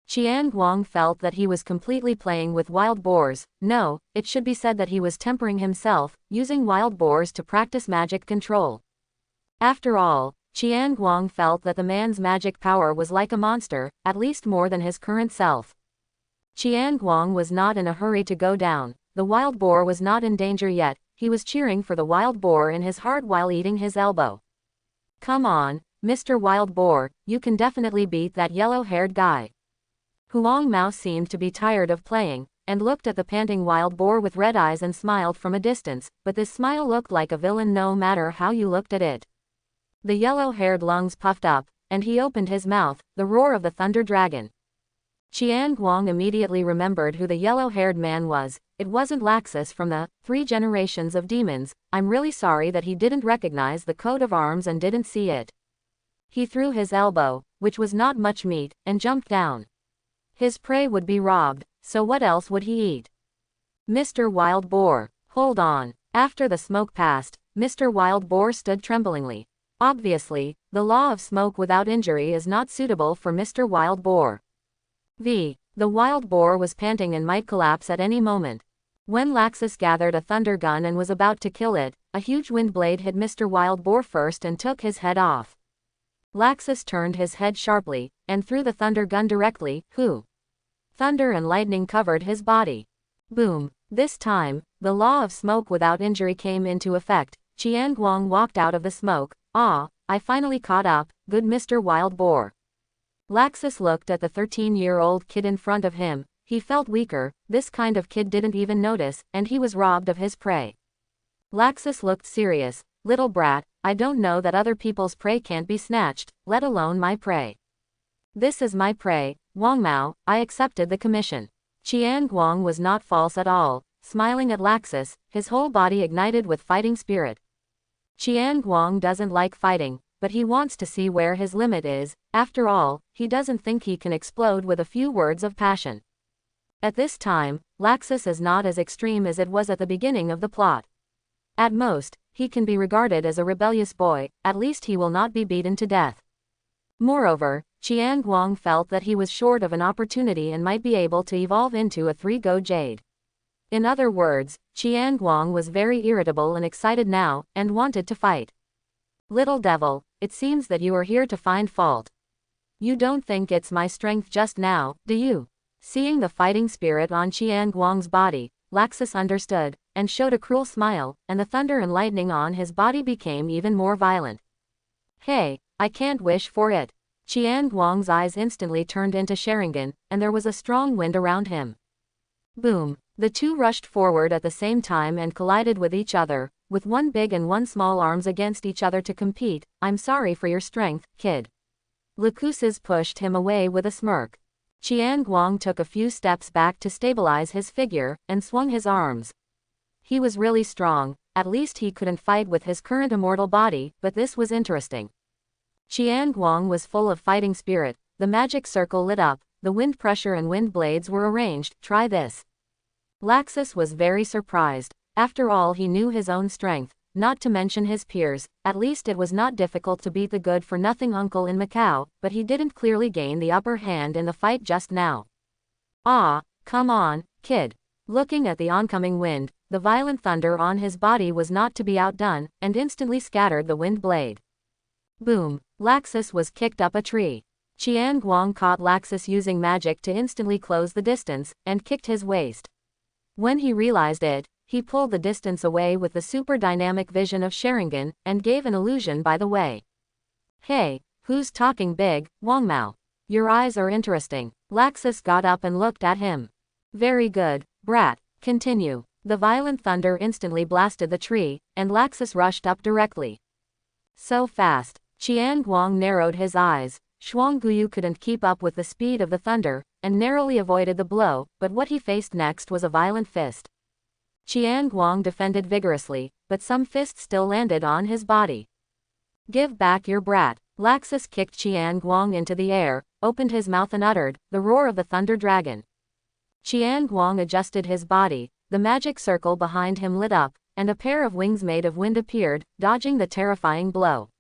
Speaker 1: Chiang Guang felt that he was completely playing with wild boars. No, it should be said that he was tempering himself, using wild boars to practice magic control. After all, Chiang Guang felt that the man's magic power was like a monster, at least more than his current self. Chiang Guang was not in a hurry to go down. The wild boar was not in danger yet. He was cheering for the wild boar in his heart while eating his elbow. Come on, Mr. Wild Boar, you can definitely beat that yellow-haired guy. Huang Mao seemed to be tired of playing, and looked at the panting wild boar with red eyes and smiled from a distance, but this smile looked like a villain no matter how you looked at it. The yellow-haired lungs puffed up, and he opened his mouth, the roar of the thunder dragon. Chiang Guang immediately remembered who the yellow-haired man was. It wasn't Laxus from the 3 Generations of Demons. I'm really sorry that he didn't recognize the coat of arms and didn't see it. He threw his elbow, which was not much meat, and jumped down. His prey would be robbed, so what else would he eat? Mr. Wild Boar, hold on. After the smoke passed, Mr. Wild Boar stood tremblingly. Obviously, the law of smoke without injury is not suitable for Mr. Wild Boar. The wild boar was panting and might collapse at any moment. When Laxus gathered a thunder gun and was about to kill it, a huge wind blade hit Mr. Wild Boar first and took his head off. Laxus turned his head sharply, and threw the thunder gun directly. Thunder and lightning covered his body. Boom! This time, the law of smoke without injury came into effect. Chiang Guang walked out of the smoke. Ah, I finally caught up, good Mr. Wild Boar. Laxus looked at the 13-year-old kid in front of him. He felt weaker. This kind of kid didn't even notice, and he was robbed of his prey. Laxus looked serious. Little brat, I don't know that other people's prey can't be snatched, let alone my prey. This is my prey, Wang Mao. I accepted the commission. Chiang Guang was not false at all, smiling at Laxus, his whole body ignited with fighting spirit. Chiang Guang doesn't like fighting, but he wants to see where his limit is. After all, he doesn't think he can explode with a few words of passion. At this time, Laxus is not as extreme as it was at the beginning of the plot. At most, he can be regarded as a rebellious boy. At least he will not be beaten to death. Moreover, Chiang Guang felt that he was short of an opportunity and might be able to evolve into a 3-go jade. In other words, Chiang Guang was very irritable and excited now, and wanted to fight. Little devil, it seems that you are here to find fault. You don't think it's my strength just now, do you? Seeing the fighting spirit on Chiang Guang's body, Laxus understood, and showed a cruel smile, and the thunder and lightning on his body became even more violent. Hey, I can't wish for it. Chiang Guang's eyes instantly turned into Sharingan, and there was a strong wind around him. Boom! The two rushed forward at the same time and collided with each other, with one big and one small arms against each other to compete. I'm sorry for your strength, kid. Laxus pushed him away with a smirk. Chiang Guang took a few steps back to stabilize his figure, and swung his arms. He was really strong. At least he couldn't fight with his current immortal body, but this was interesting. Chiang Guang was full of fighting spirit. The magic circle lit up, the wind pressure and wind blades were arranged. Try this. Laxus was very surprised. After all, he knew his own strength, not to mention his peers. At least it was not difficult to beat the good-for-nothing uncle in Macau, but he didn't clearly gain the upper hand in the fight just now. Ah, come on, kid. Looking at the oncoming wind, the violent thunder on his body was not to be outdone, and instantly scattered the wind blade. Boom! Laxus was kicked up a tree. Chiang Guang caught Laxus using magic to instantly close the distance, and kicked his waist. When he realized it, he pulled the distance away with the super dynamic vision of Sharingan, and gave an illusion by the way. Hey, who's talking big, Wang Mao? Your eyes are interesting. Laxus got up and looked at him. Very good, brat, continue. The violent thunder instantly blasted the tree, and Laxus rushed up directly. So fast. Chiang Guang narrowed his eyes. Shuang Guyu couldn't keep up with the speed of the thunder, and narrowly avoided the blow, but what he faced next was a violent fist. Chiang Guang defended vigorously, but some fists still landed on his body. Give back your brat. Laxus kicked Chiang Guang into the air, opened his mouth and uttered the roar of the thunder dragon. Chiang Guang adjusted his body, the magic circle behind him lit up, and a pair of wings made of wind appeared, dodging the terrifying blow.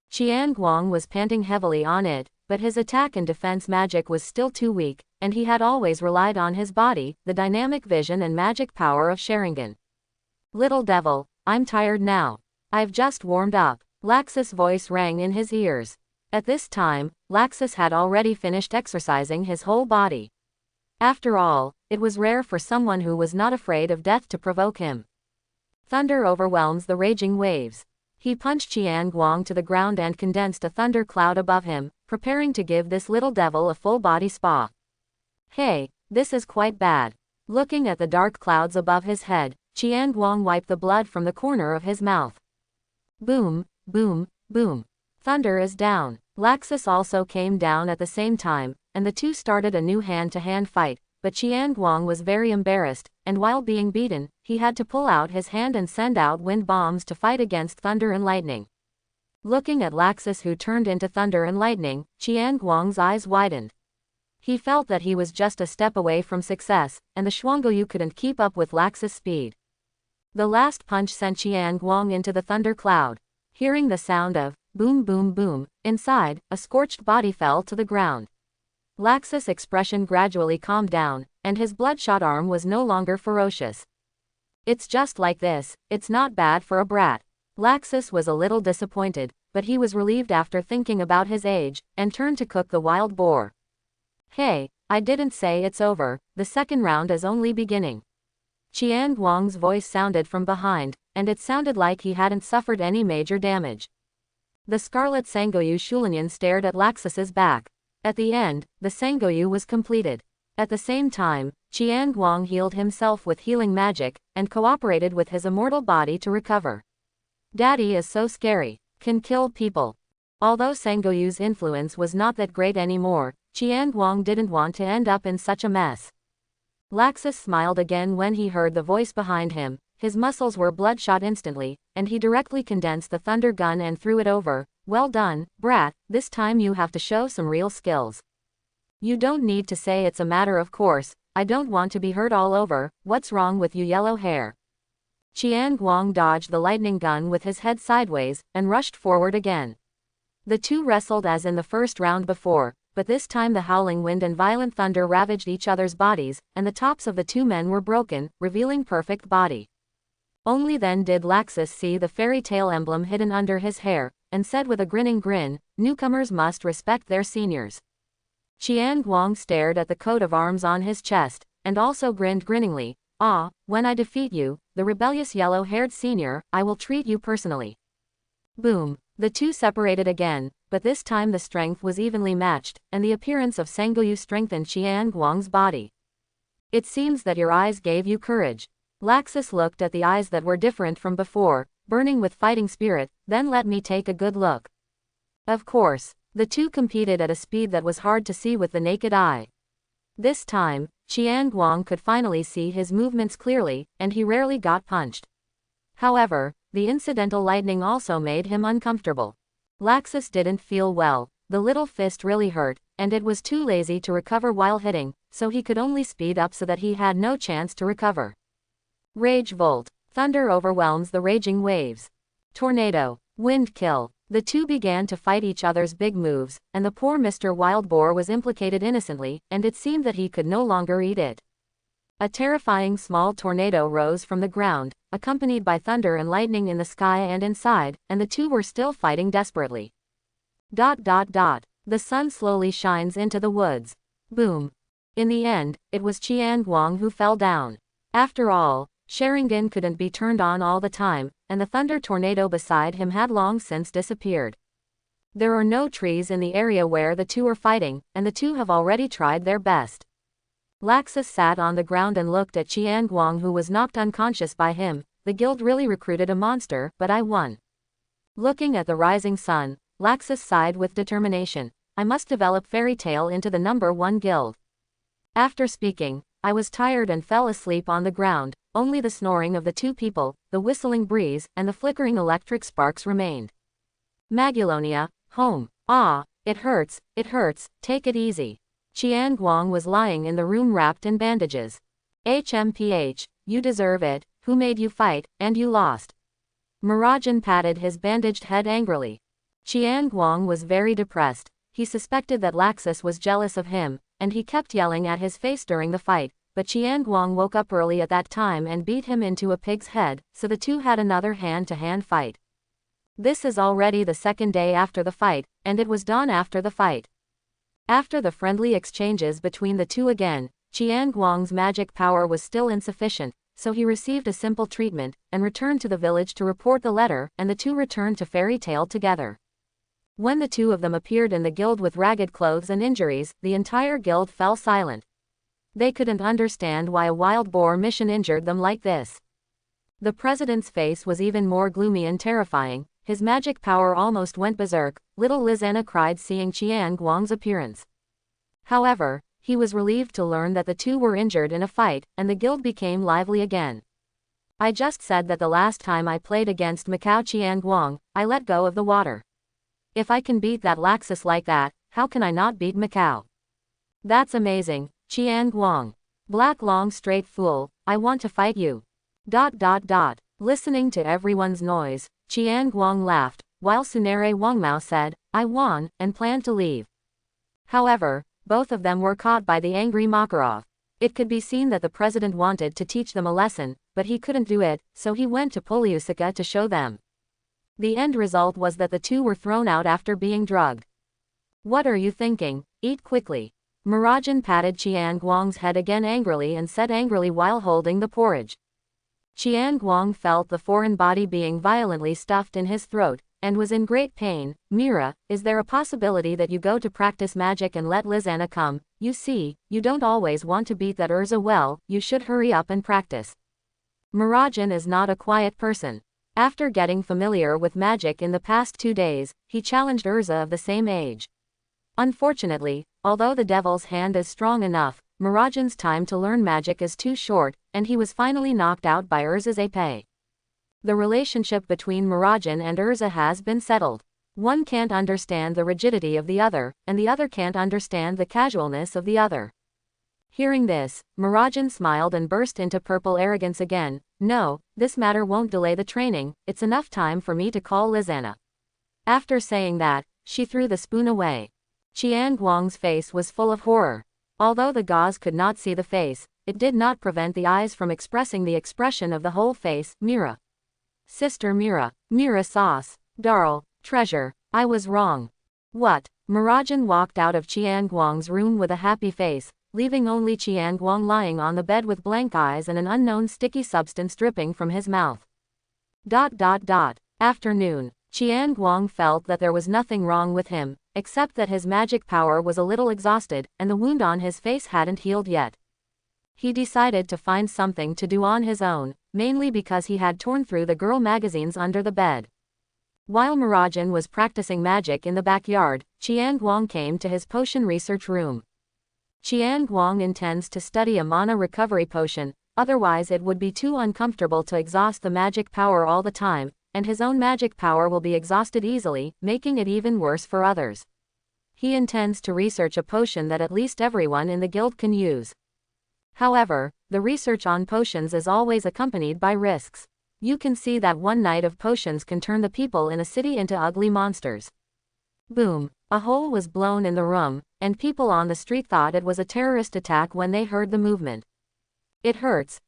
Speaker 1: Chiang Guang was panting heavily on it, but his attack and defense magic was still too weak, and he had always relied on his body, the dynamic vision and magic power of Sharingan. Little devil, I'm tired now. I've just warmed up. Laxus' voice rang in his ears. At this time, Laxus had already finished exercising his whole body. After all, it was rare for someone who was not afraid of death to provoke him. Thunder overwhelms the raging waves. He punched Chiang Guang to the ground and condensed a thunder cloud above him, preparing to give this little devil a full-body spa. Hey, this is quite bad. Looking at the dark clouds above his head, Chiang Guang wiped the blood from the corner of his mouth. Boom, boom, boom. Thunder is down. Laxus also came down at the same time, and the two started a new hand-to-hand fight, but Chiang Guang was very embarrassed, and while being beaten, he had to pull out his hand and send out wind bombs to fight against thunder and lightning. Looking at Laxus, who turned into thunder and lightning, Chiang Guang's eyes widened. He felt that he was just a step away from success, and the Shuangguoyu couldn't keep up with Laxus' speed. The last punch sent Chiang Guang into the thunder cloud. Hearing the sound of boom boom boom, inside, a scorched body fell to the ground. Laxus' expression gradually calmed down, and his bloodshot arm was no longer ferocious. It's just like this, it's not bad for a brat. Laxus was a little disappointed, but he was relieved after thinking about his age, and turned to cook the wild boar. Hey, I didn't say it's over, the second round is only beginning. Chiang Guang's voice sounded from behind, and it sounded like he hadn't suffered any major damage. The scarlet Sanggoyu Shulinyan stared at Laxus's back. At the end, the Sanggoyu was completed. At the same time, Chiang Guang healed himself with healing magic, and cooperated with his immortal body to recover. Daddy is so scary, can kill people. Although Sanggoyu's influence was not that great anymore, Chiang Guang didn't want to end up in such a mess. Laxus smiled again when he heard the voice behind him. His muscles were bloodshot instantly, and he directly condensed the thunder gun and threw it over. Well done, brat, this time you have to show some real skills. You don't need to say it's a matter of course, I don't want to be hurt all over, what's wrong with you yellow hair? Chiang Guang dodged the lightning gun with his head sideways, and rushed forward again. The two wrestled as in the first round before, but this time the howling wind and violent thunder ravaged each other's bodies, and the tops of the two men were broken, revealing perfect body. Only then did Laxus see the fairy tale emblem hidden under his hair, and said with a grinning grin, newcomers must respect their seniors. Chiang Guang stared at the coat of arms on his chest, and also grinned grinningly. Ah, when I defeat you, the rebellious yellow-haired senior, I will treat you personally. Boom. The two separated again, but this time the strength was evenly matched, and the appearance of Sanggoyu strengthened Chiang Guang's body. It seems that your eyes gave you courage. Laxus looked at the eyes that were different from before, burning with fighting spirit, then let me take a good look. Of course, the two competed at a speed that was hard to see with the naked eye. This time, Chiang Guang could finally see his movements clearly, and he rarely got punched. However, the incidental lightning also made him uncomfortable. Laxus didn't feel well, the little fist really hurt, and it was too lazy to recover while hitting, so he could only speed up so that he had no chance to recover. Rage Volt. Thunder overwhelms the raging waves. Tornado. Wind Kill. The two began to fight each other's big moves, and the poor Mr. Wild Boar was implicated innocently, and it seemed that he could no longer eat it. A terrifying small tornado rose from the ground, accompanied by thunder and lightning in the sky and inside, and the two were still fighting desperately. The sun slowly shines into the woods. Boom. In the end, it was Chiang Guang who fell down. After all, Sharingan couldn't be turned on all the time, and the thunder tornado beside him had long since disappeared. There are no trees in the area where the two are fighting, and the two have already tried their best. Laxus sat on the ground and looked at Chiang Guang, who was knocked unconscious by him. The guild really recruited a monster, but I won. Looking at the rising sun, Laxus sighed with determination. I must develop Fairy Tale into the #1 guild. After speaking, I was tired and fell asleep on the ground. Only the snoring of the two people, the whistling breeze, and the flickering electric sparks remained. Magulonia, Home. Ah, it hurts, take it easy. Chiang Guang was lying in the room wrapped in bandages. HMPH, you deserve it, who made you fight, and you lost. Marajan patted his bandaged head angrily. Chiang Guang was very depressed. He suspected that Laxus was jealous of him, and he kept yelling at his face during the fight, but Chiang Guang woke up early at that time and beat him into a pig's head, so the two had another hand-to-hand fight. This is already the second day after the fight, and it was dawn after the fight. After the friendly exchanges between the two again, Chiang Guang's magic power was still insufficient, so he received a simple treatment, and returned to the village to report the letter, and the two returned to Fairy Tale together. When the two of them appeared in the guild with ragged clothes and injuries, the entire guild fell silent. They couldn't understand why a wild boar mission injured them like this. The president's face was even more gloomy and terrifying. His magic power almost went berserk. Little Lizanna cried seeing Chiang Guang's appearance. However, he was relieved to learn that the two were injured in a fight, and the guild became lively again. I just said that the last time I played against Macau Chiang Guang, I let go of the water. If I can beat that Laxus like that, how can I not beat Macau? That's amazing, Chiang Guang. Black long straight fool, I want to fight you. ... Listening to everyone's noise, Chiang Guang laughed, while Sunere Wangmao said, I won, and planned to leave. However, both of them were caught by the angry Makarov. It could be seen that the president wanted to teach them a lesson, but he couldn't do it, so he went to Poliusica to show them. The end result was that the two were thrown out after being drugged. What are you thinking? Eat quickly. Marajan patted Chiang Guang's head again angrily and said angrily while holding the porridge. Chiang Guang felt the foreign body being violently stuffed in his throat, and was in great pain. Mira, is there a possibility that you go to practice magic and let Lizanna come? You see, you don't always want to beat that Urza well, you should hurry up and practice. Marajan is not a quiet person. After getting familiar with magic in the past 2 days, he challenged Urza of the same age. Unfortunately, although the devil's hand is strong enough, Marajan's time to learn magic is too short, and he was finally knocked out by Urza's épée. The relationship between Marajan and Urza has been settled. One can't understand the rigidity of the other, and the other can't understand the casualness of the other. Hearing this, Marajan smiled and burst into purple arrogance again. No, this matter won't delay the training, it's enough time for me to call Lizanna. After saying that, she threw the spoon away. Chiang Guang's face was full of horror. Although the gauze could not see the face, it did not prevent the eyes from expressing the expression of the whole face. Mira. Sister Mira. Mira sauce. Darl. Treasure. I was wrong. What? Marajan walked out of Chiang Guang's room with a happy face, leaving only Chiang Guang lying on the bed with blank eyes and an unknown sticky substance dripping from his mouth. Afternoon. Chiang Guang felt that there was nothing wrong with him, except that his magic power was a little exhausted, and the wound on his face hadn't healed yet. He decided to find something to do on his own, mainly because he had torn through the girl magazines under the bed. While Marajan was practicing magic in the backyard, Chiang Guang came to his potion research room. Chiang Guang intends to study a mana recovery potion, otherwise it would be too uncomfortable to exhaust the magic power all the time, and his own magic power will be exhausted easily, making it even worse for others. He intends to research a potion that at least everyone in the guild can use. However, the research on potions is always accompanied by risks. You can see that one night of potions can turn the people in a city into ugly monsters. Boom! A hole was blown in the room, and people on the street thought it was a terrorist attack when they heard the movement. It hurts,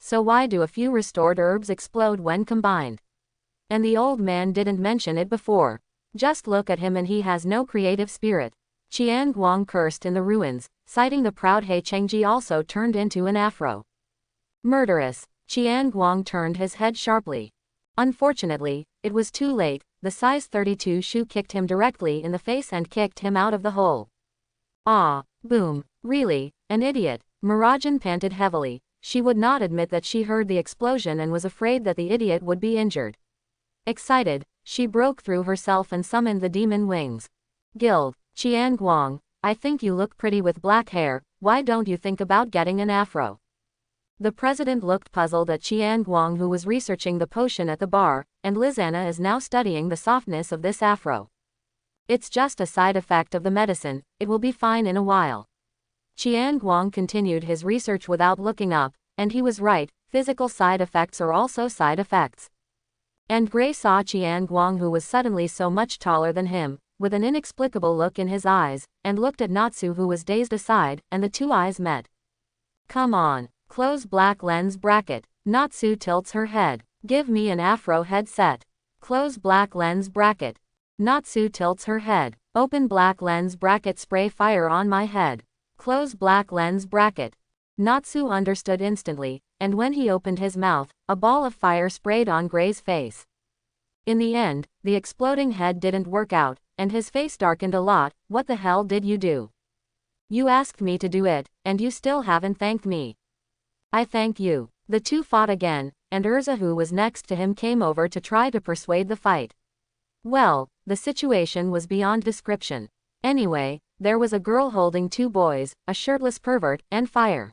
Speaker 1: so why do a few restored herbs explode when combined? And the old man didn't mention it before. Just look at him and he has no creative spirit. Chiang Guang cursed in the ruins, citing the proud He Chengji also turned into an afro. Murderous! Chiang Guang turned his head sharply. Unfortunately, it was too late. The size 32 shoe kicked him directly in the face and kicked him out of the hole. Ah, boom, really, an idiot. Marajan panted heavily. She would not admit that she heard the explosion and was afraid that the idiot would be injured. Excited, she broke through herself and summoned the demon wings. Guild, Chiang Guang, I think you look pretty with black hair, why don't you think about getting an afro? The president looked puzzled at Chiang Guang, who was researching the potion at the bar, and Lizanna is now studying the softness of this afro. It's just a side effect of the medicine, it will be fine in a while. Chiang Guang continued his research without looking up, and he was right, physical side effects are also side effects. And Gray saw Chiang Guang, who was suddenly so much taller than him, with an inexplicable look in his eyes, and looked at Natsu, who was dazed aside, and the two eyes met. Come on. Close black lens bracket. Natsu tilts her head. Give me an afro headset. Close black lens bracket. Natsu tilts her head. Open black lens bracket. Spray fire on my head. Close black lens bracket. Natsu understood instantly, and when he opened his mouth, a ball of fire sprayed on Gray's face. In the end, the exploding head didn't work out, and his face darkened a lot. What the hell did you do? You asked me to do it, and you still haven't thanked me. I thank you. The two fought again, and Urza, who was next to him, came over to try to persuade the fight. Well, the situation was beyond description. Anyway, there was a girl holding two boys, a shirtless pervert, and fire.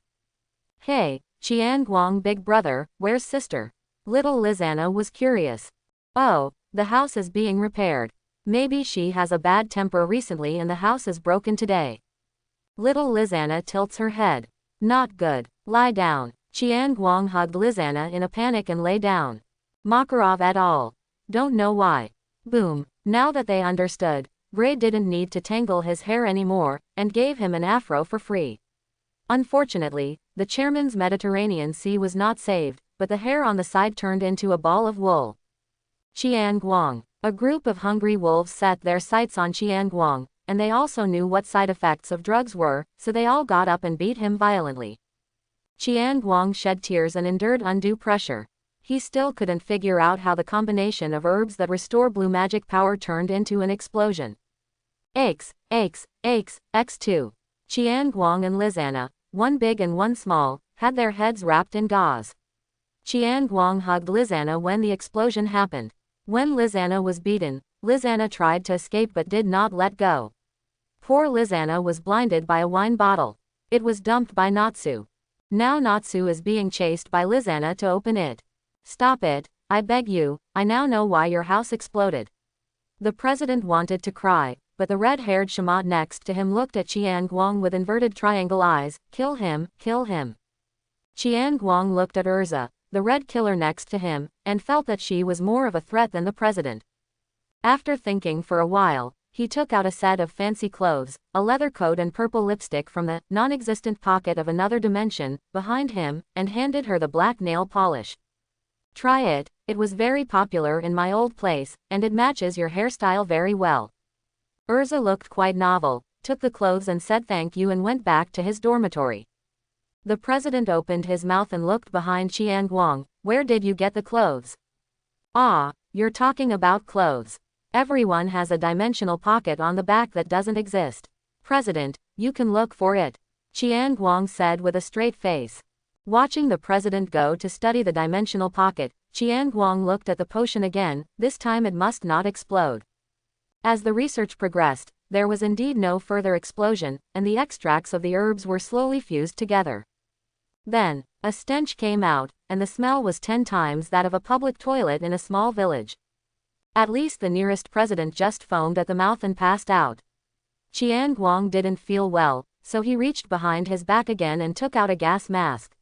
Speaker 1: Hey, Chiang Guang big brother, where's sister? Little Lizana was curious. Oh, the house is being repaired. Maybe she has a bad temper recently and the house is broken today. Little Lizana tilts her head. Not good. Lie down. Chiang Guang hugged Lizana in a panic and lay down. Makarov et al. Don't know why. Boom. Now that they understood, Gray didn't need to tangle his hair anymore, and gave him an afro for free. Unfortunately, the chairman's Mediterranean Sea was not saved, but the hair on the side turned into a ball of wool. Chiang Guang. A group of hungry wolves set their sights on Chiang Guang, and they also knew what side effects of drugs were, so they all got up and beat him violently. Chiang Guang shed tears and endured undue pressure. He still couldn't figure out how the combination of herbs that restore blue magic power turned into an explosion. Aches, X2. Chiang Guang and Lizana, one big and one small, had their heads wrapped in gauze. Chiang Guang hugged Lizana when the explosion happened. When Lizana was beaten, Lizana tried to escape but did not let go. Poor Lizana was blinded by a wine bottle. It was dumped by Natsu. Now Natsu is being chased by Lizana to open it. Stop it, I beg you, I now know why your house exploded. The president wanted to cry, but the red-haired shaman next to him looked at Chiang Guang with inverted triangle eyes. Kill him, kill him. Chiang Guang looked at Urza, the red killer next to him, and felt that she was more of a threat than the president. After thinking for a while, he took out a set of fancy clothes, a leather coat and purple lipstick from the non-existent pocket of another dimension behind him, and handed her the black nail polish. Try it, it was very popular in my old place, and it matches your hairstyle very well. Urza looked quite novel, took the clothes and said thank you and went back to his dormitory. The president opened his mouth and looked behind Chiang Guang. Where did you get the clothes? Ah, you're talking about clothes. Everyone has a dimensional pocket on the back that doesn't exist. President, you can look for it. Chiang Guang said with a straight face. Watching the president go to study the dimensional pocket, Chiang Guang looked at the potion again. This time it must not explode. As the research progressed, there was indeed no further explosion, and the extracts of the herbs were slowly fused together. Then, a stench came out, and the smell was 10 times that of a public toilet in a small village. At least the nearest president just foamed at the mouth and passed out. Chiang Guang didn't feel well, so he reached behind his back again and took out a gas mask.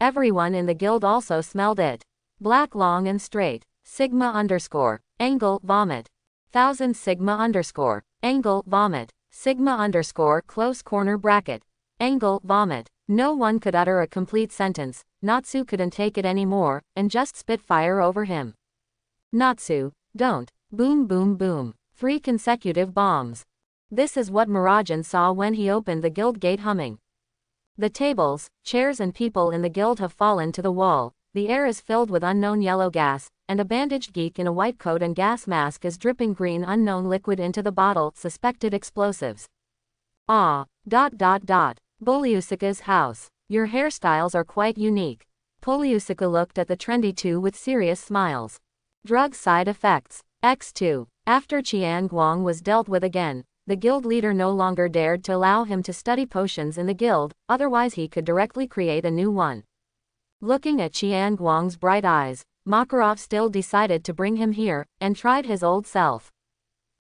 Speaker 1: Everyone in the guild also smelled it. Black long and straight, sigma _ angle vomit. 1000 sigma _ angle vomit, sigma _ close corner bracket, angle vomit. No one could utter a complete sentence. Natsu couldn't take it anymore, and just spit fire over him. Natsu, don't. Boom boom boom. 3 consecutive bombs. This is what Murajan saw when he opened the guild gate humming. The tables, chairs and people in the guild have fallen to the wall. The air is filled with unknown yellow gas, and a bandaged geek in a white coat and gas mask is dripping green unknown liquid into the bottle. Suspected explosives. Ah. Poliusica's house. Your hairstyles are quite unique. Poliusica looked at the trendy two with serious smiles. Drug side effects. X2. After Chiang Guang was dealt with again, the guild leader no longer dared to allow him to study potions in the guild, otherwise he could directly create a new one. Looking at Chiang Guang's bright eyes, Makarov still decided to bring him here, and tried his old self.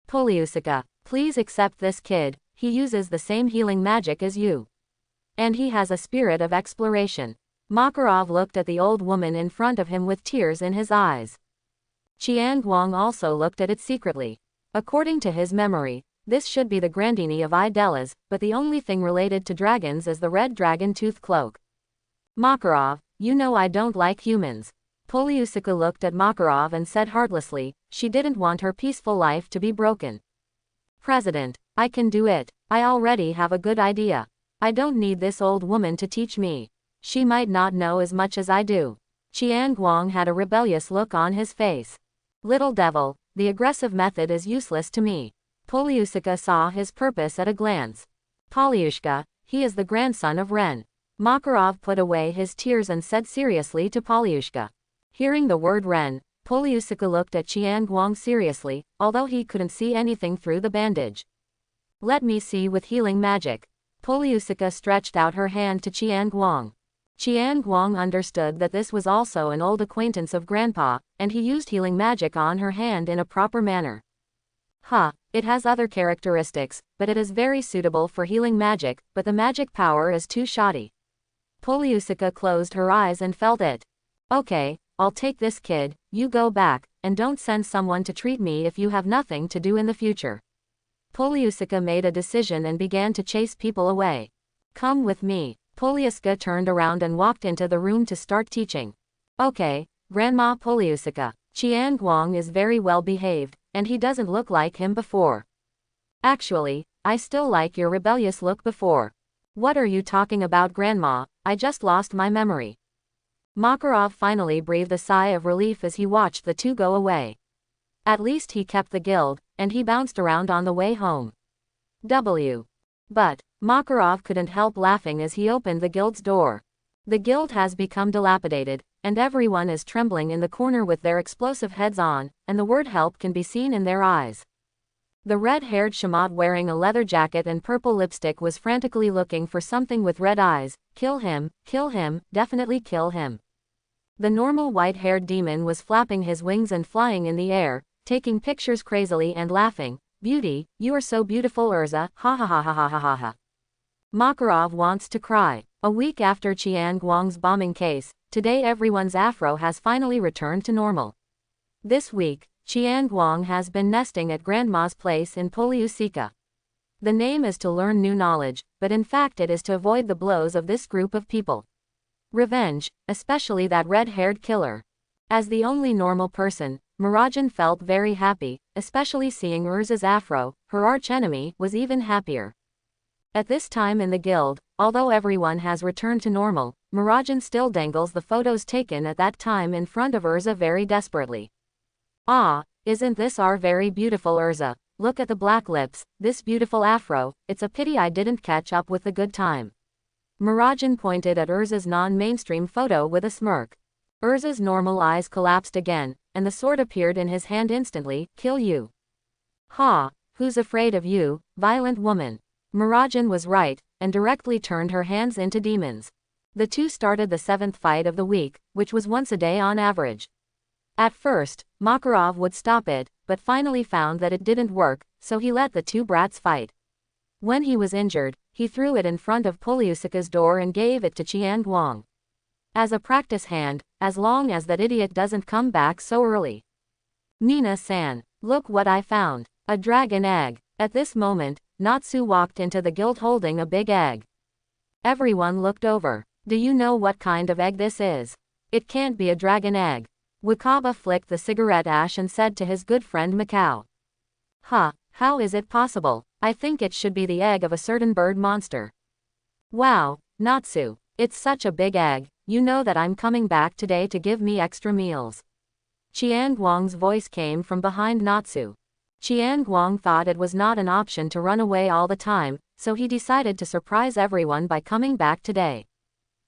Speaker 1: Poliusica, Please accept this kid, he uses the same healing magic as you. And he has a spirit of exploration. Makarov looked at the old woman in front of him with tears in his eyes. Chiang Guang also looked at it secretly. According to his memory, this should be the Grandini of Idelas, but the only thing related to dragons is the red dragon tooth cloak. Makarov, you know I don't like humans. Poliusica looked at Makarov and said heartlessly, she didn't want her peaceful life to be broken. President, I can do it. I already have a good idea. I don't need this old woman to teach me. She might not know as much as I do. Chiang Guang had a rebellious look on his face. Little devil, the aggressive method is useless to me. Poliusica saw his purpose at a glance. Poliushka, he is the grandson of Ren. Makarov put away his tears and said seriously to Poliushka. Hearing the word Ren, Poliusica looked at Chiang Guang seriously, although he couldn't see anything through the bandage. Let me see with healing magic. Poliusica stretched out her hand to Chiang Guang. Chiang Guang understood that this was also an old acquaintance of Grandpa, and he used healing magic on her hand in a proper manner. It has other characteristics, but it is very suitable for healing magic, but the magic power is too shoddy. Poliusica closed her eyes and felt it. Okay, I'll take this kid, you go back, and don't send someone to treat me if you have nothing to do in the future. Poliusica made a decision and began to chase people away. Come with me. Poliusica turned around and walked into the room to start teaching. Okay, Grandma Poliusica, Chiang Guang is very well behaved, and he doesn't look like him before. Actually, I still like your rebellious look before. What are you talking about, Grandma? I just lost my memory. Makarov finally breathed a sigh of relief as he watched the two go away. At least he kept the guild, and he bounced around on the way home. But Makarov couldn't help laughing as he opened the guild's door. The guild has become dilapidated, and everyone is trembling in the corner with their explosive heads on, and the word help can be seen in their eyes. The red-haired shaman wearing a leather jacket and purple lipstick was frantically looking for something with red eyes. Kill him, definitely kill him. The normal white-haired demon was flapping his wings and flying in the air, taking pictures crazily and laughing. Beauty, you are so beautiful, Urza, ha ha ha ha ha ha ha ha. Makarov wants to cry. A week after Chiang Guang's bombing case, today everyone's afro has finally returned to normal. This week, Chiang Guang has been nesting at Grandma's place in Poliusica. The name is to learn new knowledge, but in fact it is to avoid the blows of this group of people. Revenge, especially that red-haired killer. As the only normal person, Muradin felt very happy, especially seeing Urza's afro. Her archenemy was even happier. At this time in the guild, although everyone has returned to normal, Muradin still dangles the photos taken at that time in front of Urza very desperately. Ah, isn't this our very beautiful Urza? Look at the black lips, this beautiful afro, it's a pity I didn't catch up with the good time. Muradin pointed at Urza's non-mainstream photo with a smirk. Urza's normal eyes collapsed again, and the sword appeared in his hand instantly. Kill you. Ha, who's afraid of you, violent woman? Muradin was right, and directly turned her hands into demons. The two started the 7th fight of the week, which was once a day on average. At first, Makarov would stop it, but finally found that it didn't work, so he let the two brats fight. When he was injured, he threw it in front of Poliusica's door and gave it to Chiang Guang. As a practice hand, as long as that idiot doesn't come back so early. Nina-san, look what I found. A dragon egg. At this moment, Natsu walked into the guild holding a big egg. Everyone looked over. Do you know what kind of egg this is? It can't be a dragon egg. Wakaba flicked the cigarette ash and said to his good friend Mikao. How is it possible? I think it should be the egg of a certain bird monster. Wow, Natsu, it's such a big egg. You know that I'm coming back today to give me extra meals. Chiang Guang's voice came from behind Natsu. Chiang Guang thought it was not an option to run away all the time, so he decided to surprise everyone by coming back today.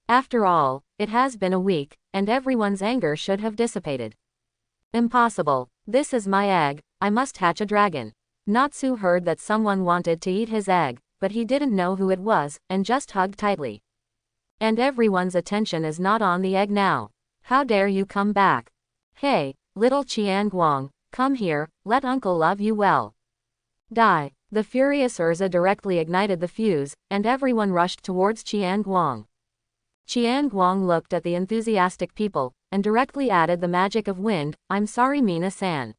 Speaker 1: After all, it has been a week, and everyone's anger should have dissipated. Impossible. This is my egg, I must hatch a dragon. Natsu heard that someone wanted to eat his egg, but he didn't know who it was, and just hugged tightly. And everyone's attention is not on the egg now. How dare you come back? Hey, little Chiang Guang, come here, let uncle love you well. Die. The furious Urza directly ignited the fuse, and everyone rushed towards Chiang Guang. Chiang Guang looked at the enthusiastic people, and directly added the magic of wind, "I'm sorry Mina-san.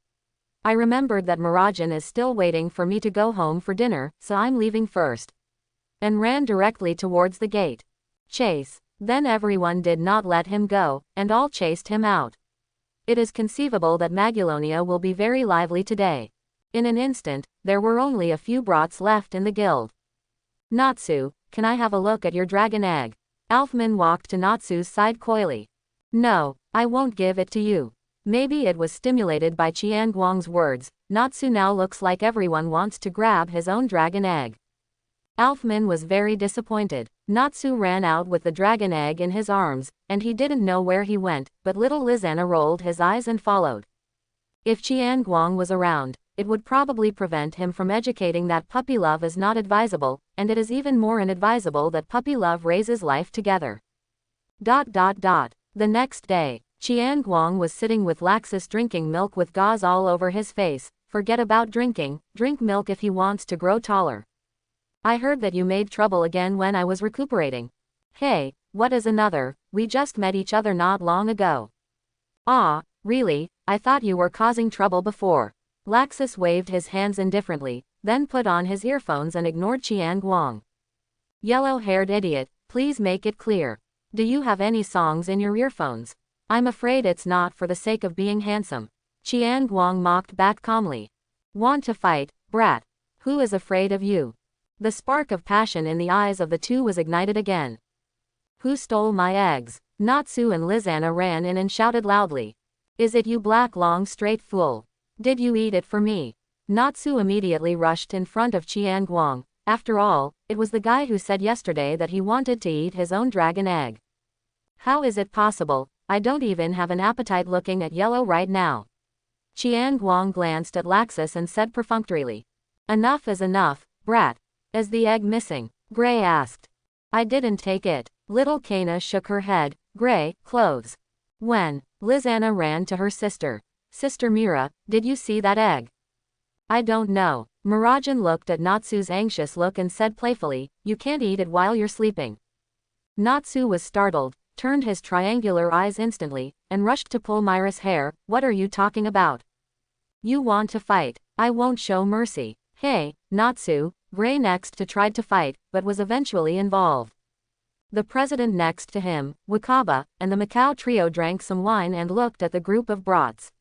Speaker 1: I remembered that Mirajan is still waiting for me to go home for dinner, so I'm leaving first." And ran directly towards the gate. Chase. Then everyone did not let him go, and all chased him out. It is conceivable that Maguilonia will be very lively today. In an instant, there were only a few brats left in the guild. "Natsu, can I have a look at your dragon egg?" Alfman walked to Natsu's side coyly. "No, I won't give it to you." Maybe it was stimulated by Chiang Guang's words. Natsu now looks like everyone wants to grab his own dragon egg. Alfman was very disappointed. Natsu ran out with the dragon egg in his arms, and he didn't know where he went, but little Lizana rolled his eyes and followed. If Chiang Guang was around, it would probably prevent him from educating that puppy love is not advisable, and it is even more inadvisable that puppy love raises life together. The next day, Chiang Guang was sitting with Laxus drinking milk with gauze all over his face. Forget about drinking, drink milk if he wants to grow taller. I heard that you made trouble again when I was recuperating. Hey, what is another? We just met each other not long ago. Ah, really? I thought you were causing trouble before. Laxus waved his hands indifferently, then put on his earphones and ignored Chiang Guang. Yellow-haired idiot, please make it clear. Do you have any songs in your earphones? I'm afraid it's not for the sake of being handsome. Chiang Guang mocked back calmly. Want to fight, brat? Who is afraid of you? The spark of passion in the eyes of the two was ignited again. Who stole my eggs? Natsu and Lizana ran in and shouted loudly. Is it you black long straight fool? Did you eat it for me? Natsu immediately rushed in front of Chiang Guang. After all, it was the guy who said yesterday that he wanted to eat his own dragon egg. How is it possible? I don't even have an appetite looking at yellow right now. Chiang Guang glanced at Laxus and said perfunctorily. Enough is enough, brat. Is the egg missing? Gray asked. I didn't take it. Little Kana shook her head. Gray, clothes. When? Lizana ran to her sister. Sister Mira, did you see that egg? I don't know. Mirajan looked at Natsu's anxious look and said playfully, you can't eat it while you're sleeping. Natsu was startled, turned his triangular eyes instantly, and rushed to pull Mira's hair. What are you talking about? You want to fight? I won't show mercy. Hey, Natsu. Gray next to tried to fight, but was eventually involved. The president next to him, Wakaba, and the Macau trio drank some wine and looked at the group of brats.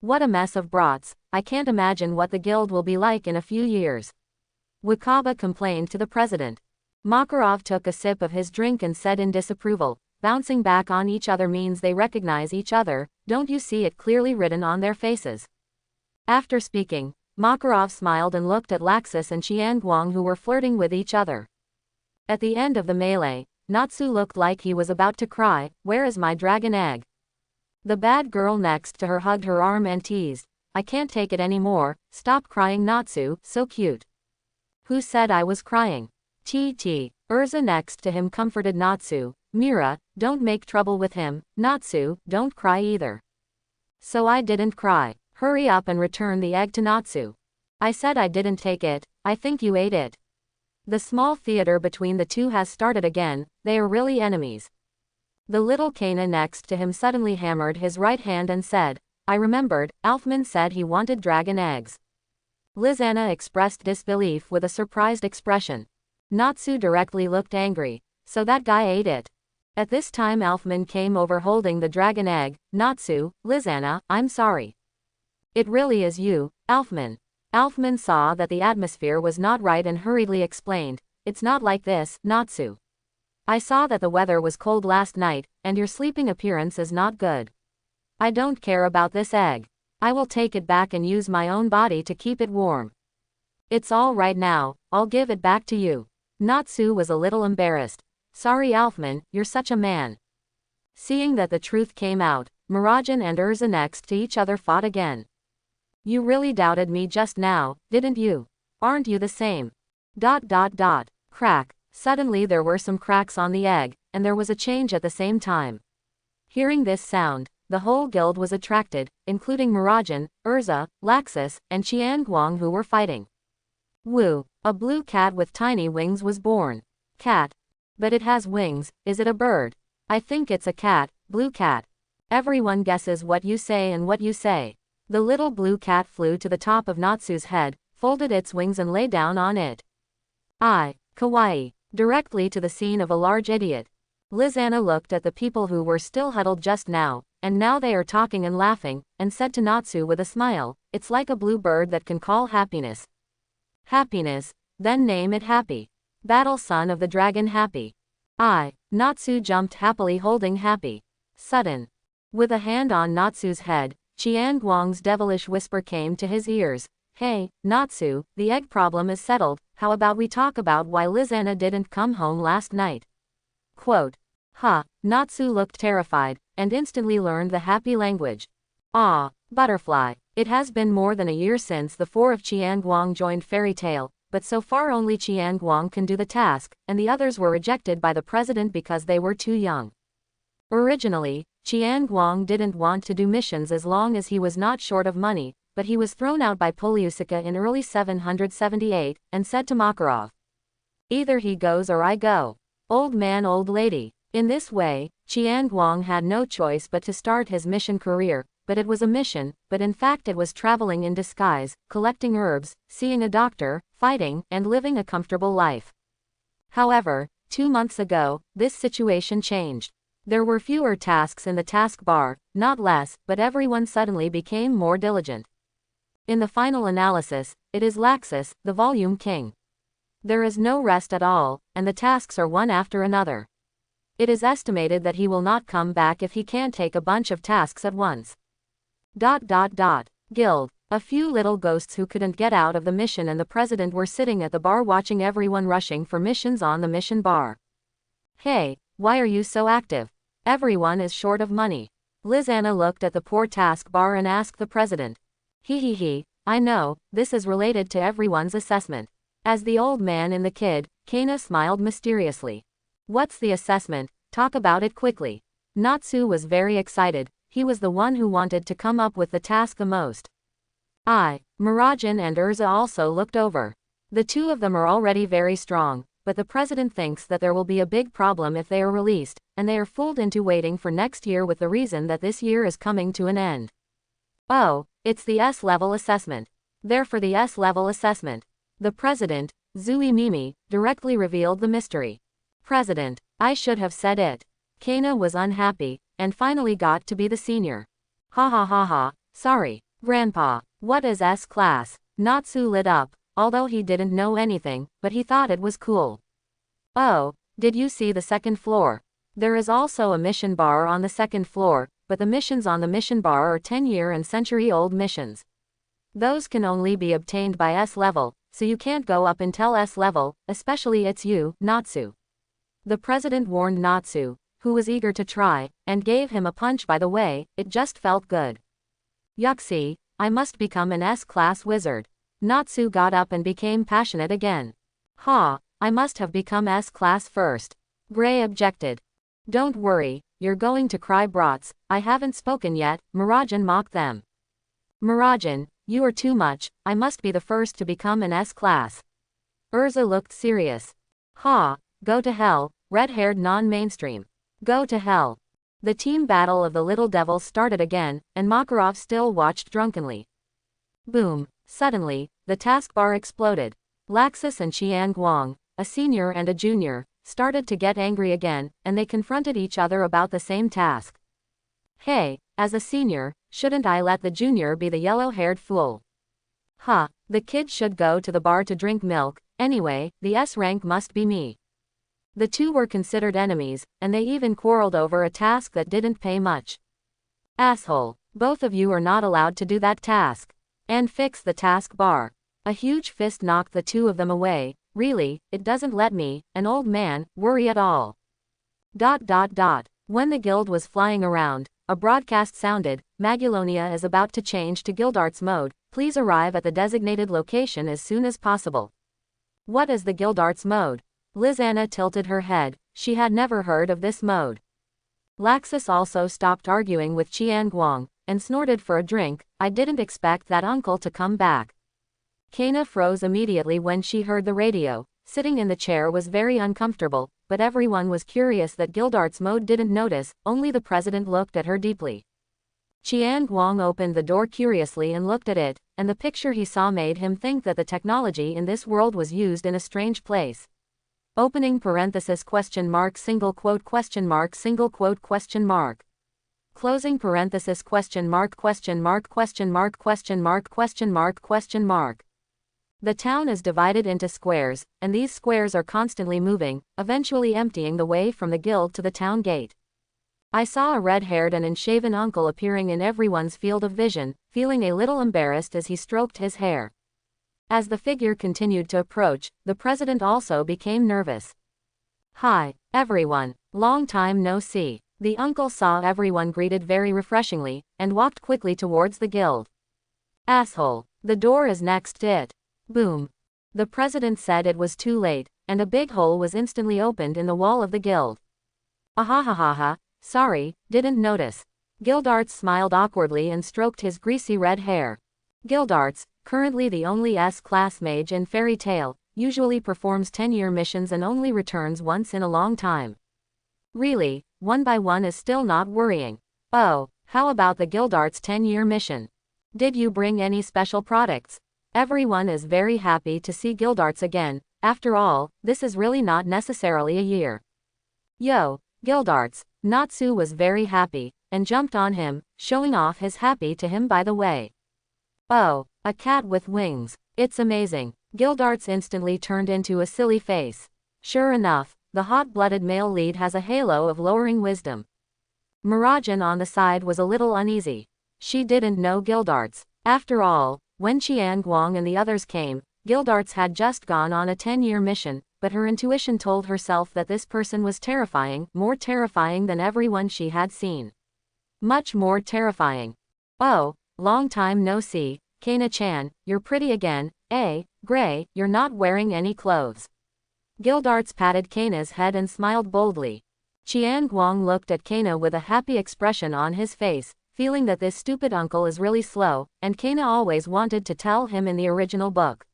Speaker 1: What a mess of brats. I can't imagine what the guild will be like in a few years. Wakaba complained to the president. Makarov took a sip of his drink and said in disapproval, bouncing back on each other means they recognize each other, don't you see it clearly written on their faces? After speaking, Makarov smiled and looked at Laxus and Chiang Guang who were flirting with each other. At the end of the melee, Natsu looked like he was about to cry, where is my dragon egg? The bad girl next to her hugged her arm and teased, I can't take it anymore, stop crying Natsu, so cute. Who said I was crying? Urza next to him comforted Natsu, Mira, don't make trouble with him, Natsu, don't cry either. So I didn't cry. Hurry up and return the egg to Natsu. I said I didn't take it, I think you ate it. The small theater between the two has started again, they are really enemies. The little Kana next to him suddenly hammered his right hand and said, I remembered, Alfman said he wanted dragon eggs. Lizana expressed disbelief with a surprised expression. Natsu directly looked angry, so that guy ate it. At this time Alfman came over holding the dragon egg. Natsu, Lizana, I'm sorry. It really is you, Alfman. Alfman saw that the atmosphere was not right and hurriedly explained, it's not like this, Natsu. I saw that the weather was cold last night, and your sleeping appearance is not good. I don't care about this egg. I will take it back and use my own body to keep it warm. It's all right now, I'll give it back to you. Natsu was a little embarrassed. Sorry Alfman, you're such a man. Seeing that the truth came out, Mirajan and Urza next to each other fought again. You really doubted me just now, didn't you? Aren't you the same? Crack. Suddenly there were some cracks on the egg, and there was a change at the same time. Hearing this sound, the whole guild was attracted, including Mirajan, Urza, Laxus, and Chiang Guang who were fighting. Woo, a blue cat with tiny wings was born. Cat. But it has wings, is it a bird? I think it's a cat, blue cat. Everyone guesses what you say and what you say. The little blue cat flew to the top of Natsu's head, folded its wings and lay down on it. Kawaii. Directly to the scene of a large idiot. Lizanna looked at the people who were still huddled just now, and now they are talking and laughing, and said to Natsu with a smile, it's like a blue bird that can call happiness. Happiness, then name it Happy. Battle son of the dragon Happy. Natsu jumped happily holding Happy. Sudden. With a hand on Natsu's head, Chiang Guang's devilish whisper came to his ears. Hey, Natsu, the egg problem is settled, how about we talk about why Lizanna didn't come home last night? Quote. Natsu looked terrified, and instantly learned the Happy language. Butterfly. It has been more than a year since the four of Chiang Guang joined Fairy Tail, but so far only Chiang Guang can do the task, and the others were rejected by the president because they were too young. Originally, Chiang Guang didn't want to do missions as long as he was not short of money, but he was thrown out by Poliusica in early 778, and said to Makarov. Either he goes or I go. Old man old lady. In this way, Chiang Guang had no choice but to start his mission career, but it was a mission, but in fact it was traveling in disguise, collecting herbs, seeing a doctor, fighting, and living a comfortable life. However, 2 months ago, this situation changed. There were fewer tasks in the task bar, not less, but everyone suddenly became more diligent. In the final analysis, it is Laxus, the volume king. There is no rest at all, and the tasks are one after another. It is estimated that he will not come back if he can't take a bunch of tasks at once. Guild. A few little ghosts who couldn't get out of the mission and the president were sitting at the bar watching everyone rushing for missions on the mission bar. Hey, why are you so active? Everyone is short of money. Lizanna looked at the poor task bar and asked the president. I know, this is related to everyone's assessment. As the old man and the kid, Kana smiled mysteriously. What's the assessment? Talk about it quickly. Natsu was very excited. He was the one who wanted to come up with the task the most. Mirajan and Urza also looked over. The two of them are already very strong, but the president thinks that there will be a big problem if they are released, and they are fooled into waiting for next year with the reason that this year is coming to an end. Oh, it's the S-level assessment. Therefore the S-level assessment. The president, Zui Mimi, directly revealed the mystery. President, I should have said it. Kana was unhappy, and finally got to be the senior. Sorry, Grandpa. What is S-class? Natsu lit up, although he didn't know anything, but he thought it was cool. Oh, did you see the second floor? There is also a mission bar on the second floor, but the missions on the mission bar are 10-year and century-old missions. Those can only be obtained by S-level, so you can't go up until S-level, especially it's you, Natsu. The president warned Natsu, who was eager to try, and gave him a punch by the way, it just felt good. Yuxi, I must become an S-class wizard. Natsu got up and became passionate again. I must have become S-class first. Gray objected. Don't worry, you're going to cry brats, I haven't spoken yet, Mirajan mocked them. Mirajan, you are too much, I must be the first to become an S-class. Urza looked serious. Go to hell, red-haired non-mainstream. Go to hell. The team battle of the little devils started again, and Makarov still watched drunkenly. Boom. Suddenly, the taskbar exploded. Laxus and Chiang Guang, a senior and a junior, started to get angry again, and they confronted each other about the same task. Hey, as a senior, shouldn't I let the junior be the yellow-haired fool? The kid should go to the bar to drink milk, anyway, the S rank must be me. The two were considered enemies, and they even quarreled over a task that didn't pay much. Asshole, both of you are not allowed to do that task. And fix the task bar. A huge fist knocked the two of them away. Really, it doesn't let me, an old man, worry at all. When the guild was flying around, a broadcast sounded, Magulonia is about to change to Gildarts mode, please arrive at the designated location as soon as possible. What is the Gildarts mode? Lizanna tilted her head, she had never heard of this mode. Laxus also stopped arguing with Chiang Guang, and snorted for a drink, I didn't expect that uncle to come back. Kana froze immediately when she heard the radio. Sitting in the chair was very uncomfortable, but everyone was curious that Gildarts Mode didn't notice, only the president looked at her deeply. Chiang Guang opened the door curiously and looked at it, and the picture he saw made him think that the technology in this world was used in a strange place. Opening parenthesis question mark single quote question mark single quote question mark. Closing parenthesis question mark question mark question mark question mark question mark question mark. The town is divided into squares, and these squares are constantly moving, eventually emptying the way from the guild to the town gate. I saw a red-haired and unshaven uncle appearing in everyone's field of vision, feeling a little embarrassed as he stroked his hair. As the figure continued to approach, the president also became nervous. "Hi, everyone. Long time no see." The uncle saw everyone greeted very refreshingly, and walked quickly towards the guild. "Asshole. The door is next it." Boom. The president said it was too late, and a big hole was instantly opened in the wall of the guild. "Ahahaha, sorry, didn't notice." Gildarts smiled awkwardly and stroked his greasy red hair. Gildarts, currently the only S-class mage in Fairy Tail, usually performs 10-year missions and only returns once in a long time. Really, 1 by 1 is still not worrying. Oh, how about the Gildarts 10-year mission? Did you bring any special products? Everyone is very happy to see Gildarts again. After all, this is really not necessarily a year. Yo, Gildarts. Natsu was very happy, and jumped on him, showing off his happy to him by the way. Oh, a cat with wings. It's amazing. Gildarts instantly turned into a silly face. Sure enough, the hot-blooded male lead has a halo of lowering wisdom. Mirajan on the side was a little uneasy. She didn't know Gildarts. After all, when Chiang Guang and the others came, Gildarts had just gone on a 10-year mission, but her intuition told herself that this person was terrifying, more terrifying than everyone she had seen. Much more terrifying. "Oh, long time no see, Kana-chan, you're pretty again, eh, Gray, you're not wearing any clothes." Gildarts patted Kana's head and smiled boldly. Chiang Guang looked at Kana with a happy expression on his face, feeling that this stupid uncle is really slow, and Kana always wanted to tell him in the original book.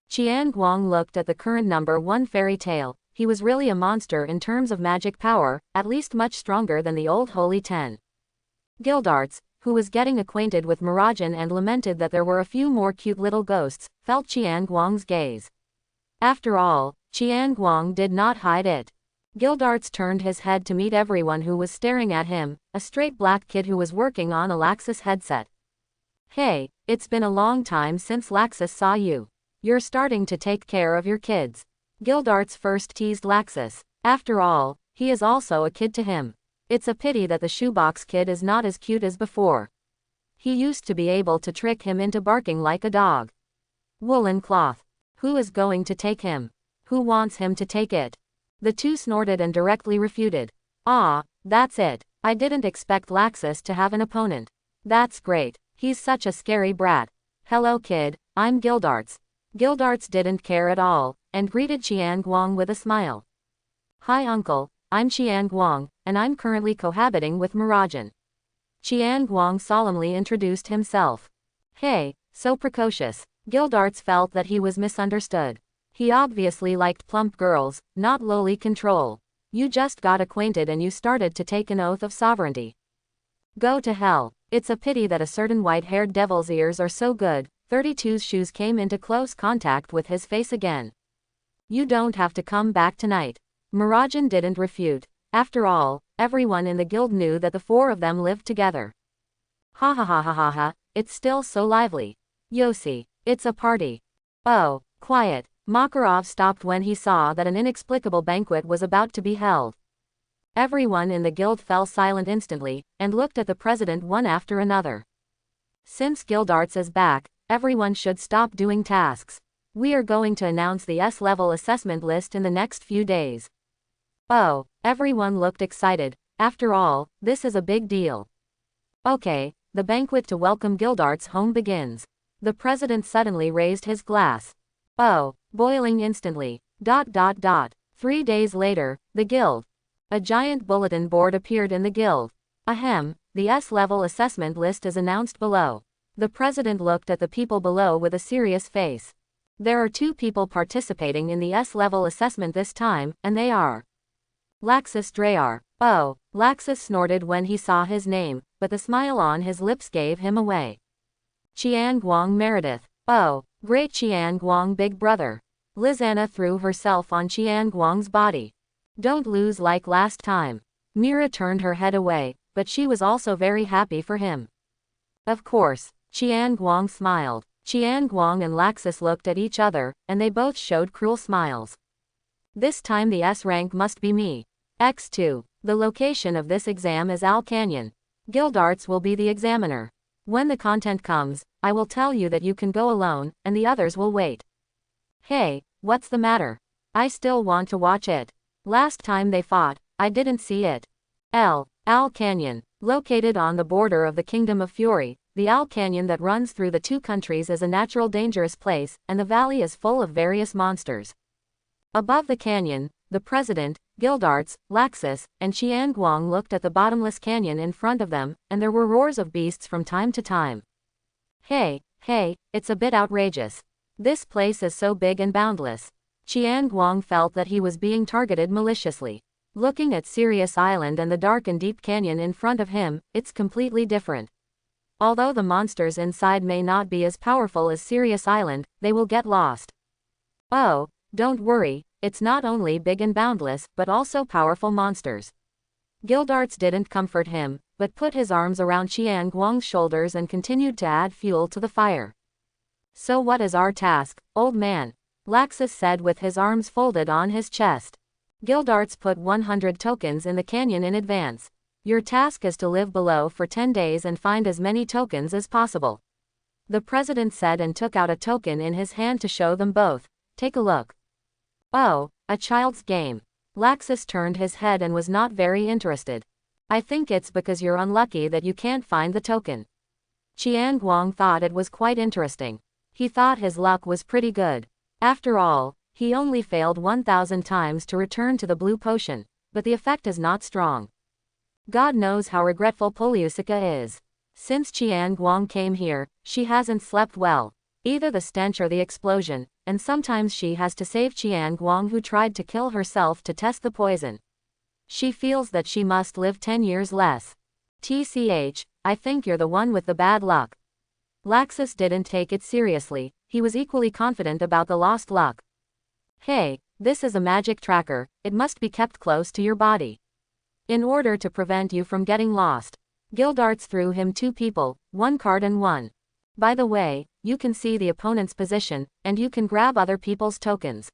Speaker 1: Chiang Guang looked at the current number 1 Fairy Tail. He was really a monster in terms of magic power, at least much stronger than the old Holy 10. Gildarts, who was getting acquainted with Mirajan and lamented that there were a few more cute little ghosts, felt Chiang Guang's gaze. After all, Chiang Guang did not hide it. Gildarts turned his head to meet everyone who was staring at him, a straight black kid who was working on a Laxus headset. "Hey, it's been a long time since Laxus saw you. You're starting to take care of your kids." Gildarts first teased Laxus. After all, he is also a kid to him. It's a pity that the shoebox kid is not as cute as before. He used to be able to trick him into barking like a dog. Woolen cloth. Who is going to take him? Who wants him to take it? The two snorted and directly refuted. "Ah, that's it. I didn't expect Laxus to have an opponent. That's great. He's such a scary brat. Hello kid, I'm Gildarts." Gildarts didn't care at all, and greeted Chiang Guang with a smile. "Hi uncle, I'm Chiang Guang, and I'm currently cohabiting with Mirajan." Chiang Guang solemnly introduced himself. "Hey, so precocious." Gildarts felt that he was misunderstood. He obviously liked plump girls, not lowly control. You just got acquainted and you started to take an oath of sovereignty. Go to hell. It's a pity that a certain white-haired devil's ears are so good. 32's shoes came into close contact with his face again. "You don't have to come back tonight." Mirajan didn't refute. After all, everyone in the guild knew that the 4 of them lived together. "Ha ha ha ha ha ha, it's still so lively. Yossi, it's a party." "Oh, quiet." Makarov stopped when he saw that an inexplicable banquet was about to be held. Everyone in the guild fell silent instantly, and looked at the president one after another. Since Gildarts is back, everyone should stop doing tasks. We are going to announce the S-level assessment list in the next few days. Oh, everyone looked excited. After all, this is a big deal. Okay, the banquet to welcome Gildarts home begins. The president suddenly raised his glass. Oh, boiling instantly. 3 days later, the guild. A giant bulletin board appeared in the guild. Ahem, the S-level assessment list is announced below. The president looked at the people below with a serious face. There are 2 people participating in the S-level assessment this time, and they are Laxus Drayar. Oh, Laxus snorted when he saw his name, but the smile on his lips gave him away. Chiang Guang Meredith. Oh, great Chiang Guang big brother. Lizanna threw herself on Chiang Guang's body. Don't lose like last time. Mira turned her head away, but she was also very happy for him. Of course, Chiang Guang smiled. Chiang Guang and Laxus looked at each other, and they both showed cruel smiles. This time the S rank must be me. X2. The location of this exam is Al Canyon. Gildarts will be the examiner. When the content comes, I will tell you that you can go alone, and the others will wait. Hey, what's the matter? I still want to watch it. Last time they fought, I didn't see it. Al Canyon. Located on the border of the Kingdom of Fury, the Al Canyon that runs through the 2 countries is a natural dangerous place, and the valley is full of various monsters. Above the canyon, the president, Gildarts, Laxus, and Chiang Guang looked at the bottomless canyon in front of them, and there were roars of beasts from time to time. Hey, it's a bit outrageous. This place is so big and boundless. Chiang Guang felt that he was being targeted maliciously. Looking at Sirius Island and the dark and deep canyon in front of him, it's completely different. Although the monsters inside may not be as powerful as Sirius Island, they will get lost. Oh, don't worry, it's not only big and boundless, but also powerful monsters. Gildarts didn't comfort him, but put his arms around Chiang Guang's shoulders and continued to add fuel to the fire. So what is our task, old man? Laxus said with his arms folded on his chest. Gildarts put 100 tokens in the canyon in advance. Your task is to live below for 10 days and find as many tokens as possible. The president said and took out a token in his hand to show them both. Take a look. Oh, a child's game. Laxus turned his head and was not very interested. I think it's because you're unlucky that you can't find the token. Chiang Guang thought it was quite interesting. He thought his luck was pretty good. After all, he only failed 1,000 times to return to the blue potion, but the effect is not strong. God knows how regretful Poliusica is. Since Chiang Guang came here, she hasn't slept well. Either the stench or the explosion, and sometimes she has to save Chiang Guang who tried to kill herself to test the poison. She feels that she must live 10 years less. TCH, I think you're the one with the bad luck. Laxus didn't take it seriously, he was equally confident about the lost luck. Hey, this is a magic tracker, it must be kept close to your body. In order to prevent you from getting lost. Gildarts threw him 2 people, 1 card and 1. By the way, you can see the opponent's position, and you can grab other people's tokens.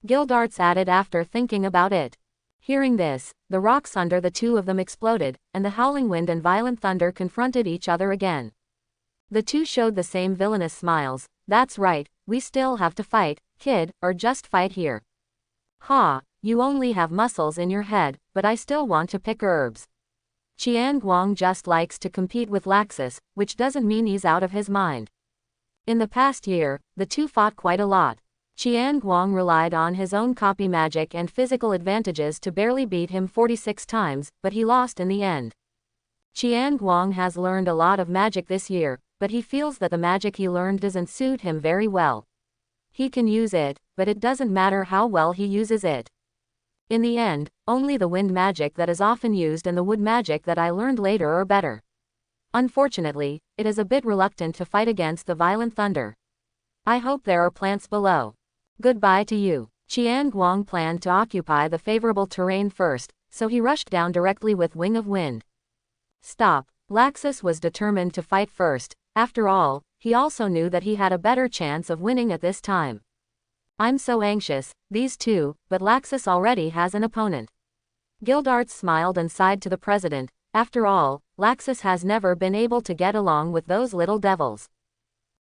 Speaker 1: Gildarts added after thinking about it. Hearing this, the rocks under the 2 of them exploded, and the howling wind and violent thunder confronted each other again. The 2 showed the same villainous smiles. That's right, we still have to fight, kid, or just fight here. Ha, you only have muscles in your head, but I still want to pick herbs. Chiang Guang just likes to compete with Laxus, which doesn't mean he's out of his mind. In the past year, the 2 fought quite a lot. Chiang Guang relied on his own copy magic and physical advantages to barely beat him 46 times, but he lost in the end. Chiang Guang has learned a lot of magic this year, but he feels that the magic he learned doesn't suit him very well. He can use it, but it doesn't matter how well he uses it. In the end, only the wind magic that is often used and the wood magic that I learned later are better. Unfortunately, it is a bit reluctant to fight against the violent thunder. I hope there are plants below. Goodbye to you. Chiang Guang planned to occupy the favorable terrain first, so he rushed down directly with Wing of Wind. Stop. Laxus was determined to fight first. After all, he also knew that he had a better chance of winning at this time. I'm so anxious, these 2, but Laxus already has an opponent. Gildarts smiled and sighed to the president. After all, Laxus has never been able to get along with those little devils.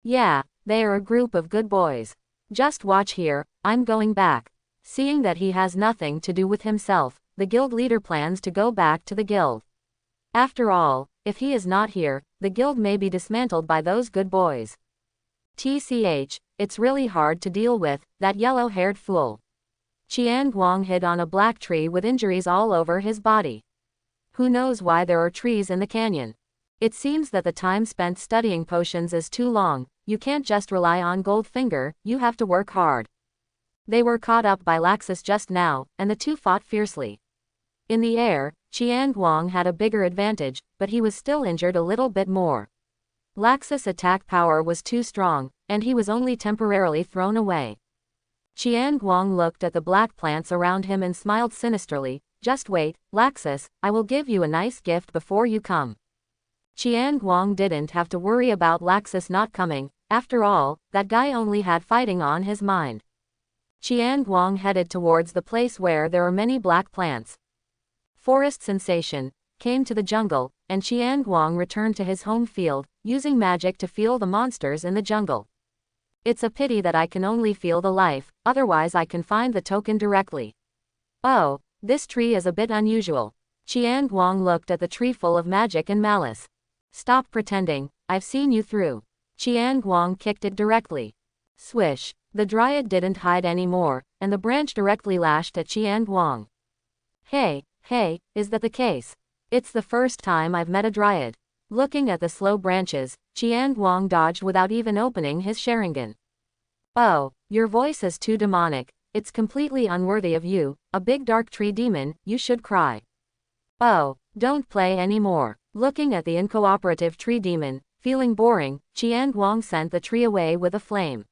Speaker 1: Yeah, they are a group of good boys. Just watch here, I'm going back. Seeing that he has nothing to do with himself, the guild leader plans to go back to the guild. After all, if he is not here, the guild may be dismantled by those good boys. TCH, it's really hard to deal with, that yellow-haired fool. Chiang Guang hid on a black tree with injuries all over his body. Who knows why there are trees in the canyon? It seems that the time spent studying potions is too long. You can't just rely on Goldfinger, you have to work hard. They were caught up by Laxus just now, and the two fought fiercely. In the air, Chiang Guang had a bigger advantage, but he was still injured a little bit more. Laxus' attack power was too strong, and he was only temporarily thrown away. Chiang Guang looked at the black plants around him and smiled sinisterly. Just wait, Laxus, I will give you a nice gift before you come. Chiang Guang didn't have to worry about Laxus not coming. After all, that guy only had fighting on his mind. Chiang Guang headed towards the place where there are many black plants. Forest Sensation came to the jungle, and Chiang Guang returned to his home field, using magic to feel the monsters in the jungle. It's a pity that I can only feel the life, otherwise I can find the token directly. Oh, this tree is a bit unusual. Chiang Guang looked at the tree full of magic and malice. Stop pretending, I've seen you through. Chiang Guang kicked it directly. Swish, the dryad didn't hide anymore, and the branch directly lashed at Chiang Guang. Hey, is that the case? It's the first time I've met a dryad. Looking at the slow branches, Chiang Guang dodged without even opening his Sharingan. Oh, your voice is too demonic, it's completely unworthy of you, a big dark tree demon, you should cry. Oh, don't play anymore. Looking at the uncooperative tree demon, feeling boring, Chiang Guang sent the tree away with a flame.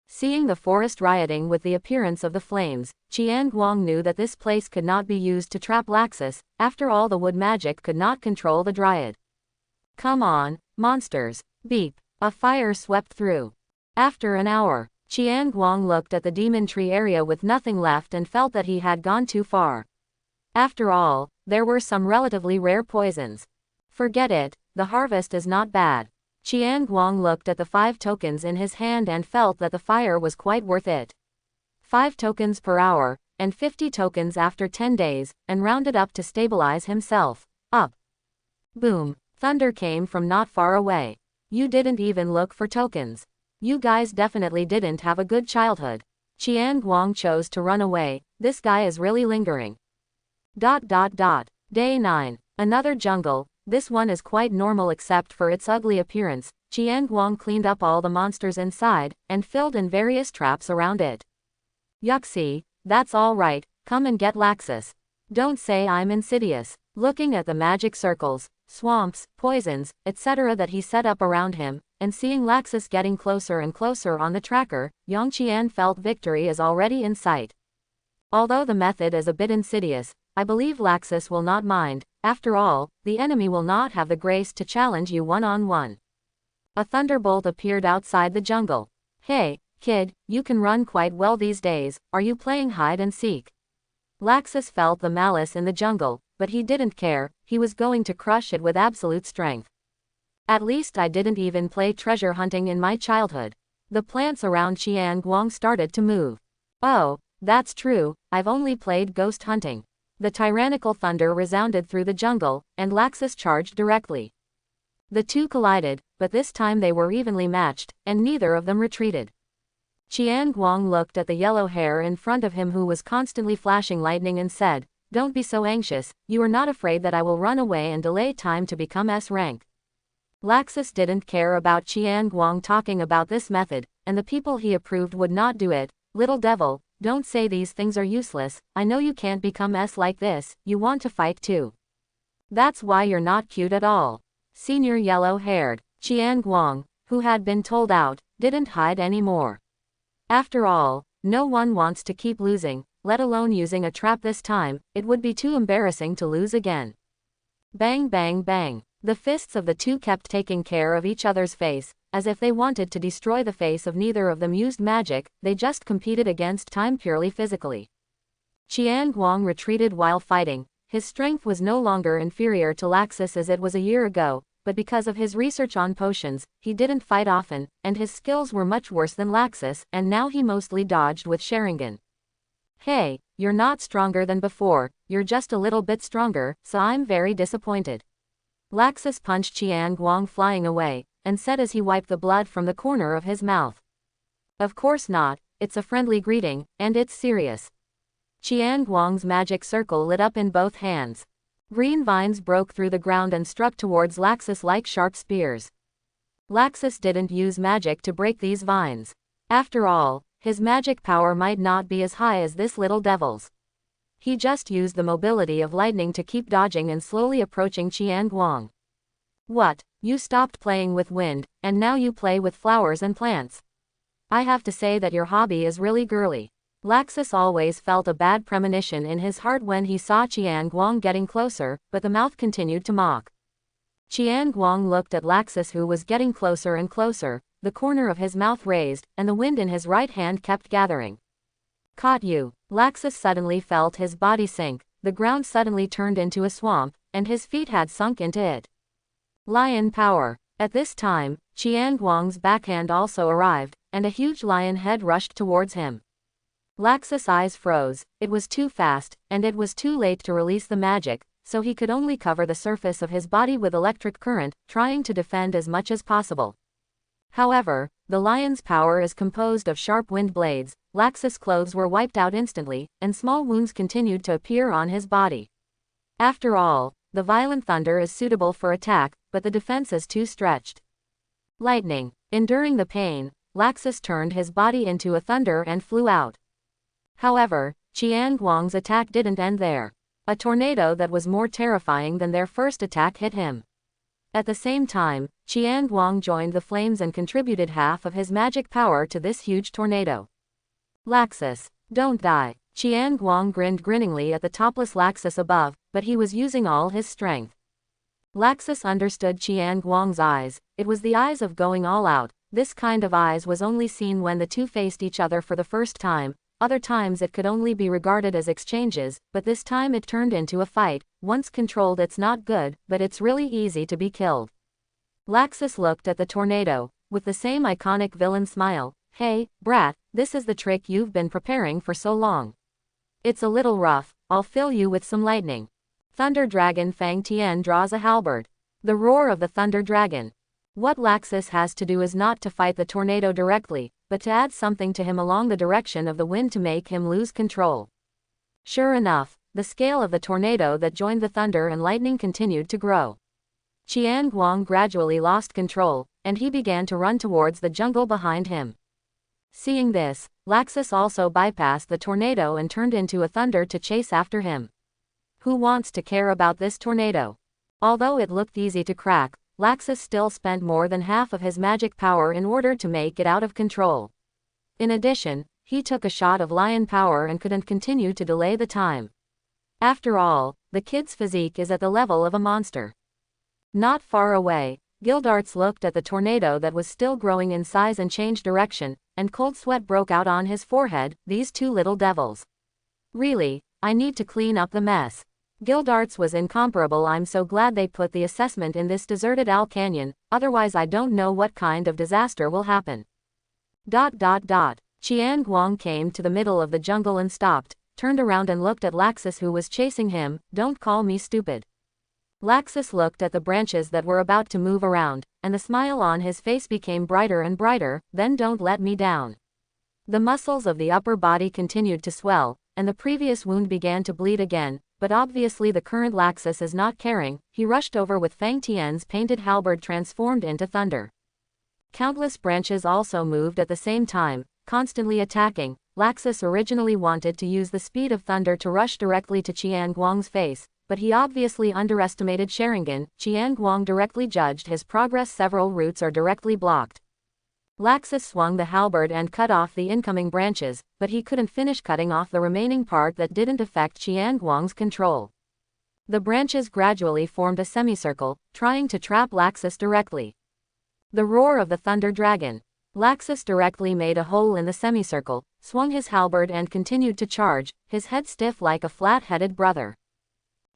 Speaker 1: Seeing the forest rioting with the appearance of the flames, Chiang Guang knew that this place could not be used to trap Laxus. After all, the wood magic could not control the dryad. Come on, monsters. Beep. A fire swept through. After an hour, Chiang Guang looked at the demon tree area with nothing left and felt that he had gone too far. After all, there were some relatively rare poisons. Forget it, the harvest is not bad. Chiang Guang looked at the 5 tokens in his hand and felt that the fire was quite worth it. 5 tokens per hour, and 50 tokens after 10 days, and rounded up to stabilize himself. Up. Boom. Thunder came from not far away. You didn't even look for tokens. You guys definitely didn't have a good childhood. Chiang Guang chose to run away. This guy is really lingering. Day 9. Another jungle. This one is quite normal except for its ugly appearance. Chiang Guang cleaned up all the monsters inside, and filled in various traps around it. Yuxi, that's all right, come and get Laxus. Don't say I'm insidious. Looking at the magic circles, swamps, poisons, etc. that he set up around him, and seeing Laxus getting closer and closer on the tracker, Yang Qian felt victory is already in sight. Although the method is a bit insidious, I believe Laxus will not mind. After all, the enemy will not have the grace to challenge you one-on-one. A thunderbolt appeared outside the jungle. Hey, kid, you can run quite well these days, are you playing hide and seek? Laxus felt the malice in the jungle, but he didn't care, he was going to crush it with absolute strength. At least I didn't even play treasure hunting in my childhood. The plants around Chiang Guang started to move. Oh, that's true, I've only played ghost hunting. The tyrannical thunder resounded through the jungle, and Laxus charged directly. The two collided, but this time they were evenly matched, and neither of them retreated. Chiang Guang looked at the yellow hair in front of him who was constantly flashing lightning and said, "Don't be so anxious, you are not afraid that I will run away and delay time to become S rank." Laxus didn't care about Chiang Guang talking about this method, and the people he approved would not do it. Little devil, don't say these things are useless, I know you can't become S like this, you want to fight too. That's why you're not cute at all. Senior yellow-haired, Chiang Guang, who had been told out, didn't hide anymore. After all, no one wants to keep losing, let alone using a trap this time, it would be too embarrassing to lose again. Bang bang bang. The fists of the two kept taking care of each other's face, as if they wanted to destroy the face of neither of them used magic, they just competed against time purely physically. Chiang Guang retreated while fighting, his strength was no longer inferior to Laxus as it was a year ago, but because of his research on potions, he didn't fight often, and his skills were much worse than Laxus, and now he mostly dodged with Sharingan. Hey, you're not stronger than before, you're just a little bit stronger, so I'm very disappointed. Laxus punched Chiang Guang flying away, and said as he wiped the blood from the corner of his mouth. Of course not, it's a friendly greeting, and it's serious. Chiang Guang's magic circle lit up in both hands. Green vines broke through the ground and struck towards Laxus like sharp spears. Laxus didn't use magic to break these vines. After all, his magic power might not be as high as this little devil's. He just used the mobility of lightning to keep dodging and slowly approaching Chiang Guang. What? You stopped playing with wind, and now you play with flowers and plants. I have to say that your hobby is really girly. Laxus always felt a bad premonition in his heart when he saw Chiang Guang getting closer, but the mouth continued to mock. Chiang Guang looked at Laxus, who was getting closer and closer, the corner of his mouth raised, and the wind in his right hand kept gathering. Caught you. Laxus suddenly felt his body sink, the ground suddenly turned into a swamp, and his feet had sunk into it. Lion power. At this time, Chiang Guang's backhand also arrived, and a huge lion head rushed towards him. Laxus' eyes froze. It was too fast, and it was too late to release the magic, so he could only cover the surface of his body with electric current, trying to defend as much as possible. However, the lion's power is composed of sharp wind blades. Laxus' clothes were wiped out instantly, and small wounds continued to appear on his body. After all, the violent thunder is suitable for attack, but the defense is too stretched. Lightning. Enduring the pain, Laxus turned his body into a thunder and flew out. However, Chiang Guang's attack didn't end there. A tornado that was more terrifying than their first attack hit him. At the same time, Chiang Guang joined the flames and contributed half of his magic power to this huge tornado. Laxus, don't die. Chiang Guang grinned grinningly at the topless Laxus above, but he was using all his strength. Laxus understood Chiang Guang's eyes. It was the eyes of going all out. This kind of eyes was only seen when the two faced each other for the first time. Other times it could only be regarded as exchanges, but this time it turned into a fight. Once controlled, it's not good, but it's really easy to be killed. Laxus looked at the tornado, with the same iconic villain smile. Hey, brat, this is the trick you've been preparing for so long. It's a little rough. I'll fill you with some lightning. Thunder Dragon Fang Tian draws a halberd. The roar of the Thunder Dragon. What Laxus has to do is not to fight the tornado directly, but to add something to him along the direction of the wind to make him lose control. Sure enough, the scale of the tornado that joined the thunder and lightning continued to grow. Chiang Guang gradually lost control, and he began to run towards the jungle behind him. Seeing this, Laxus also bypassed the tornado and turned into a thunder to chase after him. Who wants to care about this tornado? Although it looked easy to crack, Laxus still spent more than half of his magic power in order to make it out of control. In addition, he took a shot of lion power and couldn't continue to delay the time. After all, the kid's physique is at the level of a monster. Not far away, Gildarts looked at the tornado that was still growing in size and changed direction, and cold sweat broke out on his forehead. These two little devils. Really, I need to clean up the mess. Gildarts was incomparable. I'm so glad they put the assessment in this deserted Al Canyon, otherwise I don't know what kind of disaster will happen. Chiang Guang came to the middle of the jungle and stopped, turned around and looked at Laxus, who was chasing him. Don't call me stupid. Laxus looked at the branches that were about to move around, and the smile on his face became brighter and brighter. Then don't let me down. The muscles of the upper body continued to swell, and the previous wound began to bleed again, but obviously the current Laxus is not caring. He rushed over with Fang Tian's painted halberd transformed into thunder. Countless branches also moved at the same time, constantly attacking. Laxus originally wanted to use the speed of thunder to rush directly to Chiang Guang's face, but he obviously underestimated Sharingan. Chiang Guang directly judged his progress. Several routes are directly blocked. Laxus swung the halberd and cut off the incoming branches, but he couldn't finish cutting off the remaining part that didn't affect Chiang Guang's control. The branches gradually formed a semicircle, trying to trap Laxus directly. The roar of the Thunder Dragon. Laxus directly made a hole in the semicircle, swung his halberd and continued to charge, his head stiff like a flat-headed brother.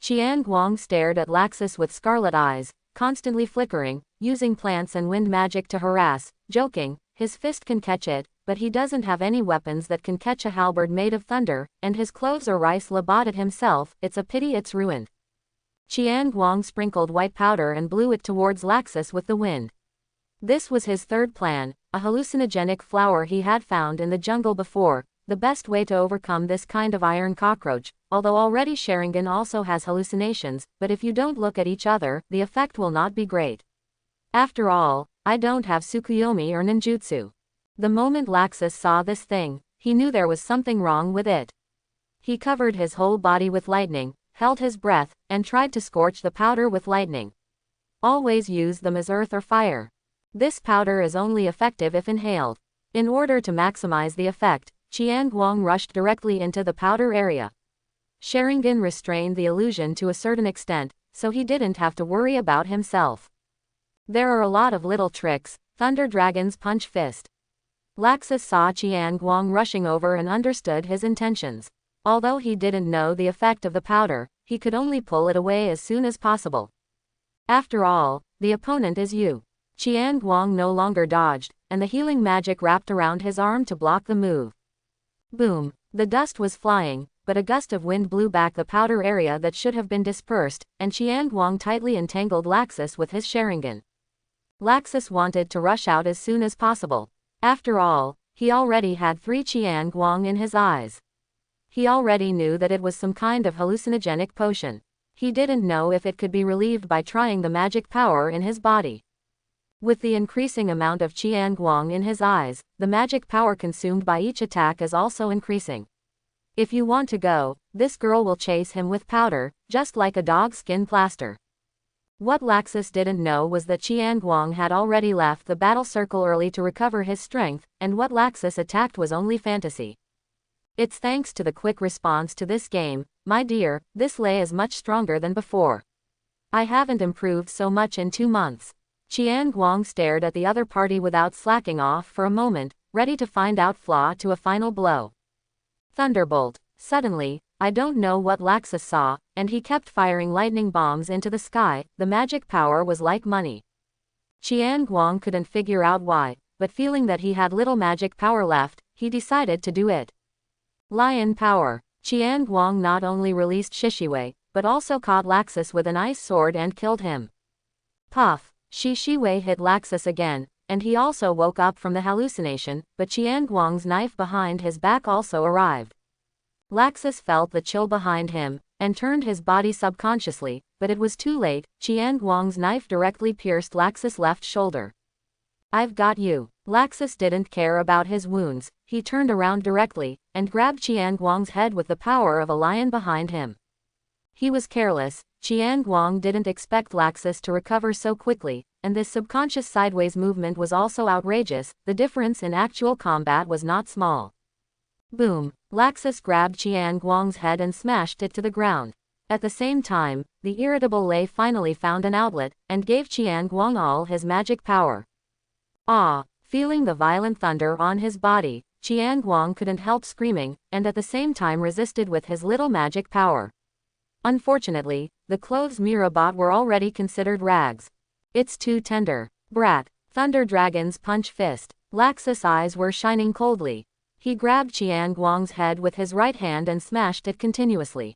Speaker 1: Chiang Guang stared at Laxus with scarlet eyes, constantly flickering, using plants and wind magic to harass, joking, his fist can catch it, but he doesn't have any weapons that can catch a halberd made of thunder, and his clothes are rice. Bought it himself. It's a pity it's ruined. Chiang Guang sprinkled white powder and blew it towards Laxus with the wind. This was his third plan, a hallucinogenic flower he had found in the jungle before. The best way to overcome this kind of iron cockroach, although already Sharingan also has hallucinations, but if you don't look at each other, the effect will not be great. After all, I don't have Tsukuyomi or ninjutsu. The moment Laxus saw this thing, he knew there was something wrong with it. He covered his whole body with lightning, held his breath, and tried to scorch the powder with lightning. Always use them as earth or fire. This powder is only effective if inhaled. In order to maximize the effect, Chiang Guang rushed directly into the powder area. Sharingan restrained the illusion to a certain extent, so he didn't have to worry about himself. There are a lot of little tricks. Thunder Dragon's Punch Fist. Laxus saw Chiang Guang rushing over and understood his intentions. Although he didn't know the effect of the powder, he could only pull it away as soon as possible. After all, the opponent is you. Chiang Guang no longer dodged, and the healing magic wrapped around his arm to block the move. Boom! The dust was flying, but a gust of wind blew back the powder area that should have been dispersed, and Chiang Guang tightly entangled Laxus with his Sharingan. Laxus wanted to rush out as soon as possible. After all, he already had 3 Chiang Guang in his eyes. He already knew that it was some kind of hallucinogenic potion. He didn't know if it could be relieved by trying the magic power in his body. With the increasing amount of Chiang Guang in his eyes, the magic power consumed by each attack is also increasing. If you want to go, this girl will chase him with powder, just like a dog's skin plaster. What Laxus didn't know was that Chiang Guang had already left the battle circle early to recover his strength, and what Laxus attacked was only fantasy. It's thanks to the quick response to this game, my dear, this Lei is much stronger than before. I haven't improved so much in 2 months. Chiang Guang stared at the other party without slacking off for a moment, ready to find out flaw to a final blow. Thunderbolt. Suddenly, I don't know what Laxus saw, and he kept firing lightning bombs into the sky. The magic power was like money. Chiang Guang couldn't figure out why, but feeling that he had little magic power left, he decided to do it. Lion Power. Chiang Guang not only released Shishiwei, but also caught Laxus with an ice sword and killed him. Puff. Shishiwei hit Laxus again, and he also woke up from the hallucination, but Chiang Guang's knife behind his back also arrived. Laxus felt the chill behind him, and turned his body subconsciously, but it was too late. Chiang Guang's knife directly pierced Laxus' left shoulder. I've got you. Laxus didn't care about his wounds. He turned around directly, and grabbed Chiang Guang's head with the power of a lion behind him. He was careless. Chiang Guang didn't expect Laxus to recover so quickly, and this subconscious sideways movement was also outrageous. The difference in actual combat was not small. Boom! Laxus grabbed Chiang Guang's head and smashed it to the ground. At the same time, the irritable Lei finally found an outlet, and gave Chiang Guang all his magic power. Ah! Feeling the violent thunder on his body, Chiang Guang couldn't help screaming, and at the same time resisted with his little magic power. Unfortunately, the clothes Mira bought were already considered rags. It's too tender. Brat. Thunder Dragon's Punch Fist. Laxus' eyes were shining coldly. He grabbed Chiang Guang's head with his right hand and smashed it continuously.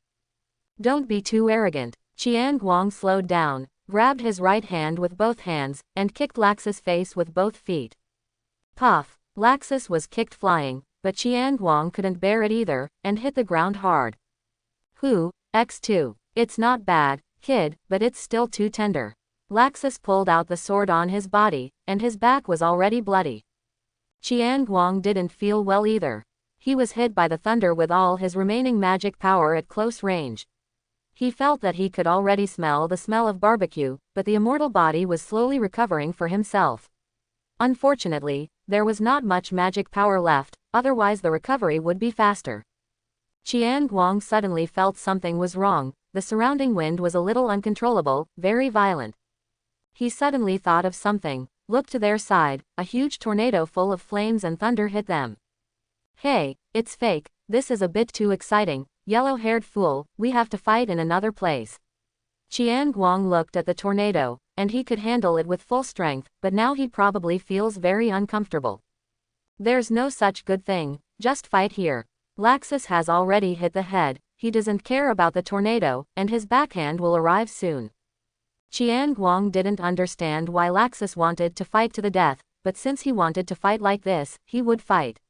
Speaker 1: Don't be too arrogant. Chiang Guang slowed down, grabbed his right hand with both hands, and kicked Laxus' face with both feet. Puff. Laxus was kicked flying, but Chiang Guang couldn't bear it either, and hit the ground hard. Who? X2. It's not bad, kid, but it's still too tender. Laxus pulled out the sword on his body, and his back was already bloody. Chiang Guang didn't feel well either. He was hit by the thunder with all his remaining magic power at close range. He felt that he could already smell the smell of barbecue, but the immortal body was slowly recovering for himself. Unfortunately, there was not much magic power left, otherwise the recovery would be faster. Chiang Guang suddenly felt something was wrong. The surrounding wind was a little uncontrollable, very violent. He suddenly thought of something, looked to their side. A huge tornado full of flames and thunder hit them. Hey, it's fake. This is a bit too exciting. Yellow-haired fool, we have to fight in another place. Chiang Guang looked at the tornado, and he could handle it with full strength, but now he probably feels very uncomfortable. There's no such good thing, just fight here. Laxus has already hit the head. He doesn't care about the tornado, and his backhand will arrive soon. Chiang Guang didn't understand why Laxus wanted to fight to the death, but since he wanted to fight like this, he would fight.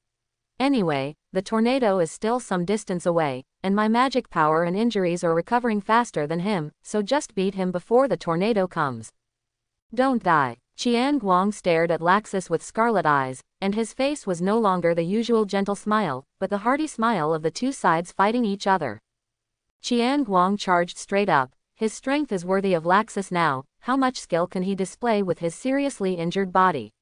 Speaker 1: Anyway, the tornado is still some distance away, and my magic power and injuries are recovering faster than him, so just beat him before the tornado comes. Don't die. Chiang Guang stared at Laxus with scarlet eyes, and his face was no longer the usual gentle smile, but the hearty smile of the two sides fighting each other. Chiang Guang charged straight up. His strength is worthy of Laxus now. How much skill can he display with his seriously injured body?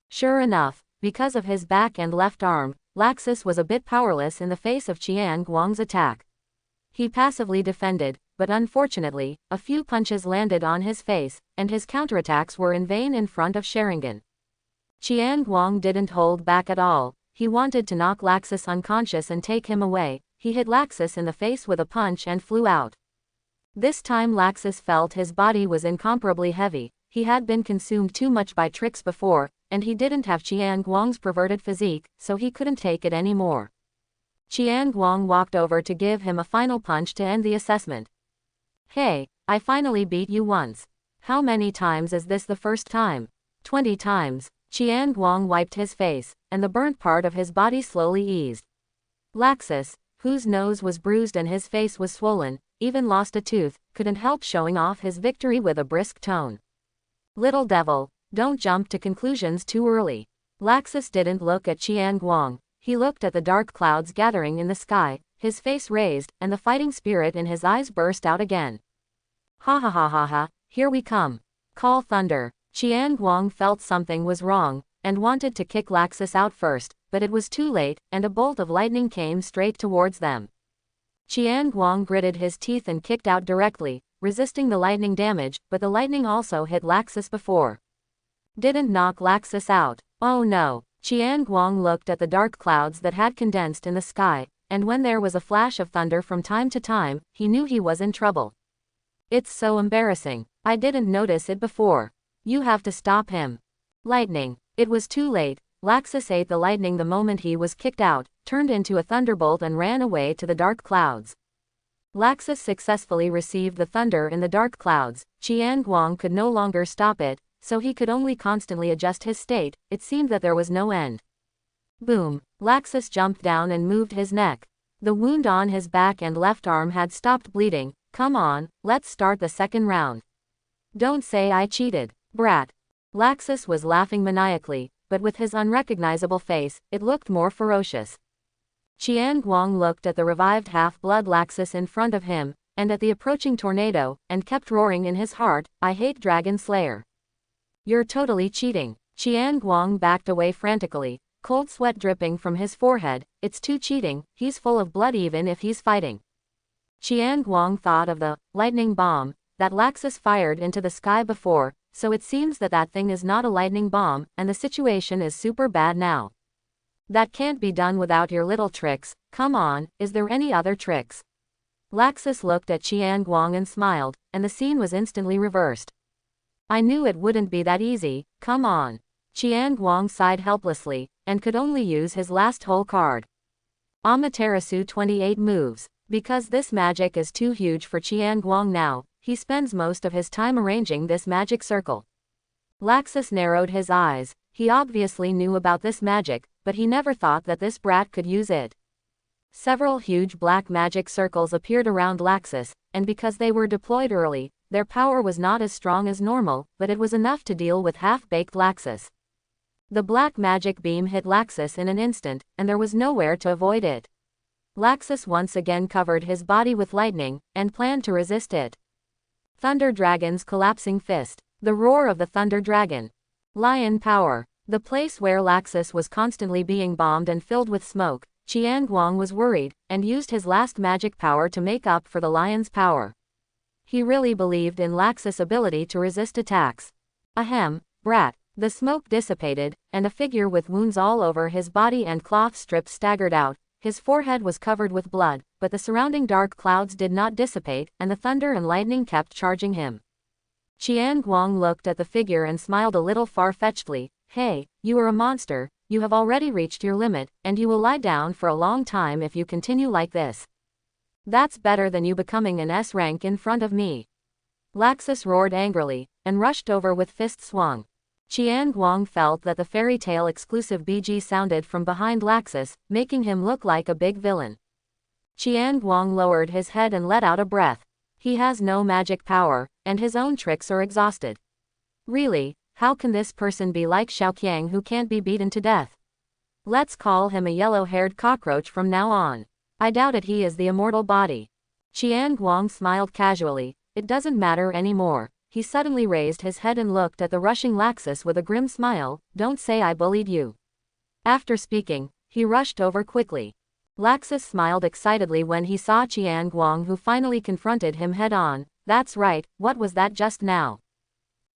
Speaker 1: Sure enough, because of his back and left arm, Laxus was a bit powerless in the face of Chiang Guang's attack. He passively defended, but unfortunately, a few punches landed on his face, and his counterattacks were in vain in front of Sharingan. Chiang Guang didn't hold back at all. He wanted to knock Laxus unconscious and take him away. He hit Laxus in the face with a punch and flew out. This time Laxus felt his body was incomparably heavy. He had been consumed too much by tricks before, and he didn't have Chiang Guang's perverted physique, so he couldn't take it anymore. Chiang Guang walked over to give him a final punch to end the assessment. Hey, I finally beat you once. How many times is this the first time? 20 times. Chiang Guang wiped his face, and the burnt part of his body slowly eased. Laxus, whose nose was bruised and his face was swollen, even lost a tooth, couldn't help showing off his victory with a brisk tone. Little devil, don't jump to conclusions too early. Laxus didn't look at Chiang Guang. He looked at the dark clouds gathering in the sky, his face raised, and the fighting spirit in his eyes burst out again. Ha ha ha ha ha, here we come. Call thunder. Chiang Guang felt something was wrong, and wanted to kick Laxus out first, but it was too late, and a bolt of lightning came straight towards them. Chiang Guang gritted his teeth and kicked out directly, resisting the lightning damage, but the lightning also hit Laxus before. Didn't knock Laxus out. Oh no. Chiang Guang looked at the dark clouds that had condensed in the sky, and when there was a flash of thunder from time to time, he knew he was in trouble. It's so embarrassing. I didn't notice it before. You have to stop him. Lightning. It was too late. Laxus ate the lightning the moment he was kicked out, turned into a thunderbolt and ran away to the dark clouds. Laxus successfully received the thunder in the dark clouds. Chiang Guang could no longer stop it, so he could only constantly adjust his state. It seemed that there was no end. Boom. Laxus jumped down and moved his neck. The wound on his back and left arm had stopped bleeding. Come on, let's start the second round. Don't say I cheated, brat. Laxus was laughing maniacally, but with his unrecognizable face, it looked more ferocious. Chiang Guang looked at the revived half-blood Laxus in front of him, and at the approaching tornado, and kept roaring in his heart, I hate Dragon Slayer. You're totally cheating. Chiang Guang backed away frantically, cold sweat dripping from his forehead. It's too cheating, he's full of blood even if he's fighting. Chiang Guang thought of the lightning bomb that Laxus fired into the sky before, so it seems that that thing is not a lightning bomb, and the situation is super bad now. That can't be done without your little tricks. Come on, is there any other tricks? Laxus looked at Chiang Guang and smiled, and the scene was instantly reversed. I knew it wouldn't be that easy. Come on. Chiang Guang sighed helplessly, and could only use his last whole card. Amaterasu 28 moves. Because this magic is too huge for Chiang Guang now, he spends most of his time arranging this magic circle. Laxus narrowed his eyes. He obviously knew about this magic, but he never thought that this brat could use it. Several huge black magic circles appeared around Laxus, and because they were deployed early, their power was not as strong as normal, but it was enough to deal with half-baked Laxus. The black magic beam hit Laxus in an instant, and there was nowhere to avoid it. Laxus once again covered his body with lightning, and planned to resist it. Thunder Dragon's collapsing fist. The roar of the Thunder Dragon. Lion power. The place where Laxus was constantly being bombed and filled with smoke, Chiang Guang was worried, and used his last magic power to make up for the lion's power. He really believed in Laxus' ability to resist attacks. Ahem, brat. The smoke dissipated, and a figure with wounds all over his body and cloth strips staggered out. His forehead was covered with blood, but the surrounding dark clouds did not dissipate, and the thunder and lightning kept charging him. Chiang Guang looked at the figure and smiled a little far-fetchedly. Hey, you are a monster, you have already reached your limit, and you will lie down for a long time if you continue like this. That's better than you becoming an S rank in front of me. Laxus roared angrily, and rushed over with fist swung. Chiang Guang felt that the fairy tale exclusive BG sounded from behind Laxus, making him look like a big villain. Chiang Guang lowered his head and let out a breath. He has no magic power, and his own tricks are exhausted. Really, how can this person be like Xiaoqiang who can't be beaten to death? Let's call him a yellow-haired cockroach from now on. I doubt it, he is the immortal body. Chiang Guang smiled casually. It doesn't matter anymore. He suddenly raised his head and looked at the rushing Laxus with a grim smile. Don't say I bullied you. After speaking, he rushed over quickly. Laxus smiled excitedly when he saw Chiang Guang, who finally confronted him head-on. That's right, what was that just now?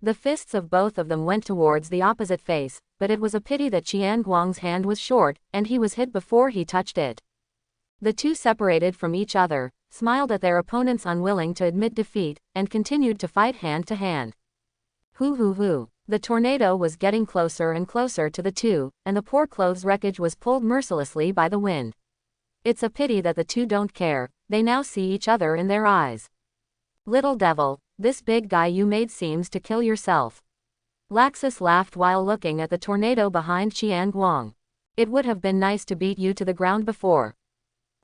Speaker 1: The fists of both of them went towards the opposite face, but it was a pity that Chiang Guang's hand was short, and he was hit before he touched it. The two separated from each other, smiled at their opponents unwilling to admit defeat, and continued to fight hand to hand. Hoo. The tornado was getting closer and closer to the two, and the poor clothes wreckage was pulled mercilessly by the wind. It's a pity that the two don't care, they now see each other in their eyes. Little devil, this big guy you made seems to kill yourself. Laxus laughed while looking at the tornado behind Chiang Guang. It would have been nice to beat you to the ground before.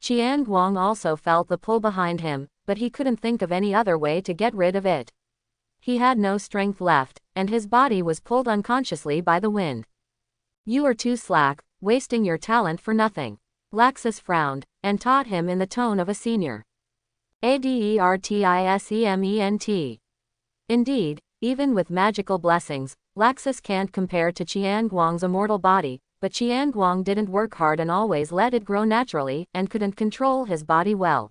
Speaker 1: Chiang Guang also felt the pull behind him, but he couldn't think of any other way to get rid of it. He had no strength left, and his body was pulled unconsciously by the wind. You are too slack, wasting your talent for nothing. Laxus frowned, and taught him in the tone of a senior. Adertisement. Indeed, even with magical blessings, Laxus can't compare to Chiang Guang's immortal body, but Chiang Guang didn't work hard and always let it grow naturally, and couldn't control his body well.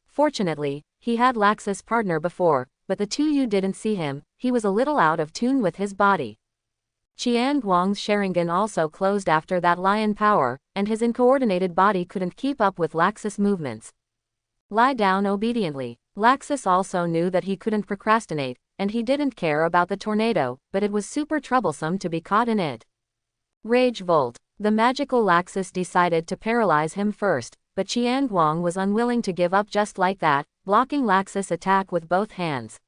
Speaker 1: Fortunately, he had Laxus' partner before, but the two you didn't see him, he was a little out of tune with his body. Chiang Guang's Sharingan also closed after that lion power, and his uncoordinated body couldn't keep up with Laxus' movements. Lie down obediently. Laxus also knew that he couldn't procrastinate, and he didn't care about the tornado, but it was super troublesome to be caught in it. Rage Volt. The magical Laxus decided to paralyze him first, but Chiang Guang was unwilling to give up just like that, blocking Laxus' attack with both hands.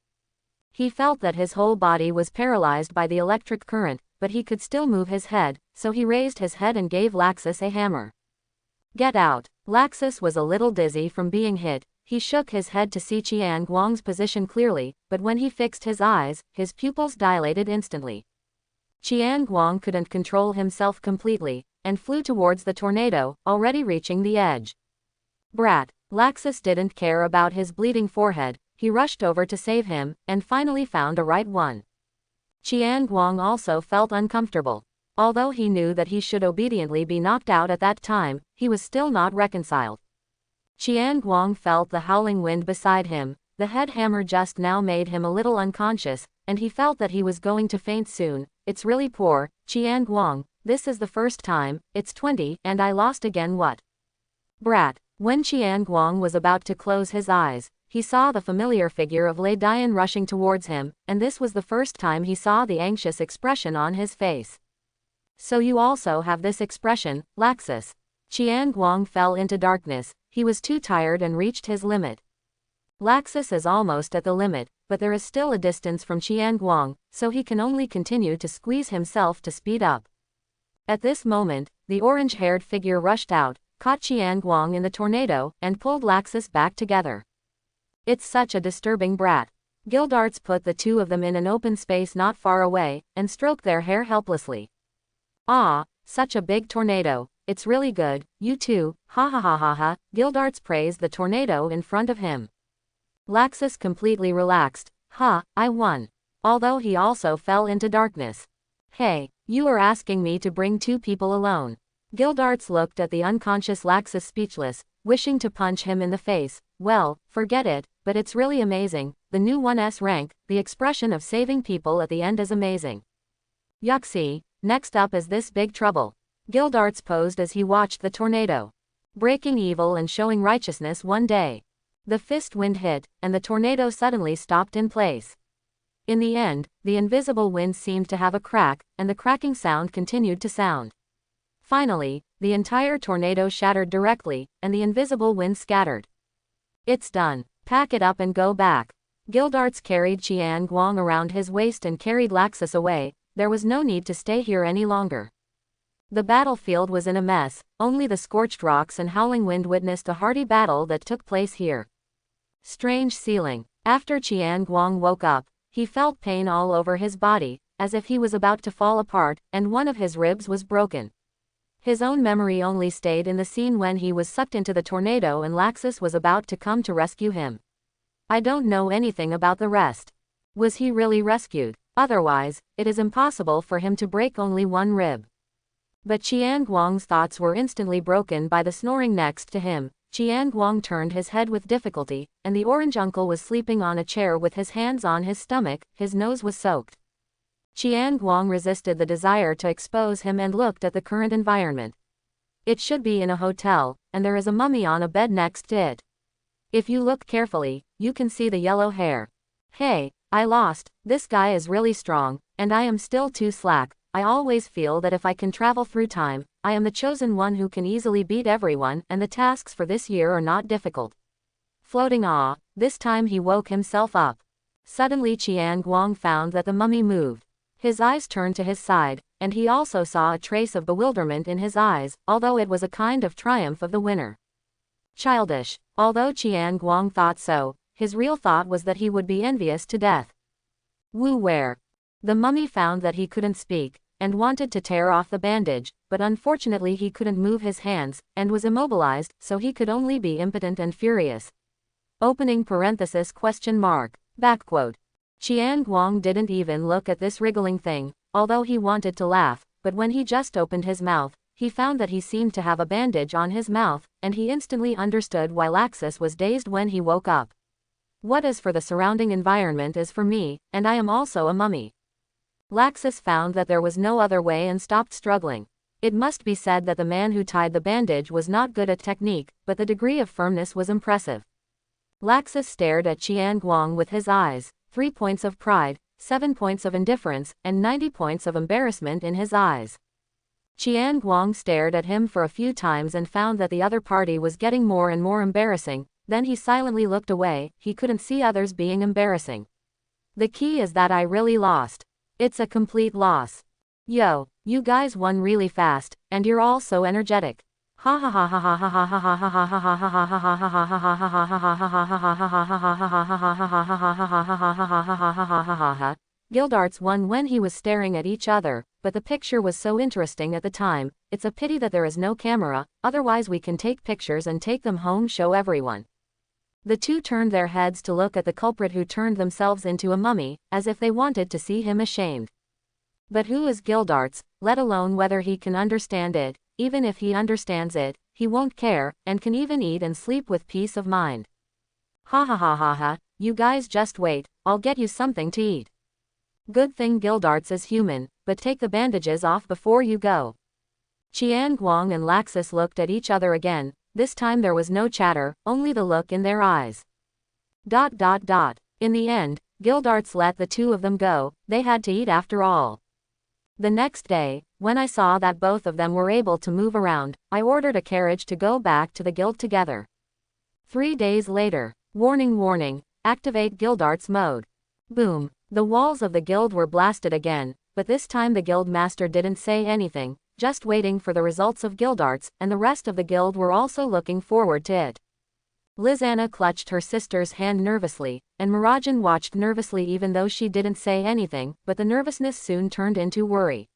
Speaker 1: He felt that his whole body was paralyzed by the electric current, but he could still move his head, so he raised his head and gave Laxus a hammer. Get out. Laxus was a little dizzy from being hit. He shook his head to see Chiang Guang's position clearly, but when he fixed his eyes, his pupils dilated instantly. Chiang Guang couldn't control himself completely, and flew towards the tornado, already reaching the edge. Brat. Laxus didn't care about his bleeding forehead. He rushed over to save him, and finally found a right one. Chiang Guang also felt uncomfortable. Although he knew that he should obediently be knocked out at that time, he was still not reconciled. Chiang Guang felt the howling wind beside him. The head hammer just now made him a little unconscious, and he felt that he was going to faint soon. It's really poor, Chiang Guang, this is the first time, it's 20, and I lost again what? Brat. When Chiang Guang was about to close his eyes, he saw the familiar figure of Lei Dian rushing towards him, and this was the first time he saw the anxious expression on his face. So you also have this expression, Laxus. Chiang Guang fell into darkness. He was too tired and reached his limit. Laxus is almost at the limit, but there is still a distance from Chiang Guang, so he can only continue to squeeze himself to speed up. At this moment, the orange-haired figure rushed out, caught Chiang Guang in the tornado, and pulled Laxus back together. It's such a disturbing brat. Gildarts put the two of them in an open space not far away, and stroked their hair helplessly. Ah, such a big tornado. It's really good, you too, ha ha ha ha ha. Gildarts praised the tornado in front of him. Laxus completely relaxed. Ha, I won. Although he also fell into darkness. Hey, you are asking me to bring two people alone. Gildarts looked at the unconscious Laxus speechless, wishing to punch him in the face. Well, forget it, but it's really amazing. The new 1S rank, the expression of saving people at the end is amazing. Yuxi, next up is this big trouble. Gildarts posed as he watched the tornado. Breaking evil and showing righteousness one day. The fist wind hit, and the tornado suddenly stopped in place. In the end, the invisible wind seemed to have a crack, and the cracking sound continued to sound. Finally, the entire tornado shattered directly, and the invisible wind scattered. It's done. Pack it up and go back. Gildarts carried Chiang Guang around his waist and carried Laxus away. there was no need to stay here any longer. The battlefield was in a mess, only the scorched rocks and howling wind witnessed a hearty battle that took place here. Strange ceiling. After Chiang Guang woke up, he felt pain all over his body, as if he was about to fall apart, and one of his ribs was broken. His own memory only stayed in the scene when he was sucked into the tornado and Laxus was about to come to rescue him. I don't know anything about the rest. Was he really rescued? Otherwise, it is impossible for him to break only one rib. But Chiang Guang's thoughts were instantly broken by the snoring next to him. Chiang Guang turned his head with difficulty, and the orange uncle was sleeping on a chair with his hands on his stomach, his nose was soaked. Chiang Guang resisted the desire to expose him and looked at the current environment. It should be in a hotel, and there is a mummy on a bed next to it. If you look carefully, you can see the yellow hair. Hey, I lost, this guy is really strong, and I am still too slack. I always feel that if I can travel through time, I am the chosen one who can easily beat everyone, and the tasks for this year are not difficult. Floating this time he woke himself up. Suddenly Chiang Guang found that the mummy moved. His eyes turned to his side, and he also saw a trace of bewilderment in his eyes, although it was a kind of triumph of the winner. Childish. Although Chiang Guang thought so, his real thought was that he would be envious to death. Wu where? The mummy found that he couldn't speak, and wanted to tear off the bandage, but unfortunately he couldn't move his hands, and was immobilized, so he could only be impotent and furious. Opening parenthesis question mark. Backquote. Chiang Guang didn't even look at this wriggling thing, although he wanted to laugh, but when he just opened his mouth, he found that he seemed to have a bandage on his mouth, and he instantly understood why Laxus was dazed when he woke up. What is for the surrounding environment is for me, and I am also a mummy. Laxus found that there was no other way and stopped struggling. It must be said that the man who tied the bandage was not good at technique, but the degree of firmness was impressive. Laxus stared at Chiang Guang with his eyes, 3 points of pride, 7 points of indifference, and 90 points of embarrassment in his eyes. Chiang Guang stared at him for a few times and found that the other party was getting more and more embarrassing, then he silently looked away, he couldn't see others being embarrassing. The key is that I really lost. It's a complete loss. Yo, you guys won really fast, and you're all so energetic. Ha ha ha ha ha ha ha ha ha ha ha ha ha ha ha ha ha ha ha. Gildarts won when he was staring at each other, but the picture was so interesting at the time. It's a pity that there is no camera, otherwise we can take pictures and take them home, show everyone. The two turned their heads to look at the culprit who turned themselves into a mummy, as if they wanted to see him ashamed. But who is Gildarts, let alone whether he can understand it? Even if he understands it, he won't care, and can even eat and sleep with peace of mind. Ha ha ha ha ha, you guys just wait, I'll get you something to eat. Good thing Gildarts is human, but take the bandages off before you go. Chiang Guang and Laxus looked at each other again. This time there was no chatter, only the look in their eyes. In the end, Gildarts let the two of them go, they had to eat after all. The next day, when I saw that both of them were able to move around, I ordered a carriage to go back to the guild together. 3 days later. Warning warning, activate Gildarts mode. Boom. The walls of the guild were blasted again, but this time the guild master didn't say anything, just waiting for the results of Gildarts, and the rest of the guild were also looking forward to it. Lizanna clutched her sister's hand nervously, and Mirajan watched nervously even though she didn't say anything, but the nervousness soon turned into worry.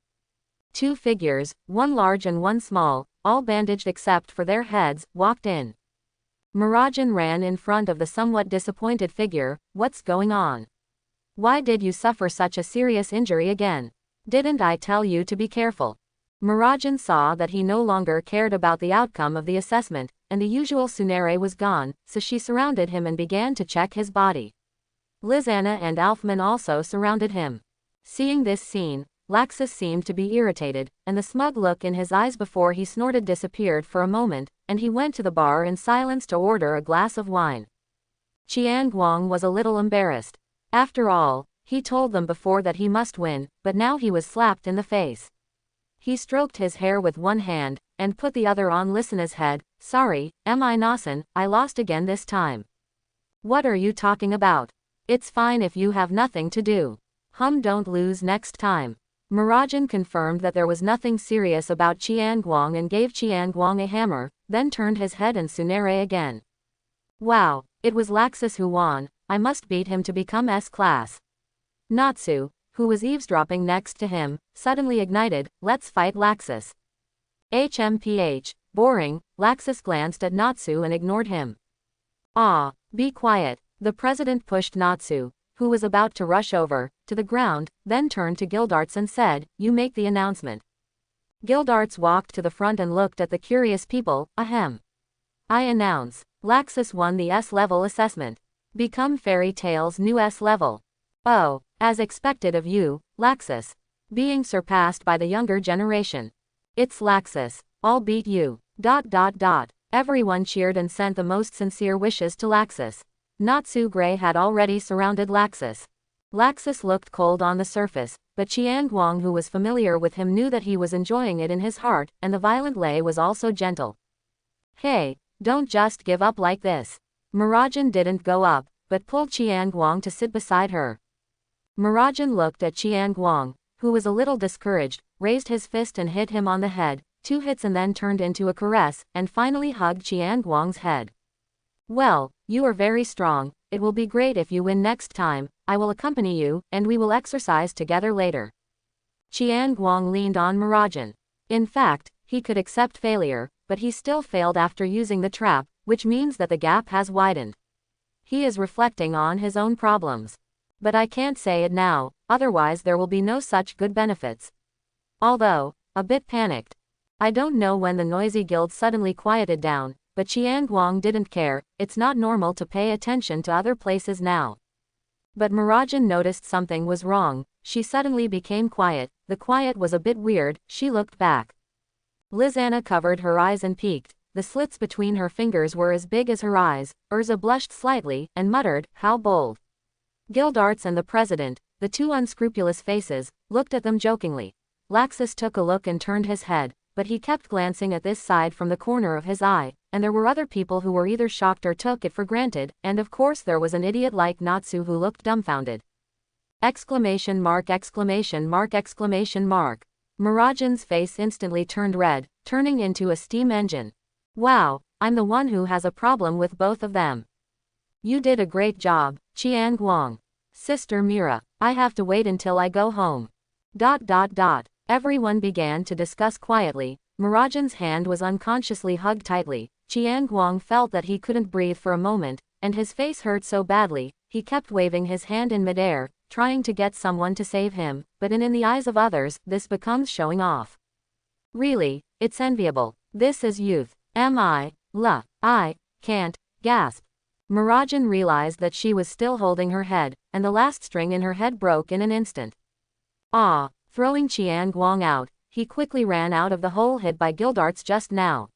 Speaker 1: 2 figures, one large and one small, all bandaged except for their heads, walked in. Mirajan ran in front of the somewhat disappointed figure. What's going on? Why did you suffer such a serious injury again? Didn't I tell you to be careful? Mirajan saw that he no longer cared about the outcome of the assessment, and the usual Culinary was gone, so she surrounded him and began to check his body. Lizanna and Alfman also surrounded him. Seeing this scene, Laxus seemed to be irritated, and the smug look in his eyes before he snorted disappeared for a moment, and he went to the bar in silence to order a glass of wine. Chiang Guang was a little embarrassed. After all, he told them before that he must win, but now he was slapped in the face. He stroked his hair with one hand, and put the other on Lizanna's head. Sorry, M.I. Nasan, I lost again this time. What are you talking about? It's fine if you have nothing to do. Don't lose next time. Mirajan confirmed that there was nothing serious about Chiang Guang and gave Chiang Guang a hammer, then turned his head and Culinary again. Wow, it was Laxus who won, I must beat him to become S-class. Natsu, who was eavesdropping next to him, suddenly ignited, let's fight Laxus. HMPH, boring, Laxus glanced at Natsu and ignored him. Ah, be quiet, the president pushed Natsu, who was about to rush over, to the ground, then turned to Gildarts and said, you make the announcement. Gildarts walked to the front and looked at the curious people, ahem. I announce, Laxus won the S-level assessment. Become Fairy Tail's new S-level. Oh, as expected of you, Laxus. Being surpassed by the younger generation. It's Laxus, I'll beat you. ... Everyone cheered and sent the most sincere wishes to Laxus. Natsu Gray had already surrounded Laxus. Laxus looked cold on the surface, but Chiang Guang, who was familiar with him, knew that he was enjoying it in his heart, and the violent lay was also gentle. Hey, don't just give up like this. Mirajan didn't go up, but pulled Chiang Guang to sit beside her. Mirajan looked at Chiang Guang, who was a little discouraged, raised his fist and hit him on the head, 2 hits and then turned into a caress, and finally hugged Chiang Guang's head. Well, you are very strong, it will be great if you win next time, I will accompany you, and we will exercise together later. Chiang Guang leaned on Mirajan. In fact, he could accept failure, but he still failed after using the trap, which means that the gap has widened. He is reflecting on his own problems. But I can't say it now, otherwise there will be no such good benefits. Although, a bit panicked. I don't know when the noisy guild suddenly quieted down, but Chiang Guang didn't care, it's not normal to pay attention to other places now. But Mirajan noticed something was wrong, she suddenly became quiet, the quiet was a bit weird, she looked back. Lizanna covered her eyes and peeked, the slits between her fingers were as big as her eyes, Urza blushed slightly, and muttered, how bold. Gildarts and the president, the 2 unscrupulous faces, looked at them jokingly. Laxus took a look and turned his head, but he kept glancing at this side from the corner of his eye, and there were other people who were either shocked or took it for granted, and of course there was an idiot like Natsu who looked dumbfounded. Exclamation mark, exclamation mark, exclamation mark. Mirajan's face instantly turned red, turning into a steam engine. Wow, I'm the one who has a problem with both of them. You did a great job, Chiang Guang. Sister Mira, I have to wait until I go home. ... Everyone began to discuss quietly, Mirajan's hand was unconsciously hugged tightly, Chiang Guang felt that he couldn't breathe for a moment, and his face hurt so badly, he kept waving his hand in midair, trying to get someone to save him, but in the eyes of others, this becomes showing off. Really, it's enviable. This is youth. I can't, gasp. Mirajan realized that she was still holding her head, and the last string in her head broke in an instant. Ah, throwing Chiang Guang out, he quickly ran out of the hole hit by Gildarts just now.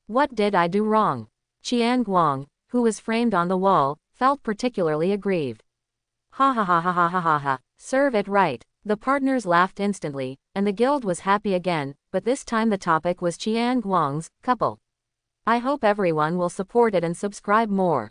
Speaker 1: What did I do wrong? Chiang Guang, who was framed on the wall, felt particularly aggrieved. Ha ha ha ha ha ha ha ha, serve it right. The partners laughed instantly, and the guild was happy again, but this time the topic was Chiang Guang's couple. I hope everyone will support it and subscribe more.